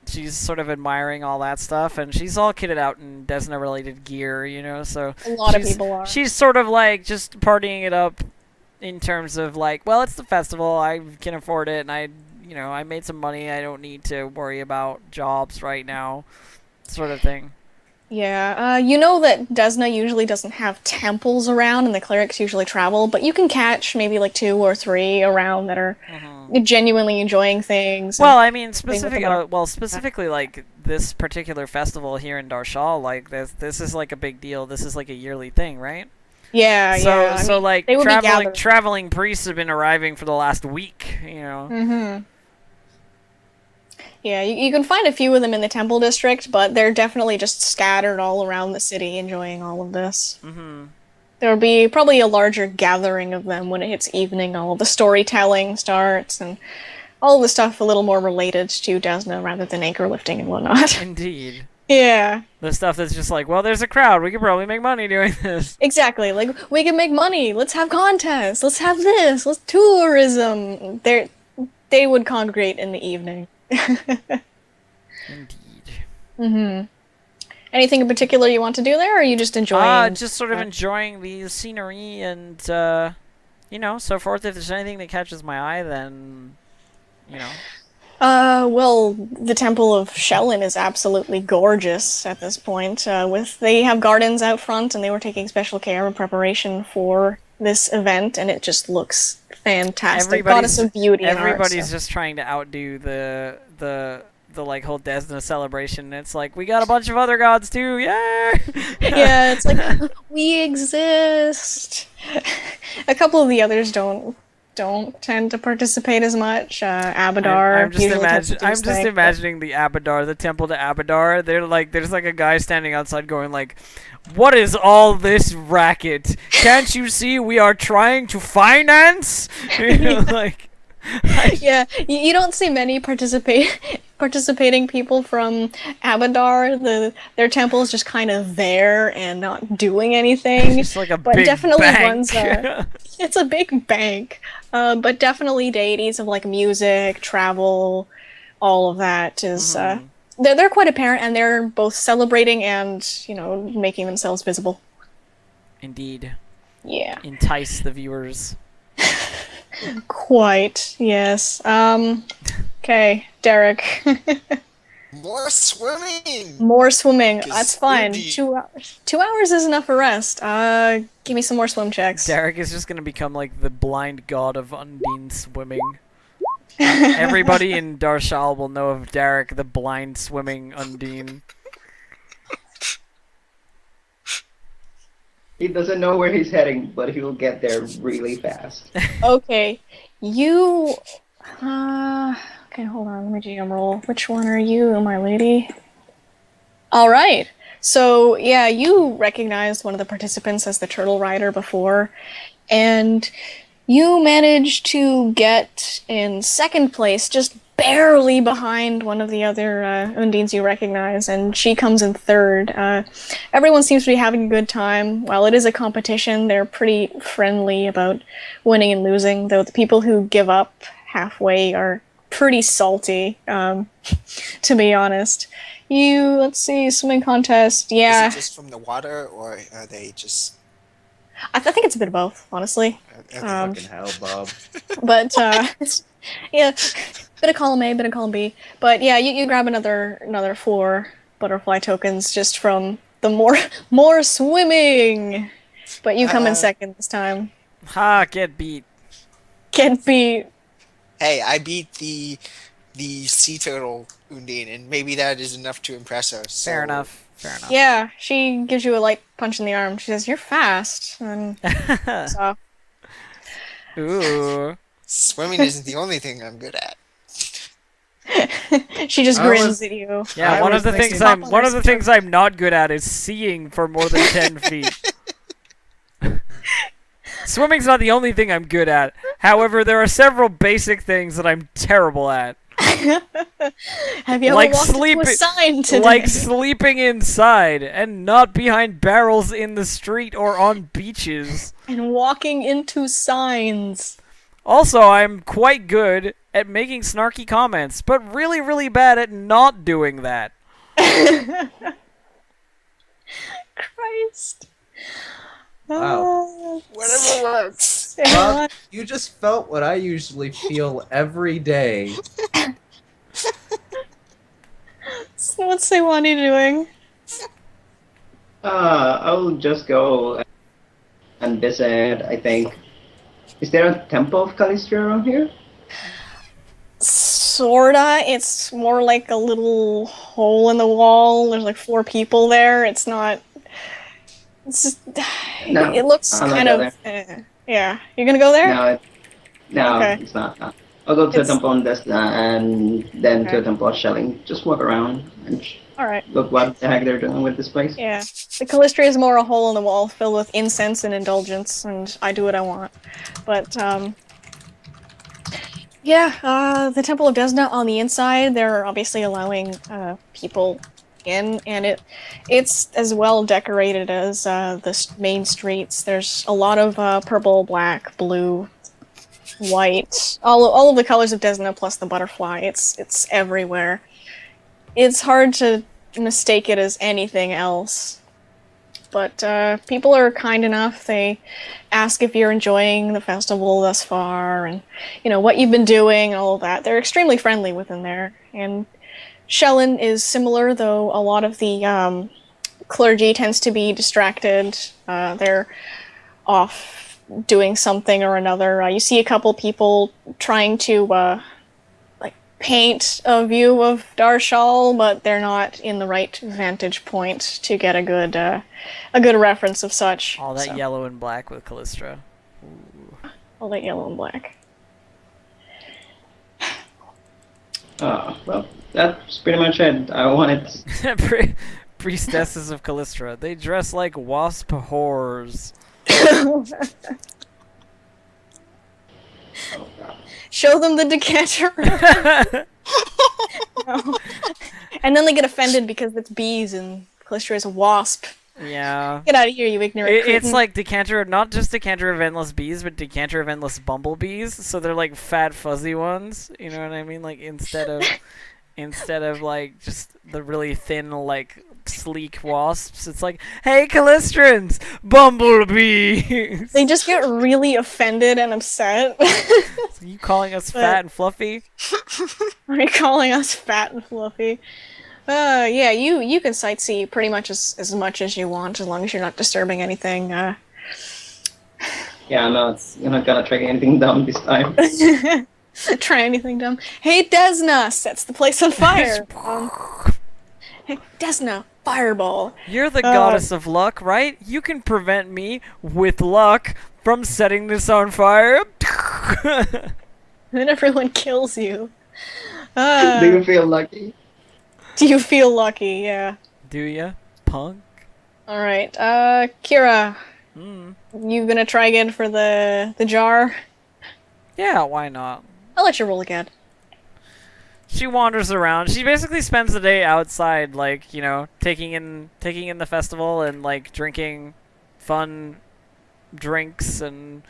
She's sort of admiring all that stuff, and she's all kitted out in Desna-related gear, you know, so... A lot of people are. She's sort of, like, just partying it up in terms of, like, well, it's the festival, I can afford it, and I made some money, I don't need to worry about jobs right now, sort of thing. Yeah, you know that Desna usually doesn't have temples around, and the clerics usually travel, but you can catch maybe, like, 2 or 3 around that are genuinely enjoying things. Well, I mean, specifically, like, this particular festival here in Darshal, like, this is, like, a big deal, this is, like, a yearly thing, right? Yeah, yeah. So like, they would be gathered. traveling priests have been arriving for the last week, you know. Yeah, you can find a few of them in the Temple District, but they're definitely just scattered all around the city enjoying all of this. Mm-hmm. There'll be probably a larger gathering of them when it hits evening. All of the storytelling starts, and all of the stuff a little more related to Desna rather than anchor lifting and whatnot. Indeed. Yeah, The stuff that's just like, well, there's a crowd. We could probably make money doing this. exactly. Like, we can make money. Let's have contests. Let's have this. Let's tourism. They would congregate in the evening. Indeed. Anything in particular you want to do there, or are you just enjoying? Just sort of enjoying the scenery and, so forth. If there's anything that catches my eye, then, Well, the Temple of Shellin is absolutely gorgeous at this point. They have gardens out front, and they were taking special care and preparation for this event, and it just looks fantastic. Goddess of beauty. Everybody's just trying to outdo the like whole Desna celebration. And it's like, we got a bunch of other gods too. Yeah. Yeah, it's like we exist. A couple of the others don't tend to participate as much. Abadar. I'm just imagining the Abadar, the temple to Abadar. They're like, there's like a guy standing outside going like, "What is all this racket? Can't you see we are trying to finance?" Like, yeah, you don't see many participating people from Abadar. Their temple is just kind of there and not doing anything. It's like a but big definitely bank. ones it's a big bank. But definitely deities of like music, travel, all of that is they're quite apparent, and they're both celebrating and making themselves visible. Indeed. Yeah. Entice the viewers. Quite, yes. Okay, Derek. More swimming. More swimming. 'Cause That's fine. indeed. 2 hours. 2 hours is enough for rest. Give me some more swim checks. Derek is just gonna become like the blind god of Undine swimming. Everybody in Darshal will know of Derek, the blind swimming Undine. He doesn't know where he's heading, but he will get there really fast. Okay, you. Okay, hold on. Let me GM roll. Which one are you, my lady? All right. So yeah, you recognized one of the participants as the Turtle Rider before, and you managed to get in second place, just barely behind one of the other Undines you recognize, and she comes in third. Everyone seems to be having a good time. While it is a competition, they're pretty friendly about winning and losing, though the people who give up halfway are pretty salty, to be honest. Let's see, swimming contest, yeah. Is it just from the water, or are they just... I think it's a bit of both, honestly. Fucking hell, Bob. But, yeah, bit of column A, bit of column B. But yeah, you grab another 4 butterfly tokens just from the more swimming. But you come in second this time. Ha! Get beat. Get beat. Hey, I beat the sea turtle Undine, and maybe that is enough to impress her. So... Fair enough. Fair enough. Yeah, she gives you a light punch in the arm. She says, "You're fast." And so, Ooh. Swimming isn't the only thing I'm good at. she just I grins was- at you. Yeah, I one was of the thinking- things I'm not good at is seeing for more than 10 feet. Swimming's not the only thing I'm good at. However, there are several basic things that I'm terrible at. Have you ever Like walked into a sign today? Like sleeping inside and not behind barrels in the street or on beaches. and walking into signs. Also, I'm quite good at making snarky comments, but really, really bad at not doing that. Christ. Wow. Whatever works. Bob, you just felt what I usually feel every day. What's Sewani doing? I'll just go and visit, I think. Is there a temple of Callisto around here? Sorta. It's more like a little hole in the wall. There's like 4 people there. It's not. It's just, No, it looks I'm not kind going of. Yeah. You're gonna go there? No, Okay. it's not. I'll go to a It's- temple on Desna and then to Okay. a temple of Shelling. Just walk around and All right. look what the heck they're doing with this place. Yeah. The Calistria is more a hole in the wall filled with incense and indulgence, and I do what I want. But, yeah, the Temple of Desna on the inside, they're obviously allowing people in, and it's as well decorated as the main streets. There's a lot of purple, black, blue, white, all of the colors of Desna plus the butterfly. It's everywhere. It's hard to mistake it as anything else. But people are kind enough. They ask if you're enjoying the festival thus far and, what you've been doing and all of that. They're extremely friendly within there. And Shellen is similar, though a lot of the clergy tends to be distracted. They're off doing something or another. You see a couple people trying to paint a view of Darshal, but they're not in the right vantage point to get a good reference of such. All that So, yellow and black with Callistra. all that yellow and black. Well, that's pretty much it. I wanted. Priestesses of Callistra. They dress like wasp whores. Show them the decanter. No. And then they get offended because it's bees and Callistra is a wasp. Yeah. Get out of here, you ignorant It's cretin. like Decanter, not just Decanter of Endless Bees, but Decanter of Endless Bumblebees. So they're like fat, fuzzy ones. You know what I mean? Like instead of like just the really thin, like sleek wasps, it's like, hey, Callistrans, bumblebees. They just get really offended and upset. Are you calling us But- fat and fluffy? Are you calling us fat and fluffy? Yeah, you can sightsee pretty much as much as you want, as long as you're not disturbing anything. Yeah, no, you're not gonna try anything dumb this time. Try anything dumb. Hey, Desna sets the place on fire. Hey, Desna, fireball. You're the goddess of luck, right? You can prevent me, with luck, from setting this on fire. Then everyone kills you. Do you feel lucky? Do you feel lucky? Yeah. Do ya, punk? All right. Kira, you gonna try again for the jar? Yeah, why not? I'll let you roll again. She wanders around. She basically spends the day outside, like, taking in the festival and like drinking fun drinks and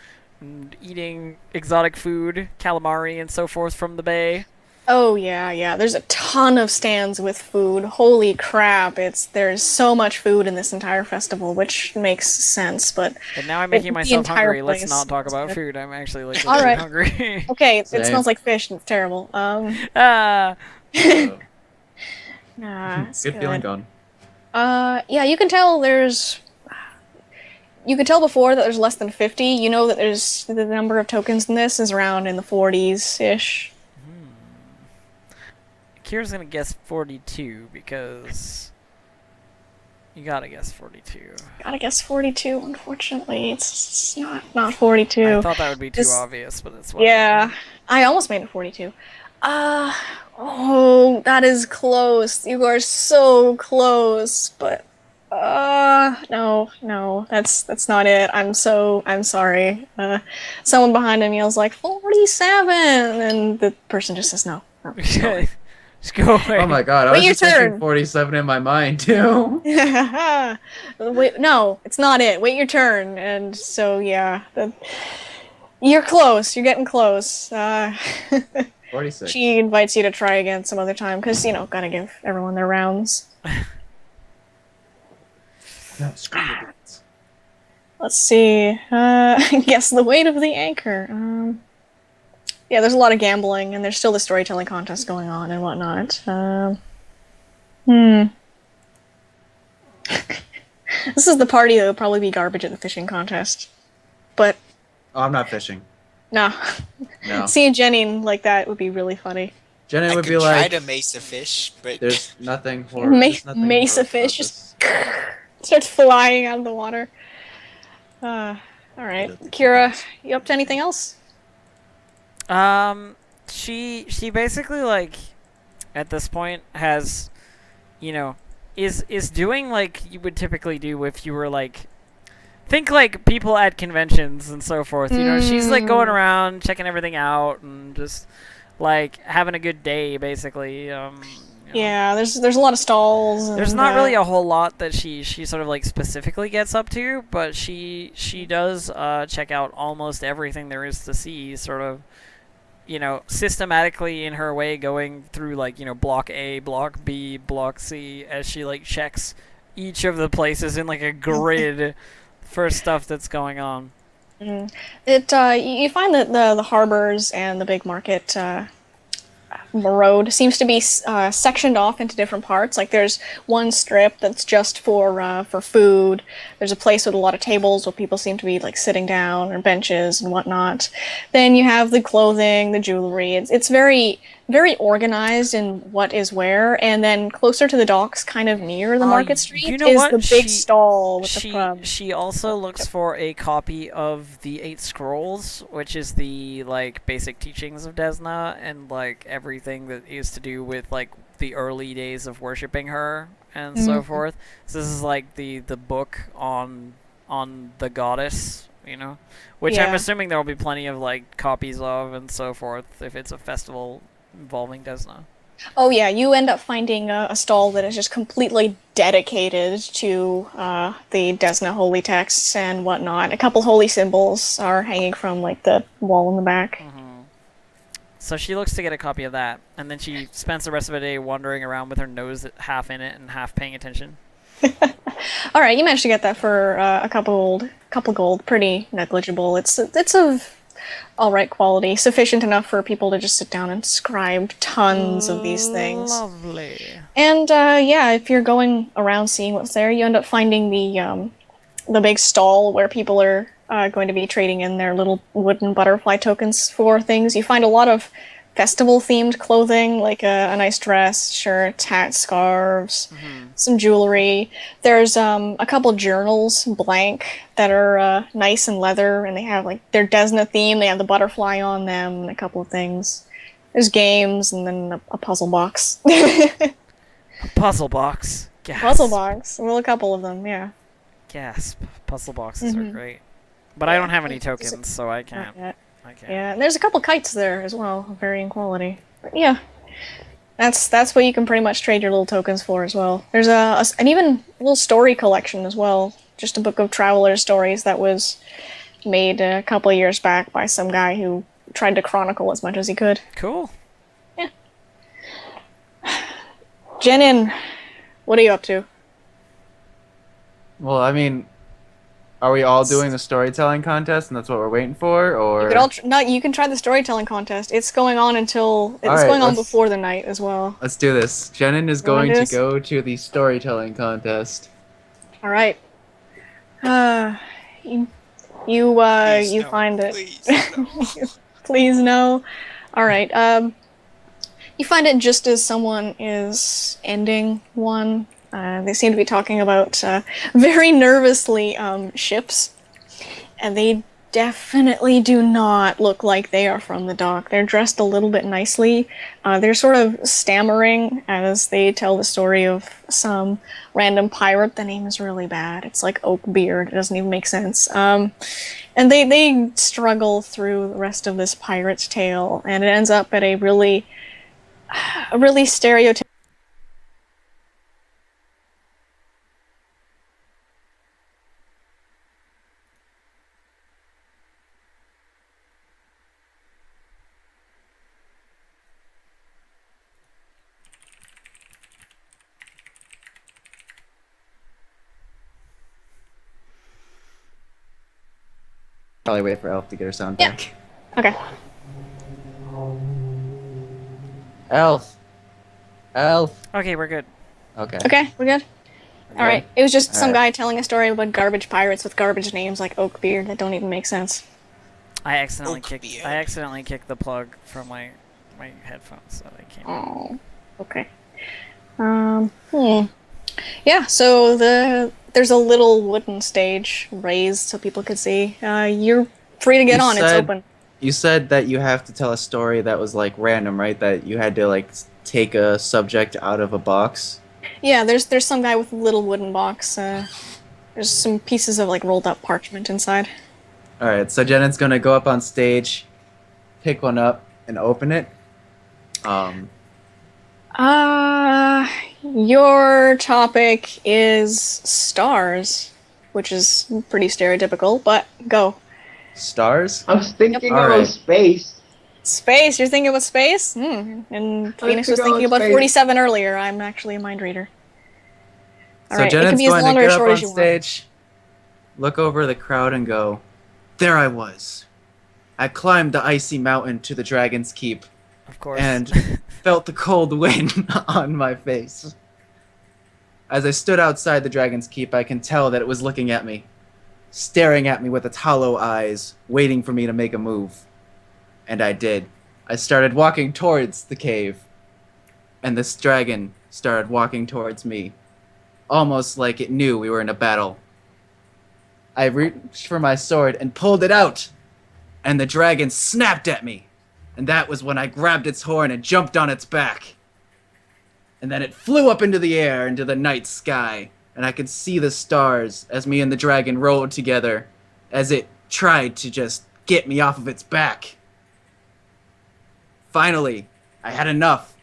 eating exotic food, calamari and so forth from the bay. Oh yeah. There's a ton of stands with food. Holy crap! There's so much food in this entire festival, which makes sense. But And now I'm making the myself entire hungry. Let's place not talk is about good. food. I'm actually like All right. hungry. okay, it Same. smells like fish and it's terrible. Ah. Nah, it's Good feeling gone. Yeah, you can tell there's. You could tell before that there's less than 50. You know that there's the number of tokens in this is around in the 40s ish. Kira's gonna guess 42 because you gotta guess 42. Gotta guess 42. Unfortunately, it's not 42. I thought that would be too This- obvious, but it's whatever. Yeah, I almost made it 42. Oh, that is close. You are so close, but no, that's not it. I'm sorry. Someone behind him yells like 47, and the person just says no. Just go away. Oh my god, I Wait was your just thinking turn. 47 in my mind too. Wait, no, it's not it. Wait your turn. And so yeah, you're close. You're getting close. 46. She invites you to try again some other time because gotta give everyone their rounds. No, screw you, Blitz. Let's see. Guess the weight of the anchor. Yeah, there's a lot of gambling, and there's still the storytelling contest going on and whatnot. This is the party that will probably be garbage at the fishing contest. But, Oh, I'm not fishing. nah. No. Seeing Jenny like that would be really funny. Jenny I would could be try like, to mace a fish, but there's nothing for Mace a fish, just starts flying out of the water. Alright. Kira, you up to anything else? she basically like at this point has, you know, is doing like you would typically do if you were like think like people at conventions and so forth. You know, she's like going around checking everything out and just like having a good day basically. You know. Yeah, there's a lot of stalls. And, There's not really a whole lot that she sort of like specifically gets up to, but she does check out almost everything there is to see, sort of, you know, systematically in her way, going through like, you know, block A, block B, block C, as she like checks each of the places in like a grid for stuff that's going on. It you find that the harbors and the big market road seems to be sectioned off into different parts. Like there's one strip that's just for food. There's a place with a lot of tables where people seem to be like sitting down or benches and whatnot. Then you have the clothing, the jewelry. It's very very organized in what is where. And then closer to the docks, kind of near the market street, you know is what? the big stall with She the pub. she also looks for a copy of the Eight Scrolls, which is the like basic teachings of Desna and like everything that is to do with like the early days of worshiping her and so forth. So this is like the book on the goddess, you know, which I'm Yeah. assuming there will be plenty of like copies of and so forth if it's a festival involving Desna. Oh yeah, you end up finding a stall that is just completely dedicated to the Desna holy texts and whatnot. A couple holy symbols are hanging from like the wall in the back. So she looks to get a copy of that, and then she spends the rest of the day wandering around with her nose half in it and half paying attention. All right, you managed to get that for a couple gold, pretty negligible. It's of all right quality, sufficient enough for people to just sit down and scribe tons of these things. Lovely. And yeah, if you're going around seeing what's there, you end up finding the big stall where people are going to be trading in their little wooden butterfly tokens for things. You find a lot of festival-themed clothing, like a nice dress, shirts, hats, scarves, some jewelry. There's a couple journals, blank, that are nice and leather, and they have like their Desna theme. They have the butterfly on them, and a couple of things. There's games, and then a puzzle box. A puzzle box. Gasp. Puzzle box. Well, a couple of them, yeah. Gasp. Puzzle boxes are great. But I don't have any tokens, so I can't. Not yet. I can't. Yeah, and there's a couple kites there as well, varying quality. But yeah, that's what you can pretty much trade your little tokens for as well. There's an even little story collection as well, just a book of traveler stories that was made a couple of years back by some guy who tried to chronicle as much as he could. Cool. Jenin, what are you up to? Well, I mean, are we all doing the storytelling contest, and that's what we're waiting for, or? You could all no, you can try the storytelling contest. It's going on until it's Alright, going on let's- befure the night as well. Let's do this. Jenin is You wanna going do to this? go to the storytelling contest. All right. You Please, you no, find it. Please, no. Please no. All right. You find it just as someone is ending one. They seem to be talking about very nervously ships, and they definitely do not look like they are from the dock. They're dressed a little bit nicely. They're sort of stammering as they tell the story of some random pirate. The name is really bad. It's like Oakbeard. It doesn't even make sense. And they struggle through the rest of this pirate's tale, and it ends up at a really stereotypical. Probably wait for Elf to get her sound Yeah. back. Okay. Elf. Elf. Okay, we're good. Okay. Okay, we're good. All right. It was just some Alright. guy telling a story about garbage pirates with garbage names like Oakbeard that don't even make sense. I accidentally Oak beard. kicked the plug from my headphones, so they came. Oh. Okay. Yeah. So there's a little wooden stage raised so people could see. You're free to get You on. It's said- open. You said that you have to tell a story that was like random, right? That you had to like take a subject out of a box. Yeah, there's some guy with a little wooden box. There's some pieces of like rolled up parchment inside. All right, so Janet's gonna go up on stage, pick one up, and open it. Um, Uh, your topic is stars, which is pretty stereotypical, but go. stars. I was thinking All about right. space. Space, you're thinking about space? And Phoenix was figure thinking out about space. 47 earlier. I'm actually a mind reader. So Alright, it can Janet's be as going to long or get as up short on as you want. stage, look over the crowd, and go, "There I was. I climbed the icy mountain to the Dragon's Keep Of course. and felt the cold wind on my face. As I stood outside the Dragon's Keep, I can tell that it was looking at me, staring at me with its hollow eyes, waiting for me to make a move. And I did. I started walking towards the cave, and this dragon started walking towards me, almost like it knew we were in a battle. I reached for my sword and pulled it out, and the dragon snapped at me. And that was when I grabbed its horn and jumped on its back. And then it flew up into the air, into the night sky, and I could see the stars as me and the dragon rolled together as it tried to just get me off of its back. Finally, I had enough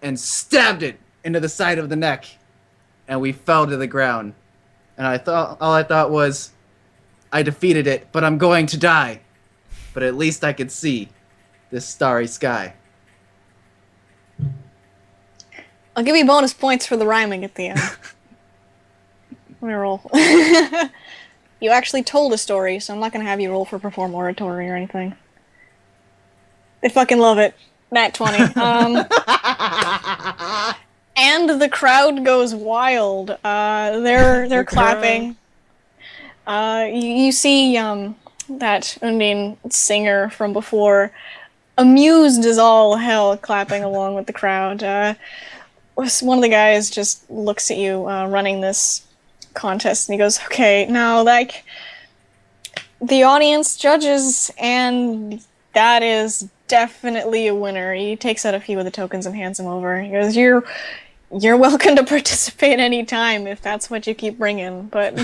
and stabbed it into the side of the neck, and we fell to the ground. And all I thought was, I defeated it, but I'm going to die. But at least I could see this starry sky. I'll give you bonus points for the rhyming at the end. Let me roll. You actually told a story, so I'm not gonna have you roll for perform oratory or anything. They fucking love it. Nat 20. And the crowd goes wild. They're clapping. You see that Undine singer from before, amused as all hell, clapping along with the crowd. One of the guys just looks at you running this contest, and he goes, "Okay, now like the audience judges, and that is definitely a winner." He takes out a few of the tokens and hands them over. He goes, "You're welcome to participate anytime if that's what you keep bringing." But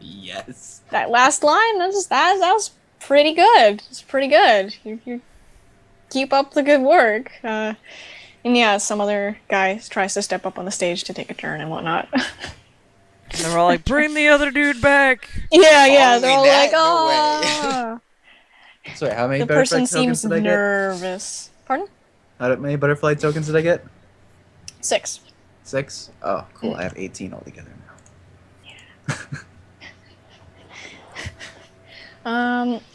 Yes. that last line, that was pretty good. It's pretty good. You keep up the good work. And yeah, some other guy tries to step up on the stage to take a turn and whatnot. And they're all like, "Bring the other dude back!" Yeah, they're all Only like, that? No way. "Oh." Sorry, how many The butterfly person tokens seems did I get? nervous. Pardon? How many butterfly tokens did I get? 6. 6? Oh, cool. I have 18 altogether now.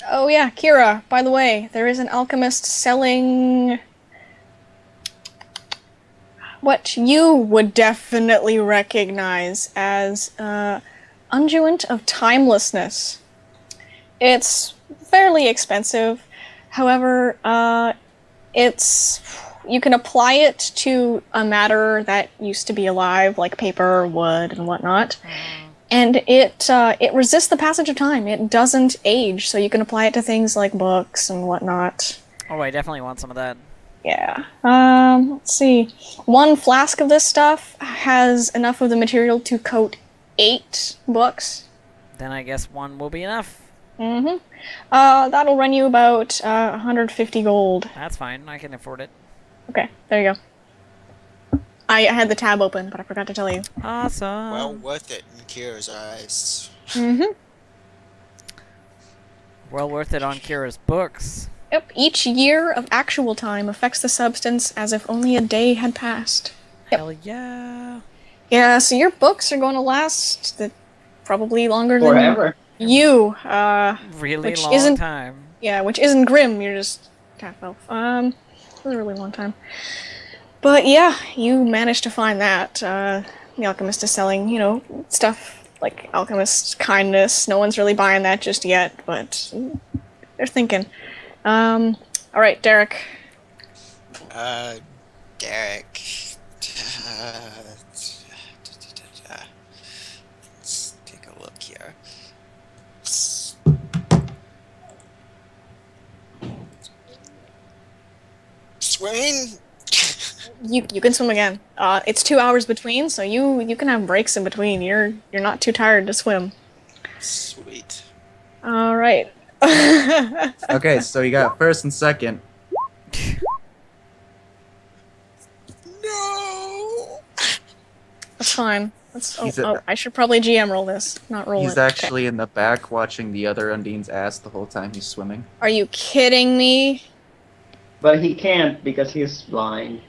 Oh yeah, Kira, by the way, there is an alchemist selling what you would definitely recognize as unguent of timelessness. It's fairly expensive. However, you can apply it to a matter that used to be alive, like paper, wood, and whatnot. And it resists the passage of time. It doesn't age, so you can apply it to things like books and whatnot. Oh, I definitely want some of that. Yeah. Let's see. 1 flask of this stuff has enough of the material to coat 8 books. Then I guess one will be enough. Mm-hmm. That'll run you about 150 gold. That's fine. I can afford it. Okay, there you go. I had the tab open, but I forgot to tell you. Awesome. Well worth it in Kira's eyes. Mm-hmm. Well worth it on Kira's books. Yep, each year of actual time affects the substance as if only a day had passed. Yep. Hell yeah. Yeah, so your books are going to last probably longer than Forever. you. Really Which long isn't- time. Yeah, which isn't grim, you're just half elf. It was a really long time. But yeah, you managed to find that. The alchemist is selling, stuff like alchemist kindness. No one's really buying that just yet, but they're thinking. Alright, Derek. Derek. Let's take a look here. You can swim again. It's 2 hours between, so you can have breaks in between. You're not too tired to swim. Sweet. All right. Okay, so you got first and second. No. That's fine. That's He's a- I should probably GM roll this, not roll it. He's Okay. actually in the back watching the other Undine's ass the whole time he's swimming. Are you kidding me? But he can't because he's blind.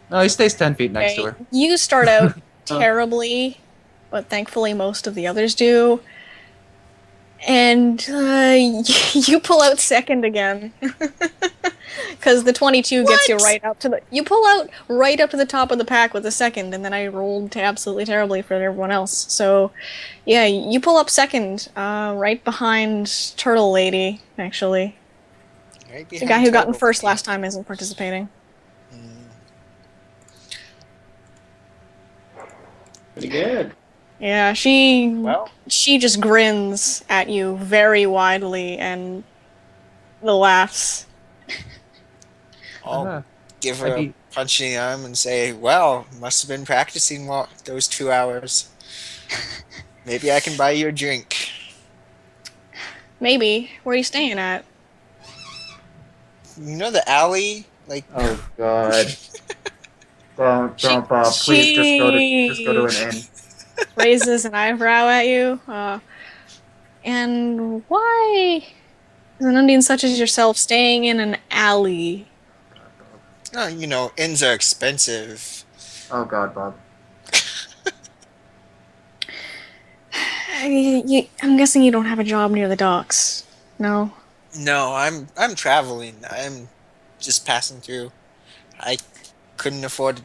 No, he stays 10 feet next to Okay, her. you start out terribly, but thankfully most of the others do. And you pull out second again. Because the 22 gets you right up to the... You pull out right up to the top of the pack with the second, and then I rolled absolutely terribly for everyone else. So, yeah, you pull up second, right behind Turtle Lady, actually. Right The guy who got in Turtle first Lady. last time isn't participating. Pretty good. Yeah, she Well, just grins at you very widely and laughs. I'll Uh-huh. give her I'd a be- punch in the arm and say, well, must have been practicing those 2 hours. Maybe I can buy you a drink. Maybe. Where are you staying at? You know the alley? Like, Oh god. Don't, She- Bob. Please just go to an inn. Raises an eyebrow at you. And why is an Undine such as yourself staying in an alley? inns are expensive. Oh god, Bob. I'm guessing you don't have a job near the docks. No? No, I'm traveling. I'm just passing through. I couldn't afford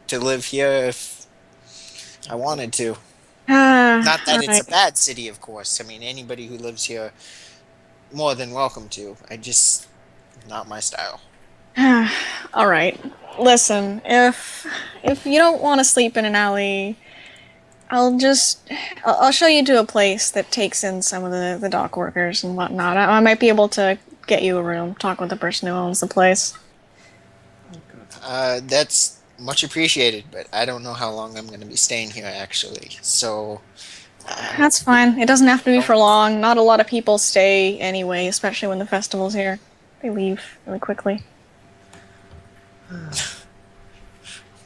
to live here if I wanted to. Not that it's a bad city, of course. I mean, anybody who lives here, more than welcome to. Not my style. All right. Listen, if you don't want to sleep in an alley, I'll show you to a place that takes in some of the dock workers and whatnot. I might be able to get you a room. Talk with the person who owns the place. That's much appreciated, but I don't know how long I'm going to be staying here, actually. So, That's fine. It doesn't have to be for long. Not a lot of people stay anyway, especially when the festival's here. They leave really quickly.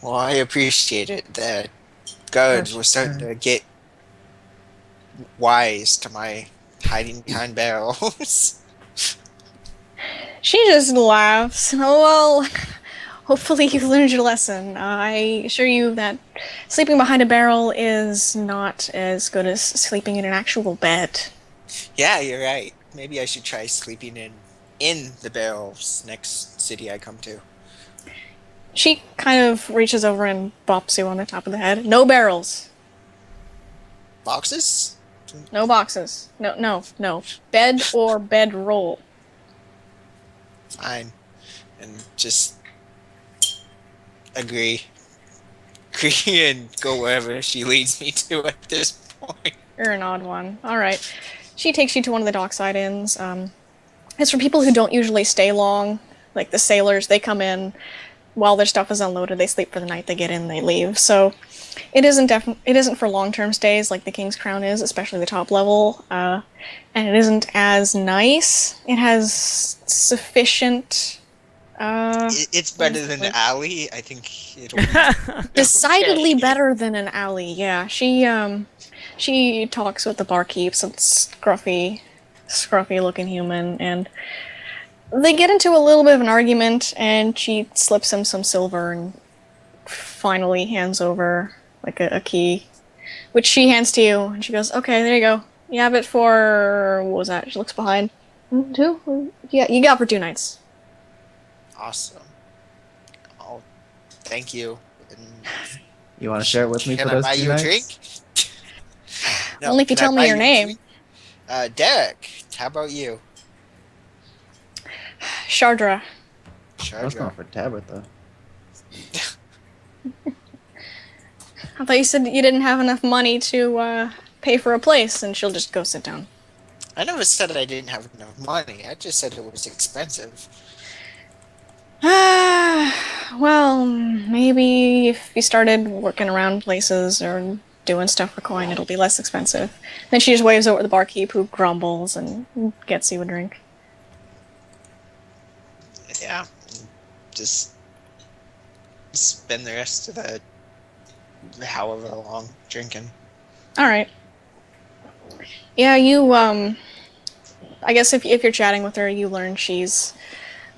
well, I appreciate it. The guards were starting to get wise to my hiding behind barrels. She just laughs. Oh, well, hopefully you've learned your lesson. I assure you that sleeping behind a barrel is not as good as sleeping in an actual bed. Yeah, you're right. Maybe I should try sleeping in the barrels next city I come to. She kind of reaches over and bops you on the top of the head. No barrels. Boxes? No boxes. No. Bed or bedroll. Fine. And just agree and go wherever she leads me to at this point. You're an odd one. Alright. She takes you to one of the dockside inns. It's for people who don't usually stay long. Like the sailors, they come in while their stuff is unloaded, they sleep for the night, they get in, they leave. So it isn't for long-term stays like the King's Crown is, especially the top level. And it isn't as nice. It has sufficient It's better than the alley. I think it'll be decidedly okay. better than an alley. Yeah, she talks with the barkeeps. It's scruffy looking human, and they get into a little bit of an argument, and she slips him some silver and finally hands over like a key, which she hands to you, and she goes, "Okay, there you go. You have it for what was that?" She looks behind. 2? Yeah, you got it for 2 nights. Awesome. Oh, thank you. And You want to share it with me can for I those buy 2 you a nights? drink? Only if you can I tell me buy your you a name. drink? Derek. How about you? Shardra. I was going for Tabitha. I thought you said you didn't have enough money to pay for a place, and she'll just go sit down. I never said I didn't have enough money. I just said it was expensive. Well, maybe if you started working around places or doing stuff for coin, it'll be less expensive. Then she just waves over at the barkeep, who grumbles and gets you a drink. Yeah. Just spend the rest of the however long drinking. All right. Yeah, you I guess if you're chatting with her, you learn she's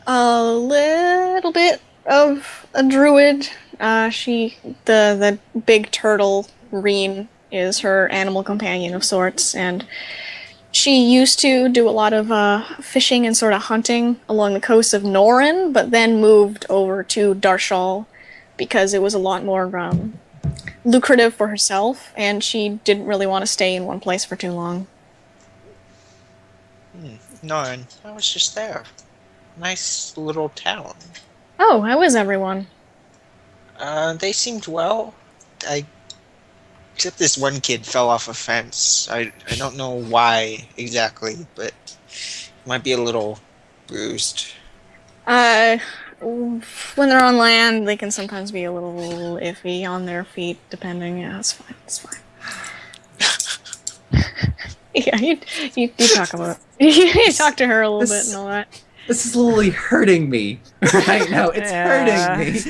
a little bit of a druid. The big turtle Reen is her animal companion of sorts, and she used to do a lot of fishing and sort of hunting along the coast of Norin, but then moved over to Darshal because it was a lot more lucrative for herself, and she didn't really want to stay in one place for too long. Norn, I was just there. Nice little town. Oh, how is everyone? They seemed well. Except this one kid fell off a fence. I don't know why exactly, but might be a little bruised. When they're on land, they can sometimes be a little iffy on their feet, depending. Yeah, it's fine. It's fine. Yeah, you talk about it. You talk to her a little bit and all that. This is literally hurting me right now. It's hurting me.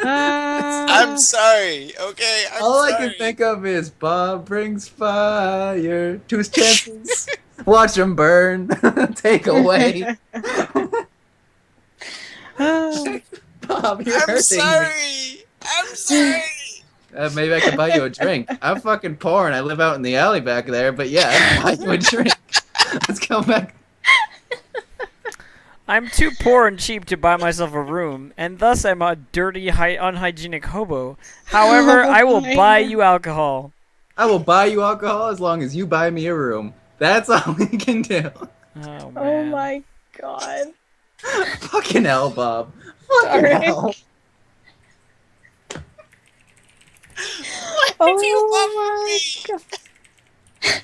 I'm sorry, okay? All I can think of is Bob brings fire to his chances. Watch him burn. Take away. Bob, you're hurting me. I'm sorry! Maybe I can buy you a drink. I'm fucking poor and I live out in the alley back there, but yeah, I'll buy you a drink. Let's go back. I'm too poor and cheap to buy myself a room, and thus I'm a dirty, unhygienic hobo. However, I will buy you alcohol. I will buy you alcohol as long as you buy me a room. That's all we can do. Oh, man. Oh my god. Fucking hell, Bob. Fucking Sorry. hell. What did you want from me?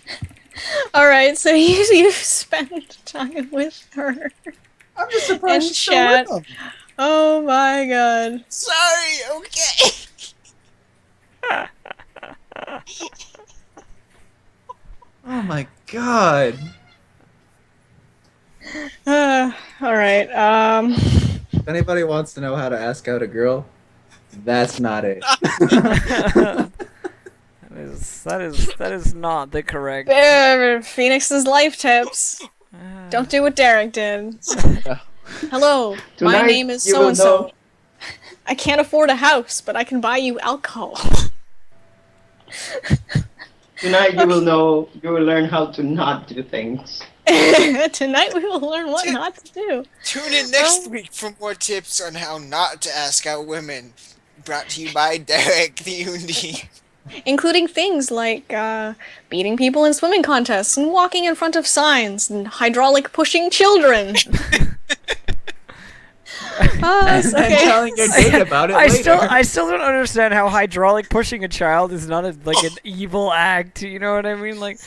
Alright, so you spend time with her. I'm just surprised And she's still chat. with him. Oh my god. Sorry, okay. Oh my god. Alright, If anybody wants to know how to ask out a girl, that's not it. That is not the correct. Phoenix's life tips. Don't do what Derek did. Hello, my Tonight name is you will so-and-so. know- I can't afford a house, but I can buy you alcohol. Tonight you will know. You will learn how to not do things. Tonight we will learn what not to do. Tune in next week for more tips on how not to ask out women. Brought to you by Derek the Undi. Including things like beating people in swimming contests and walking in front of signs and hydraulic pushing children. And telling your date about it later. I still don't understand how hydraulic pushing a child is not an evil act. You know what I mean? Like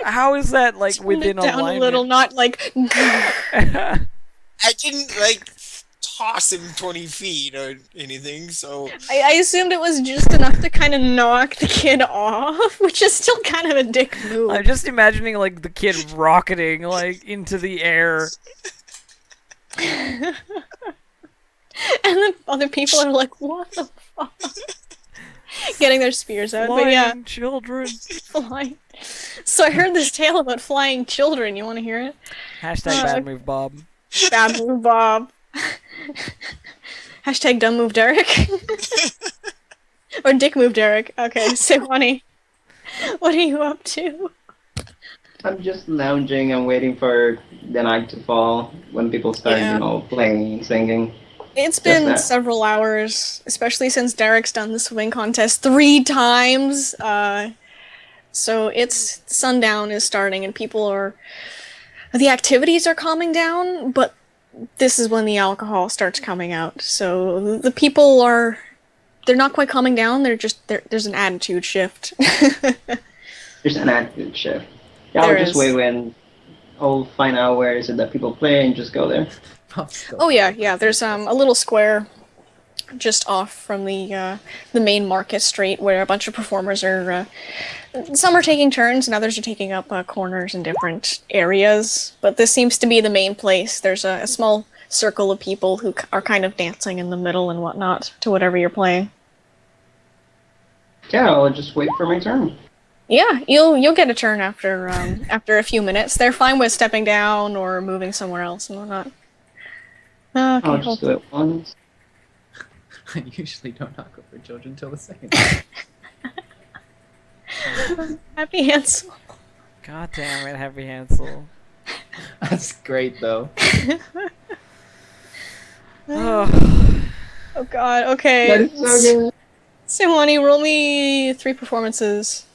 how is that within down alignment? a little, not like. I didn't toss him 20 feet or anything, so I assumed it was just enough to kind of knock the kid off, which is still kind of a dick move. I'm just imagining the kid rocketing into the air. And then other people are like, what the fuck? Getting their spears out. But yeah, Flying children. flying. So I heard this tale about flying children. You want to hear it? Hashtag bad move, Bob. Bad move, Bob. Hashtag dumb move, Derek. Or dick move, Derek. Okay, so honey, what are you up to? I'm just lounging and waiting for the night to fall when people start, Yeah. playing and singing. It's been that. several hours, especially since Derek's done the swimming contest 3 times. So it's sundown is starting and the activities are calming down, but this is when the alcohol starts coming out. So the people they're not quite calming down, there's an attitude shift. There's an attitude shift. Yeah, There I'll just is. wait when I'll find out where is it that people play and just go there. Oh yeah, there's a little square just off from the main market street, where a bunch of performers are. Some are taking turns, and others are taking up corners in different areas. But this seems to be the main place. There's a small circle of people who are kind of dancing in the middle and whatnot to whatever you're playing. Yeah, I'll just wait for my turn. Yeah, you'll get a turn after after a few minutes. They're fine with stepping down or moving somewhere else and whatnot. Okay, I'll just do it once. I usually don't knock over children till the second. Happy Hansel. God damn it, Happy Hansel. That's great though. Oh, Oh God. Okay. That is so good. Simone, roll me 3 performances.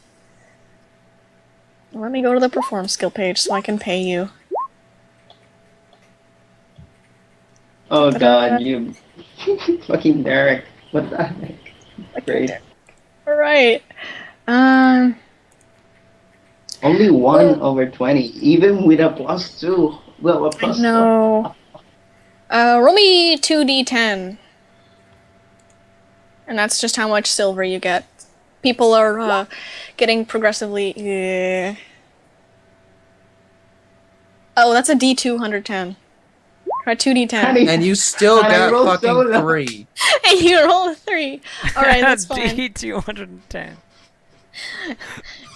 Let me go to the perform skill page so I can pay you. Oh Ta-da. God, you fucking Derek. What the heck? Great. All right. Only 1 over 20, even with a +2. Well, a plus. No. Roll me 2d10. And that's just how much silver you get. People are getting progressively. Oh, that's a D210. Try 2d10. Honey. And you still And I got rolled fucking so low. 3. And you roll a 3. Alright, that's fine. D210.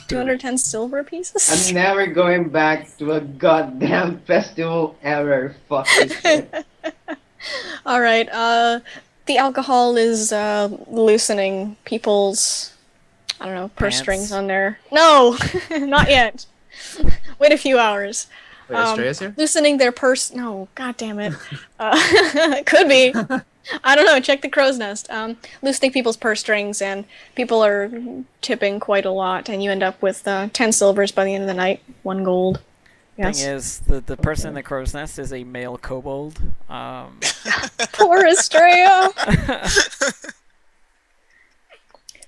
210 silver pieces? I'm never going back to a goddamn festival ever. Fuck this shit. Alright, the alcohol is loosening people's, I don't know, purse Pants. strings on their. No! Not yet. Wait a few hours. Wait, Estrella's here? Loosening their purse. No, god damn it. Could be. I don't know. Check the crow's nest. Loosening people's purse strings, and people are tipping quite a lot, and you end up with 10 silvers by the end of the night, 1 gold. Yes. Thing is, the person in the crow's nest is a male kobold. Poor Estrella.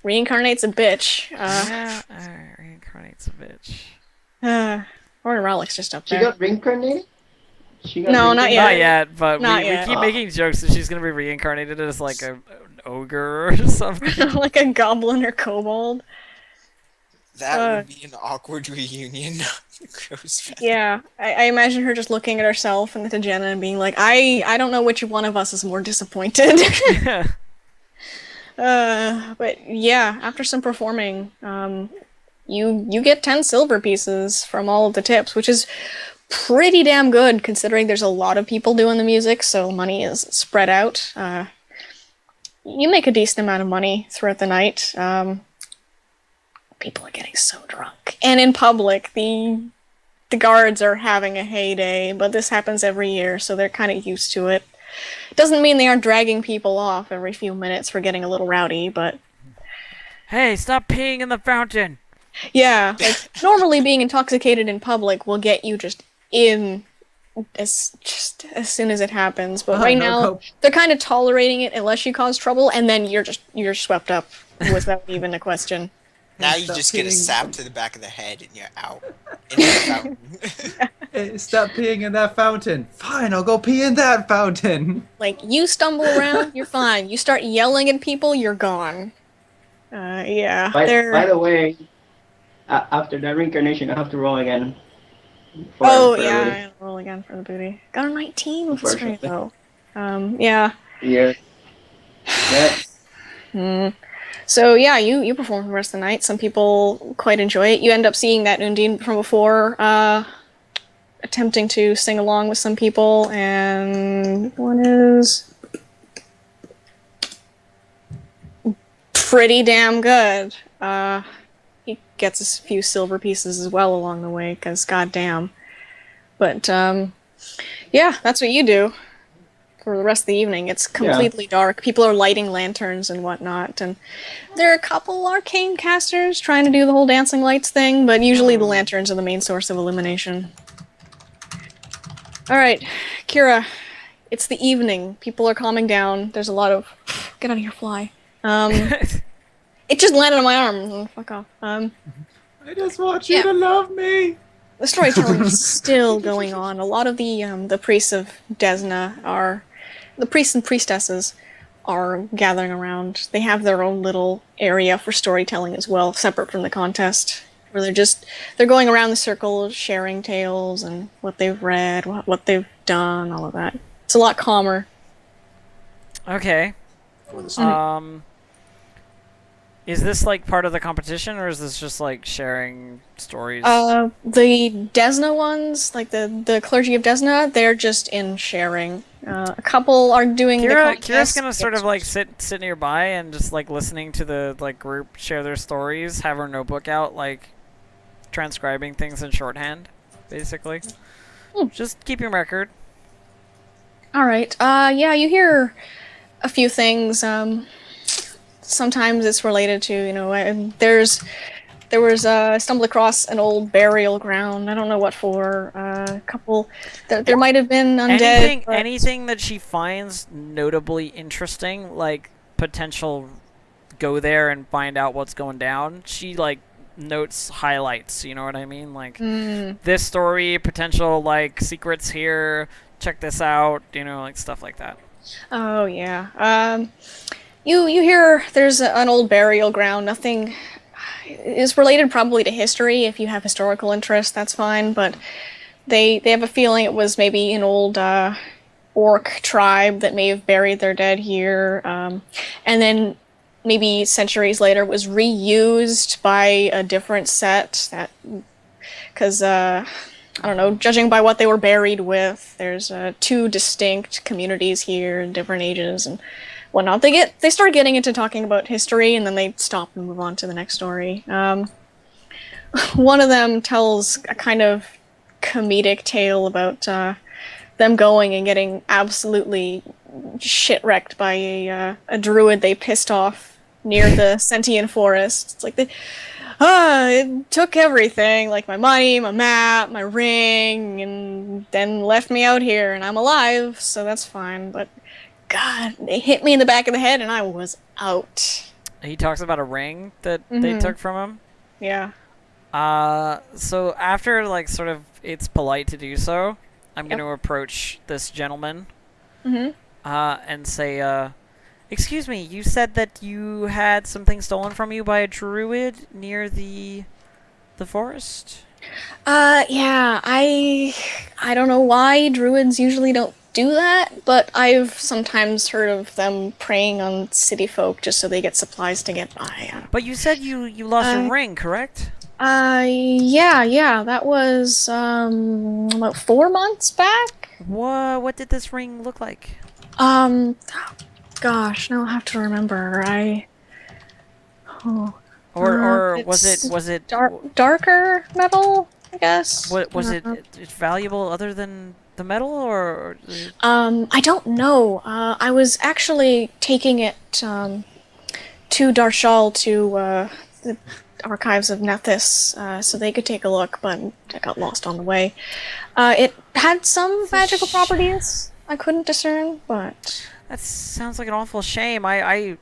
Reincarnates a bitch. Yeah, reincarnates a bitch. Or Relic's just up She there. got reincarnated? She got No, not reincarnated? Not yet, but Not we yet. keep making jokes that she's gonna be reincarnated as like an ogre or something. Like a goblin or kobold. That would be an awkward reunion. Gross fat. Yeah, I imagine her just looking at herself and to Jenna and being like, I don't know which one of us is more disappointed. But yeah, after some performing, you get 10 silver pieces from all of the tips, which is pretty damn good considering there's a lot of people doing the music, so money is spread out. You make a decent amount of money throughout the night. People are getting so drunk. And in public, the guards are having a heyday, but this happens every year, so they're kind of used to it. Doesn't mean they aren't dragging people off every few minutes for getting a little rowdy, but Hey, stop peeing in the fountain! yeah, like normally being intoxicated in public will get you just in as soon as it happens. But right no now cope. they're kind of tolerating it unless you cause trouble, and then you're swept up without even a question. Now you Stop just get a peeing. sap to the back of the head and you're out. In the fountain. Hey, stop peeing in that fountain. Fine, I'll go pee in that fountain. Like you stumble around, you're fine. You start yelling at people, you're gone. Yeah, By they're. the way, after that reincarnation, I have to roll again. Oh for yeah, everything. I gotta roll again for the booty. Got a 19 with straight Unfortunately. though. Yeah. Yeah. Yeah. Hmm. So yeah, you perform for the rest of the night. Some people quite enjoy it. You end up seeing that Undine from before, attempting to sing along with some people, and one is pretty damn good. He gets a few silver pieces as well along the way, because goddamn. But yeah, that's what you do for the rest of the evening. It's completely dark. People are lighting lanterns and whatnot, and there are a couple arcane casters trying to do the whole dancing lights thing, but usually the lanterns are the main source of illumination. Alright, Kira, it's the evening. People are calming down. There's a lot of... Get out of here, fly. It just landed on my arm. Oh, fuck off. I just want you Yeah. to love me. The storytelling is still going on. A lot of the priests of Desna are... The priests and priestesses are gathering around. They have their own little area for storytelling as well, separate from the contest, where they're going around the circle sharing tales and what they've read, what they've done, all of that. It's a lot calmer. Okay. For the Is this like part of the competition, or is this just like sharing stories? The Desna ones, like the clergy of Desna, they're just in sharing. A couple are doing the contest. Kira's gonna sort of like sit nearby and just like listening to the like group share their stories, have her notebook out, like transcribing things in shorthand, basically. Just keeping record. All right. Yeah, you hear a few things. Sometimes it's related to, there was I stumbled across an old burial ground. I don't know what for. A couple. There might have been undead. Anything that she finds notably interesting, like potential go there and find out what's going down. She like notes highlights. You know what I mean? Like this story, potential like secrets here. Check this out. Like stuff like that. Oh yeah. You hear there's an old burial ground. Nothing is related probably to history. If you have historical interest, that's fine. But they have a feeling it was maybe an old orc tribe that may have buried their dead here, and then maybe centuries later was reused by a different set. That because I don't know, judging by what they were buried with, there's two distinct communities here in different ages and whatnot. They start getting into talking about history, and then they stop and move on to the next story. One of them tells a kind of comedic tale about them going and getting absolutely shit-wrecked by a druid they pissed off near the sentient forest. It's like it took everything, like my money, my map, my ring, and then left me out here, and I'm alive, so that's fine, but God, they hit me in the back of the head and I was out. He talks about a ring that they took from him. Yeah. So after like sort of it's polite to do so, I'm going to approach this gentleman. And say, excuse me, you said that you had something stolen from you by a druid near the forest? Yeah, I don't know why druids usually don't do that, but I've sometimes heard of them preying on city folk just so they get supplies to get by. But you said you lost your ring, correct? Yeah, that was about 4 months back. What did this ring look like? Gosh, now I'll have to remember. Or was it darker metal, I guess? What was it valuable other than the metal, or? I don't know. I was actually taking it to Darshal to the archives of Nethys, so they could take a look, but I got lost on the way. It had some magical properties I couldn't discern, but that sounds like an awful shame. I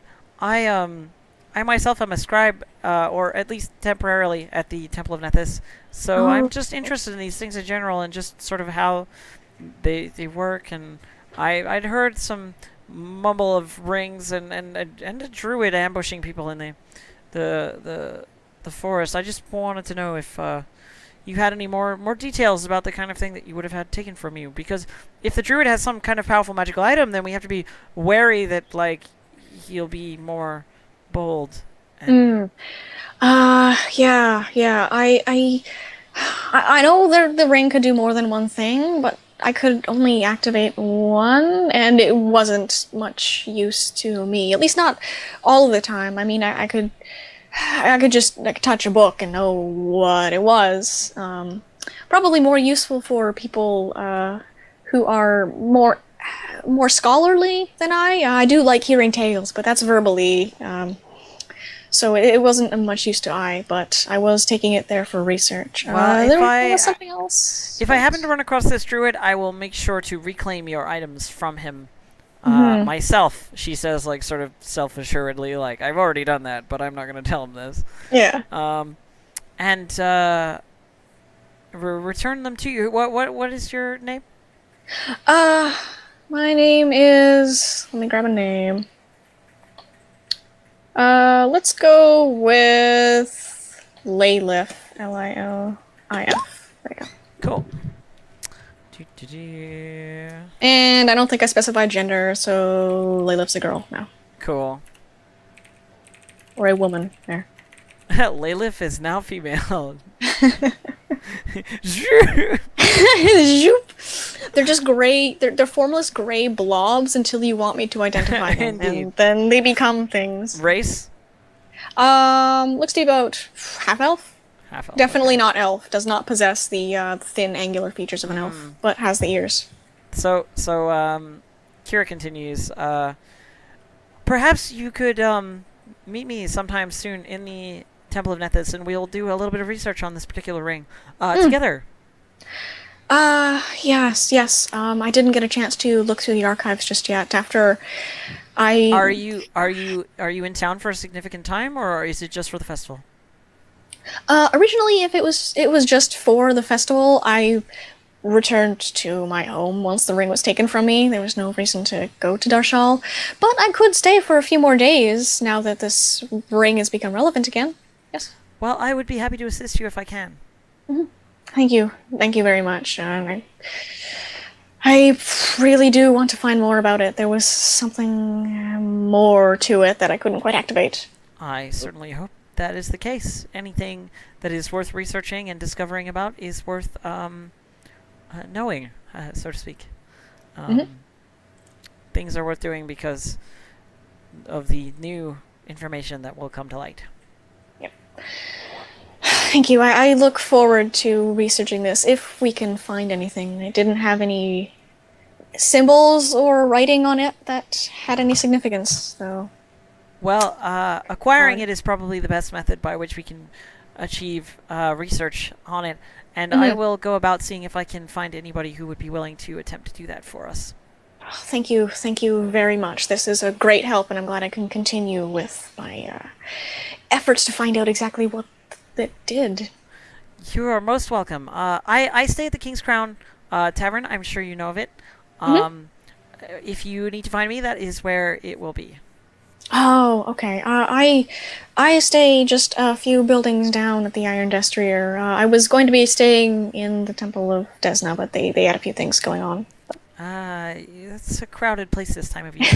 myself am a scribe, or at least temporarily, at the Temple of Nethys. So I'm just interested in these things in general, and just sort of how they work. And I'd heard some mumble of rings and a druid ambushing people in the forest. I just wanted to know if you had any more details about the kind of thing that you would have had taken from you. Because if the druid has some kind of powerful magical item, then we have to be wary that like he'll be more bold. Yeah. I know the ring could do more than one thing, but I could only activate one, and it wasn't much use to me. At least not all of the time. I mean, I could just like touch a book and know what it was. Probably more useful for people who are more scholarly than I. I do like hearing tales, but that's verbally. So it wasn't much use to I, but I was taking it there for research. There was something else. If I happen to run across this druid, I will make sure to reclaim your items from him myself. She says, like, sort of self-assuredly, like, I've already done that, but I'm not going to tell him this. Yeah. Return them to you. What is your name? My name is... Let me grab a name. Let's go with Laylif. Lilif. There you go. Cool. Do-do-do. And I don't think I specified gender, so Laylif's a girl now. Cool. Or a woman. There. Laylif is now female. Zoop. They're just gray. They're formless gray blobs until you want me to identify them, Indeed. and then they become things. Race? Looks to be about half elf. Half elf. Definitely not elf. Does not possess the thin, angular features of an elf, but has the ears. So, Kira continues. Perhaps you could meet me sometime soon in the Temple of Nethys, and we'll do a little bit of research on this particular ring together. Yes. I didn't get a chance to look through the archives just yet. After I Are you in town for a significant time, or is it just for the festival? Originally, if it was just for the festival, I returned to my home once the ring was taken from me. There was no reason to go to Darshal, but I could stay for a few more days now that this ring has become relevant again. Yes. Well, I would be happy to assist you if I can. Thank you very much. I really do want to find more about it. There was something more to it that I couldn't quite activate. I certainly hope that is the case. Anything that is worth researching and discovering about is worth knowing, so to speak. Things are worth doing because of the new information that will come to light. Yep. Thank you. I look forward to researching this if we can find anything. It didn't have any symbols or writing on it that had any significance, so... Well, acquiring it is probably the best method by which we can achieve research on it, and I will go about seeing if I can find anybody who would be willing to attempt to do that for us. Thank you very much. This is a great help, and I'm glad I can continue with my efforts to find out exactly what it did. You are most welcome. I stay at the King's Crown Tavern. I'm sure you know of it. If you need to find me, that is where it will be. Oh, okay. I stay just a few buildings down at the Iron Destrier. I was going to be staying in the Temple of Desna, but they had a few things going on. It's a crowded place this time of year.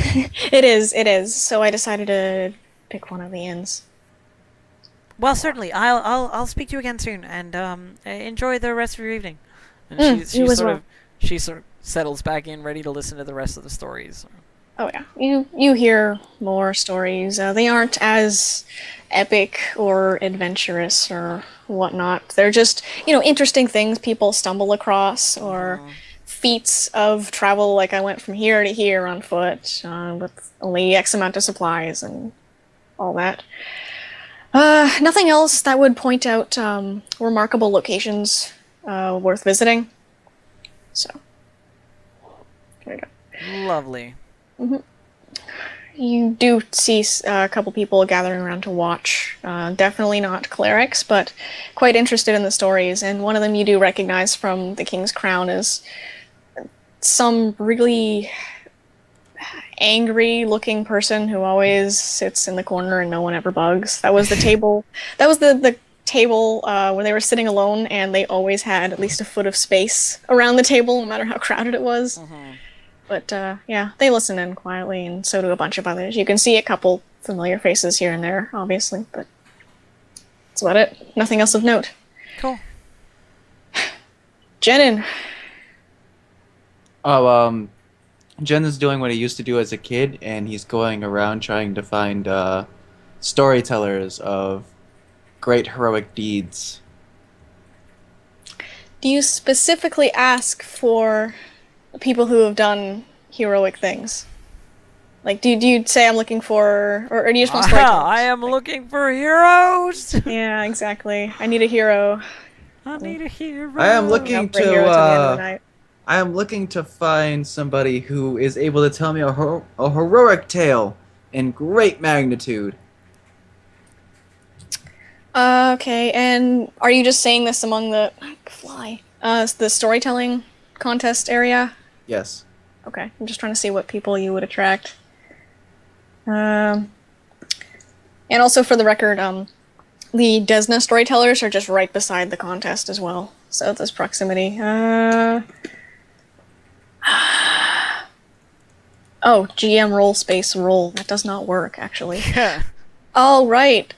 It is. So I decided to pick one of the inns. Well, certainly. I'll speak to you again soon, and enjoy the rest of your evening. And you as well. She sort of settles back in, ready to listen to the rest of the stories. Oh yeah, you hear more stories. They aren't as epic or adventurous or whatnot. They're just, interesting things people stumble across, or feats of travel, like I went from here to here on foot with only X amount of supplies and all that. Nothing else that would point out remarkable locations worth visiting. So, there you go. Lovely. You do see a couple people gathering around to watch. Definitely not clerics, but quite interested in the stories. And one of them you do recognize from the King's Crown is some really angry-looking person who always sits in the corner and no one ever bugs. That was the table. That was the table where they were sitting alone, and they always had at least a foot of space around the table, no matter how crowded it was. But, yeah, they listen in quietly, and so do a bunch of others. You can see a couple familiar faces here and there, obviously, but that's about it. Nothing else of note. Cool. Jenin. Oh, Jen is doing what he used to do as a kid, and he's going around trying to find storytellers of great heroic deeds. Do you specifically ask for people who have done heroic things? Like, do you say I'm looking for, or do you just want storytellers? I am looking for heroes. Yeah, exactly. I need a hero. I need a hero. I am looking Out for a hero till the end of the night. I am looking to find somebody who is able to tell me a heroic tale in great magnitude. Okay, and are you just saying this among the the storytelling contest area? Yes. Okay, I'm just trying to see what people you would attract. And also, for the record, the Desna storytellers are just right beside the contest as well. So there's proximity. Oh, GM roll space roll. That does not work, actually. Yeah. All right.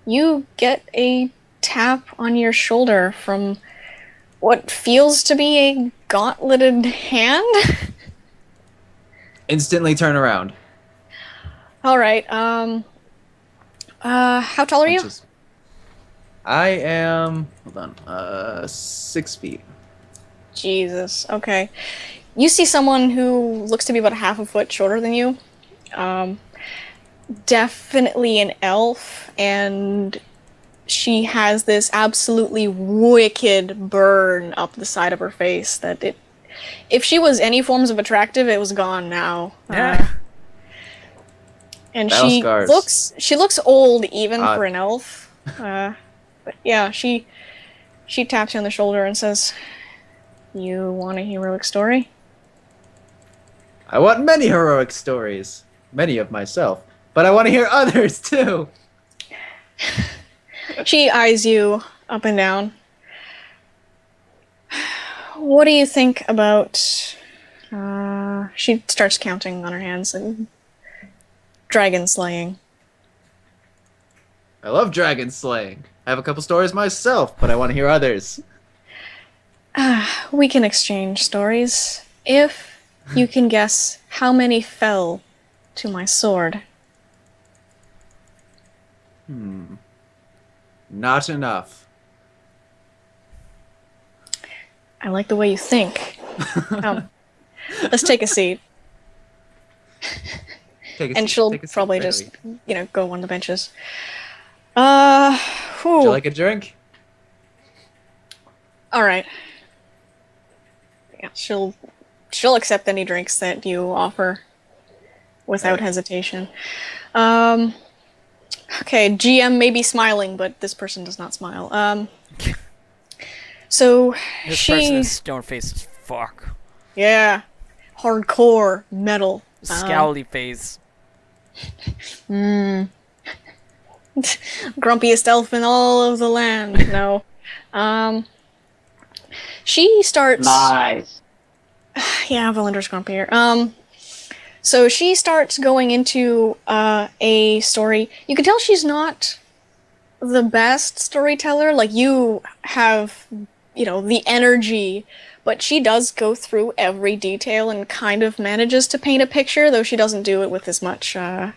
You get a tap on your shoulder from what feels to be a gauntleted hand. Instantly turn around. All right. How tall are you? Punches. I am. Hold on. 6 feet. Jesus. Okay. You see someone who looks to be about half a foot shorter than you. Definitely an elf, and she has this absolutely wicked burn up the side of her face that if she was any forms of attractive, it was gone now. Yeah. And Battle she scars. looks old even Odd. for an elf. But yeah, she taps you on the shoulder and says, "You want a heroic story?" I want many heroic stories. Many of myself. But I want to hear others too. She eyes you up and down. What do you think about... she starts counting on her hands. And dragon slaying. I love dragon slaying. I have a couple stories myself, but I want to hear others. We can exchange stories. If you can guess how many fell to my sword. Not enough. I like the way you think. Let's take a seat. And she'll probably just, go on the benches. Would Whew. you like a drink? All right. Yeah, she'll accept any drinks that you offer without hesitation. Okay, GM may be smiling, but this person does not smile. So This person is stone-faced as fuck. yeah, hardcore metal. Scowly face. Grumpiest elf in all of the land. No. She starts... Lies. Yeah, Valindra's grumpier. So she starts going into a story. You can tell she's not the best storyteller. Like, you have, the energy, but she does go through every detail and kind of manages to paint a picture, though she doesn't do it with as much Panache.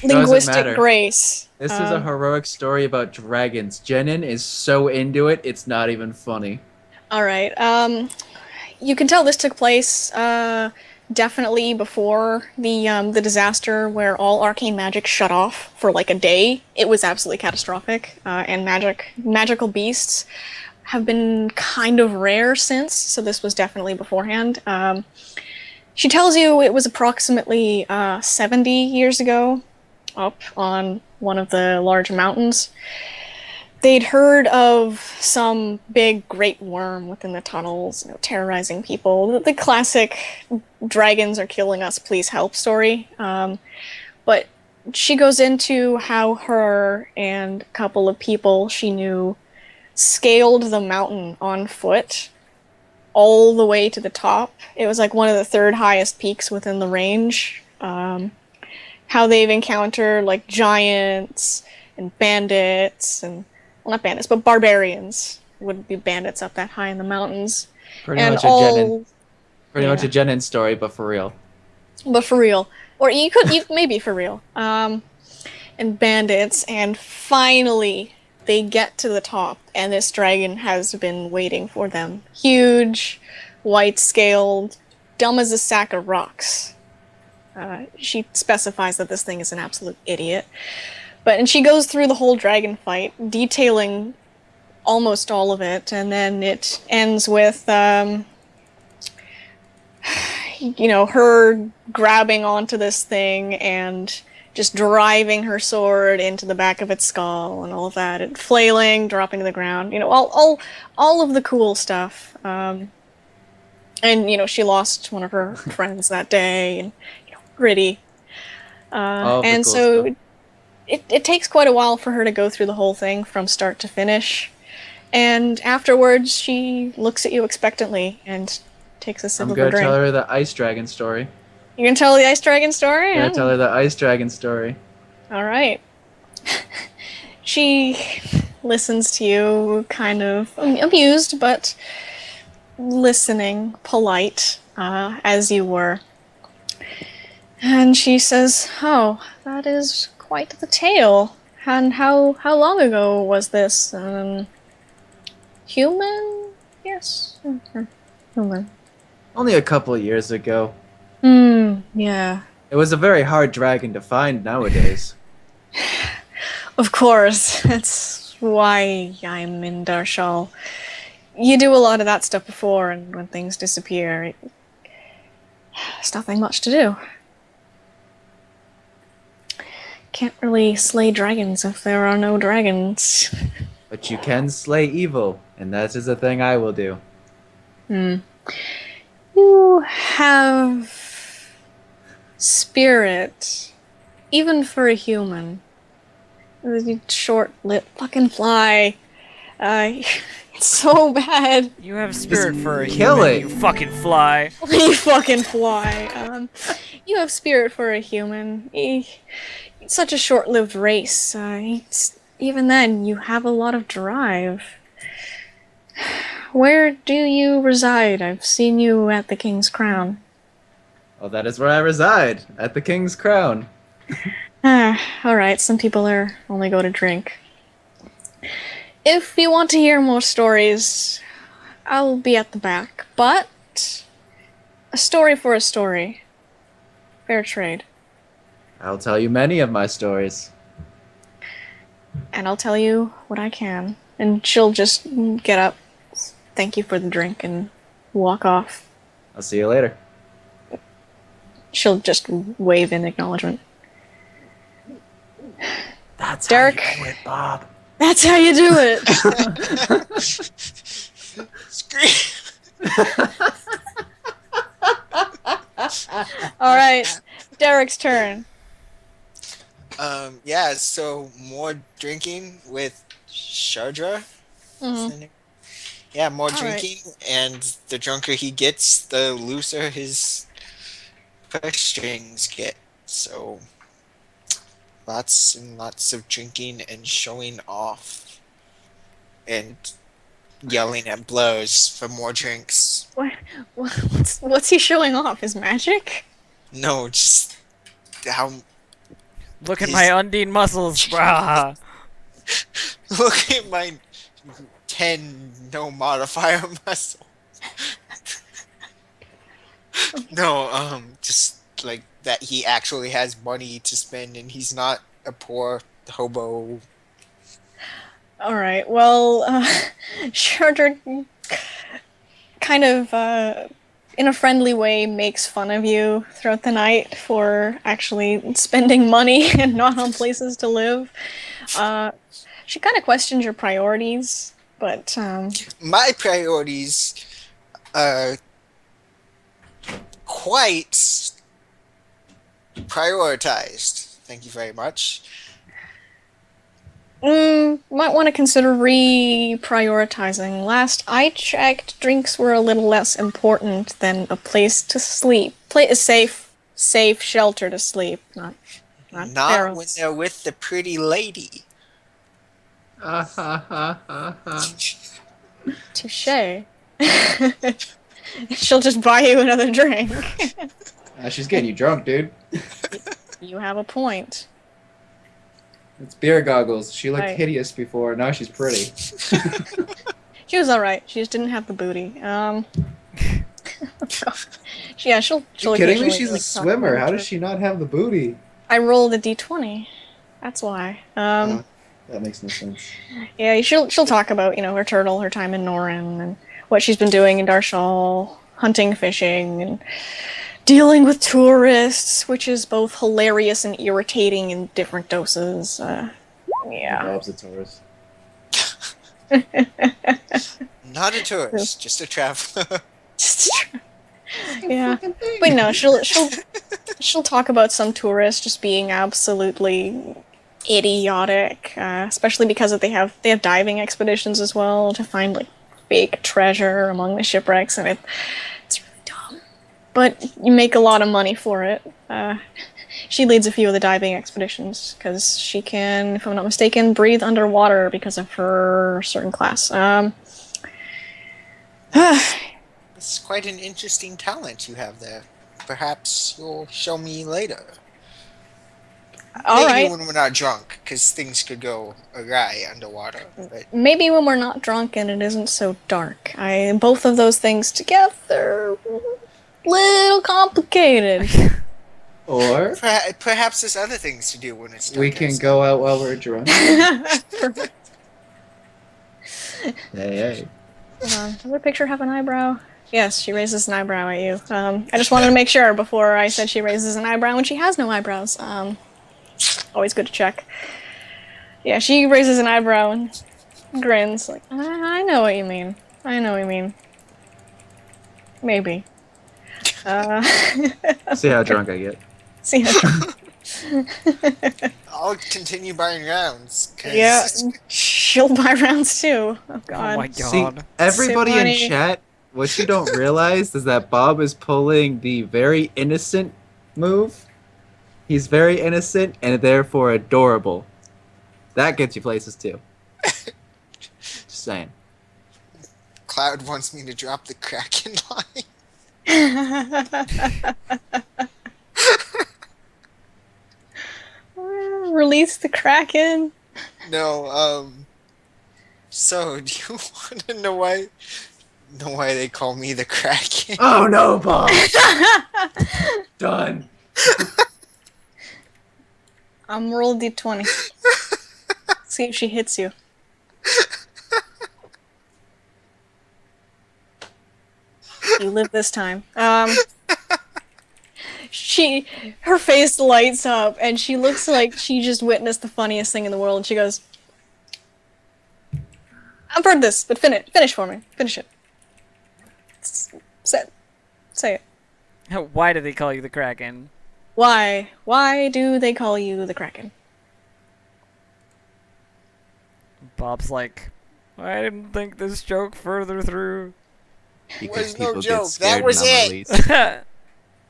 linguistic matter. grace. This is a heroic story about dragons. Jenin is so into it, it's not even funny. All right. You can tell this took place definitely before the disaster where all arcane magic shut off for like a day. It was absolutely catastrophic, and magical beasts have been kind of rare since. So this was definitely beforehand. She tells you it was approximately 70 years ago, up on one of the large mountains. They'd heard of some big great worm within the tunnels, terrorizing people. The classic dragons are killing us, please help story. But she goes into how her and a couple of people she knew scaled the mountain on foot all the way to the top. It was like one of the third highest peaks within the range. How they've encountered like giants and bandits and... Well, not bandits, but barbarians. Wouldn't be bandits up that high in the mountains. Pretty And much a Jenin story, but for real. But for real. Or you maybe for real. And bandits, and finally they get to the top, and this dragon has been waiting for them. Huge, white-scaled, dumb as a sack of rocks. She specifies that this thing is an absolute idiot. And she goes through the whole dragon fight, detailing almost all of it, and then it ends with, her grabbing onto this thing and just driving her sword into the back of its skull and all of that, and flailing, dropping to the ground, all of the cool stuff. And, she lost one of her friends that day, and gritty. All of the And cool so stuff. it takes quite a while for her to go through the whole thing from start to finish. And afterwards, she looks at you expectantly and takes a sip I'm of her gonna tell drink. her the ice dragon story. You can tell the ice dragon story? I'm gonna tell her the ice dragon story. All right. She listens to you, kind of amused, but listening, polite, as you were. And she says, "Oh, that is quite the tale. And how long ago was this? Human? Yes, human. Only a couple of years ago. Yeah. It was a very hard dragon to find nowadays. Of course. That's why I'm in Darshal. You do a lot of that stuff before, and when things disappear, there's nothing much to do. Can't really slay dragons if there are no dragons. But you can slay evil, and that is a thing I will do. You have spirit, even for a human. Short lip, fucking fly. It's so bad. You have spirit for a kill human, it. you fucking fly. You fucking fly. You have spirit for a human. It's such a short-lived race. Even then, you have a lot of drive. Where do you reside? I've seen you at the King's Crown. Well, that is where I reside, at the King's Crown. Alright, some people only go to drink. If you want to hear more stories, I'll be at the back. But a story for a story. Fair trade. I'll tell you many of my stories. And I'll tell you what I can. And she'll just get up, thank you for the drink, and walk off. I'll see you later. She'll just wave in acknowledgement. That's Derek. how you do it, Bob. That's how you do it! Alright, Derek's turn. Yeah, so more drinking with Shardra. Mhm. Yeah, more All right. drinking, and the drunker he gets, the looser his purse strings get. So, lots and lots of drinking and showing off. And yelling at blows for more drinks. What's he showing off? His magic? No, just how... Look at my undine muscles, brah. Look at my 10 no modifier muscle. No, just like that he actually has money to spend and he's not a poor hobo. Alright, well, Shardra kind of, in a friendly way, makes fun of you throughout the night for actually spending money and not on places to live. She kind of questions your priorities, but, My priorities are quite prioritized. Thank you very much. might want to consider reprioritizing. Last I checked, drinks were a little less important than a place to sleep. A safe shelter to sleep, not Not when barrels. they're with the pretty lady. Touche. She'll just buy you another drink. She's getting you drunk, dude. You have a point. It's beer goggles. She looked Right. hideous before. Now she's pretty. She was alright. She just didn't have the booty. Yeah, she'll You kidding me? occasionally, She's a like, talk swimmer. about How her. does she not have the booty? I rolled a d20. That's why. That makes no sense. Yeah, she'll talk about, her turtle, her time in Norin, and what she's been doing in Darshal, hunting, fishing, and dealing with tourists, which is both hilarious and irritating in different doses. Yeah. Bob's a tourist. Not a tourist, just a traveler. Yeah. But no, she'll She'll talk about some tourists just being absolutely idiotic, especially because they have diving expeditions as well to find like big treasure among the shipwrecks, and it's really dumb. But you make a lot of money for it. She leads a few of the diving expeditions because she can, if I'm not mistaken, breathe underwater because of her certain class. It's quite an interesting talent you have there. Perhaps you'll show me later. All Maybe right. when we're not drunk, because things could go awry underwater. But Maybe when we're not drunk and it isn't so dark. Both of those things together, little complicated. Or perhaps there's other things to do when it's dark we can outside. go out while we're drunk. Hey, hey. Hold on. Does her picture have an eyebrow? Yes, she raises an eyebrow at you. I just wanted to make sure before I said she raises an eyebrow when she has no eyebrows. Always good to check. Yeah, she raises an eyebrow and grins like, I know what you mean. I know what you mean. Maybe. See how drunk I get. See how I'll continue buying rounds. 'Cause yeah, she'll buy rounds too. Oh god. Oh my See, god. everybody in Money. chat, what you don't realize is that Bob is pulling the very innocent move. He's very innocent and therefore adorable. That gets you places too. Just saying. Cloud wants me to drop the Kraken line. Release the Kraken. No, so do you want to know why they call me the Kraken? Oh no, Bob! Done. Roll d20. See if she hits you. You live this time. Her face lights up, and she looks like she just witnessed the funniest thing in the world, and she goes, I've heard this, but finish for me. Finish it. Say it. Why do they call you the Kraken? Why? Why do they call you the Kraken? Bob's like, I didn't think this joke further through. Because Was no people joke, get scared that was when I'm it.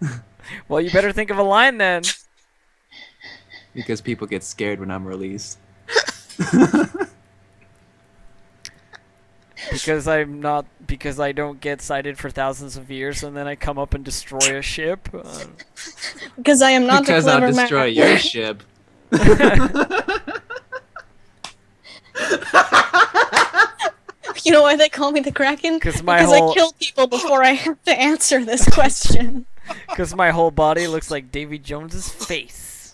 released. Well, you better think of a line then. Because people get scared when I'm released. Because I don't get cited for thousands of years and then I come up and destroy a ship. Because I am not Because the I'll clever destroy man. your ship. You know why they call me the Kraken? 'Cause my because whole- I kill people before I have to answer this question. Because my whole body looks like Davy Jones's face.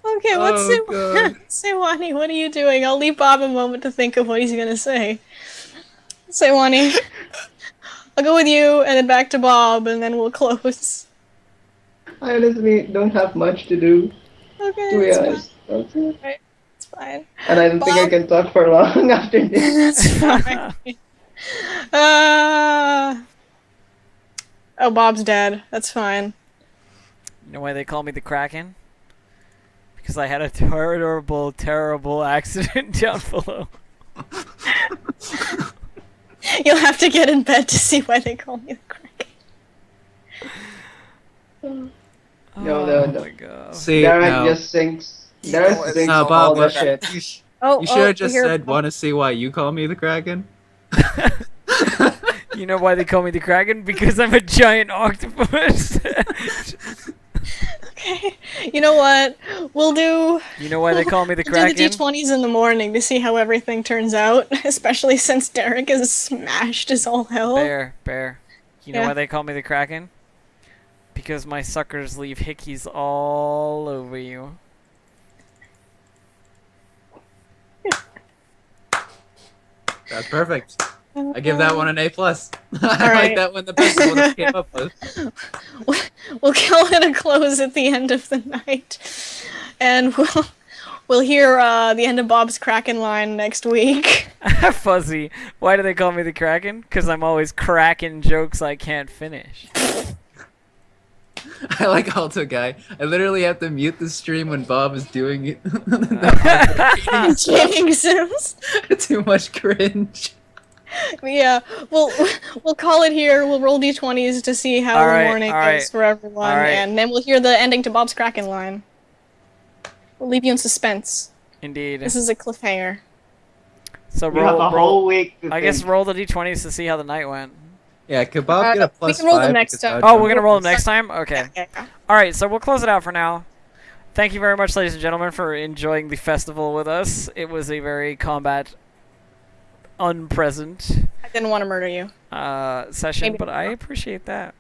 Okay, what's Oh, God. Sewani, what are you doing? I'll leave Bob a moment to think of what he's gonna say. Sewani, I'll go with you, and then back to Bob, and then we'll close. I honestly don't have much to do, Okay, to be that's honest. That's it. fine. It's fine. And I don't think I Bob? can talk for long after this. That's fine. Oh, Bob's dead. That's fine. You know why they call me the Kraken? Because I had a terrible, terrible accident down below. You'll have to get in bed to see why they call me the Kraken. No. my god. See, Derek no. just sinks. You Derek know what? sinks No, all Bob, the what- shit. You should have just here- said, want to see why you call me the Kraken? You know why they call me the Kraken? Because I'm a giant octopus. Okay. You know what? We'll do. You know why they call me the We'll do Kraken? the d20s in the morning to see how everything turns out, especially since Derek is smashed as all hell. Bear. You know Yeah. why they call me the Kraken? Because my suckers leave hickeys all over you. That's perfect. I give that one an A+. plus. I Alright. like that one the best one I came up with. We'll call it a close at the end of the night, and we'll hear the end of Bob's Kraken line next week. Fuzzy. Why do they call me the Kraken? Because I'm always cracking jokes I can't finish. I like Alto Guy. I literally have to mute the stream when Bob is doing it. Kidding, Sims. Too much cringe. Yeah, we'll call it here. We'll roll d20s to see how All the right, morning all right, is for everyone, all right. and then we'll hear the ending to Bob's Kraken line. We'll leave you in suspense. Indeed. This is a cliffhanger. So You have the whole roll. week to I guess think. roll the d20s to see how the night went. Yeah, could Bob get a we plus can roll them 5 next because time. how Oh, we're gonna drunk roll he them is? next time. Okay. Yeah. All right. So we'll close it out for now. Thank you very much, ladies and gentlemen, for enjoying the festival with us. It was a very combat unpresent I didn't want to murder you. session, Maybe but I not. appreciate that.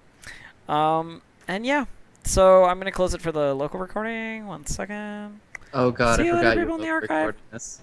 And yeah, so I'm gonna close it for the local recording. 1 second. Oh god, See I you later, forgot you people in were the archive. recording this.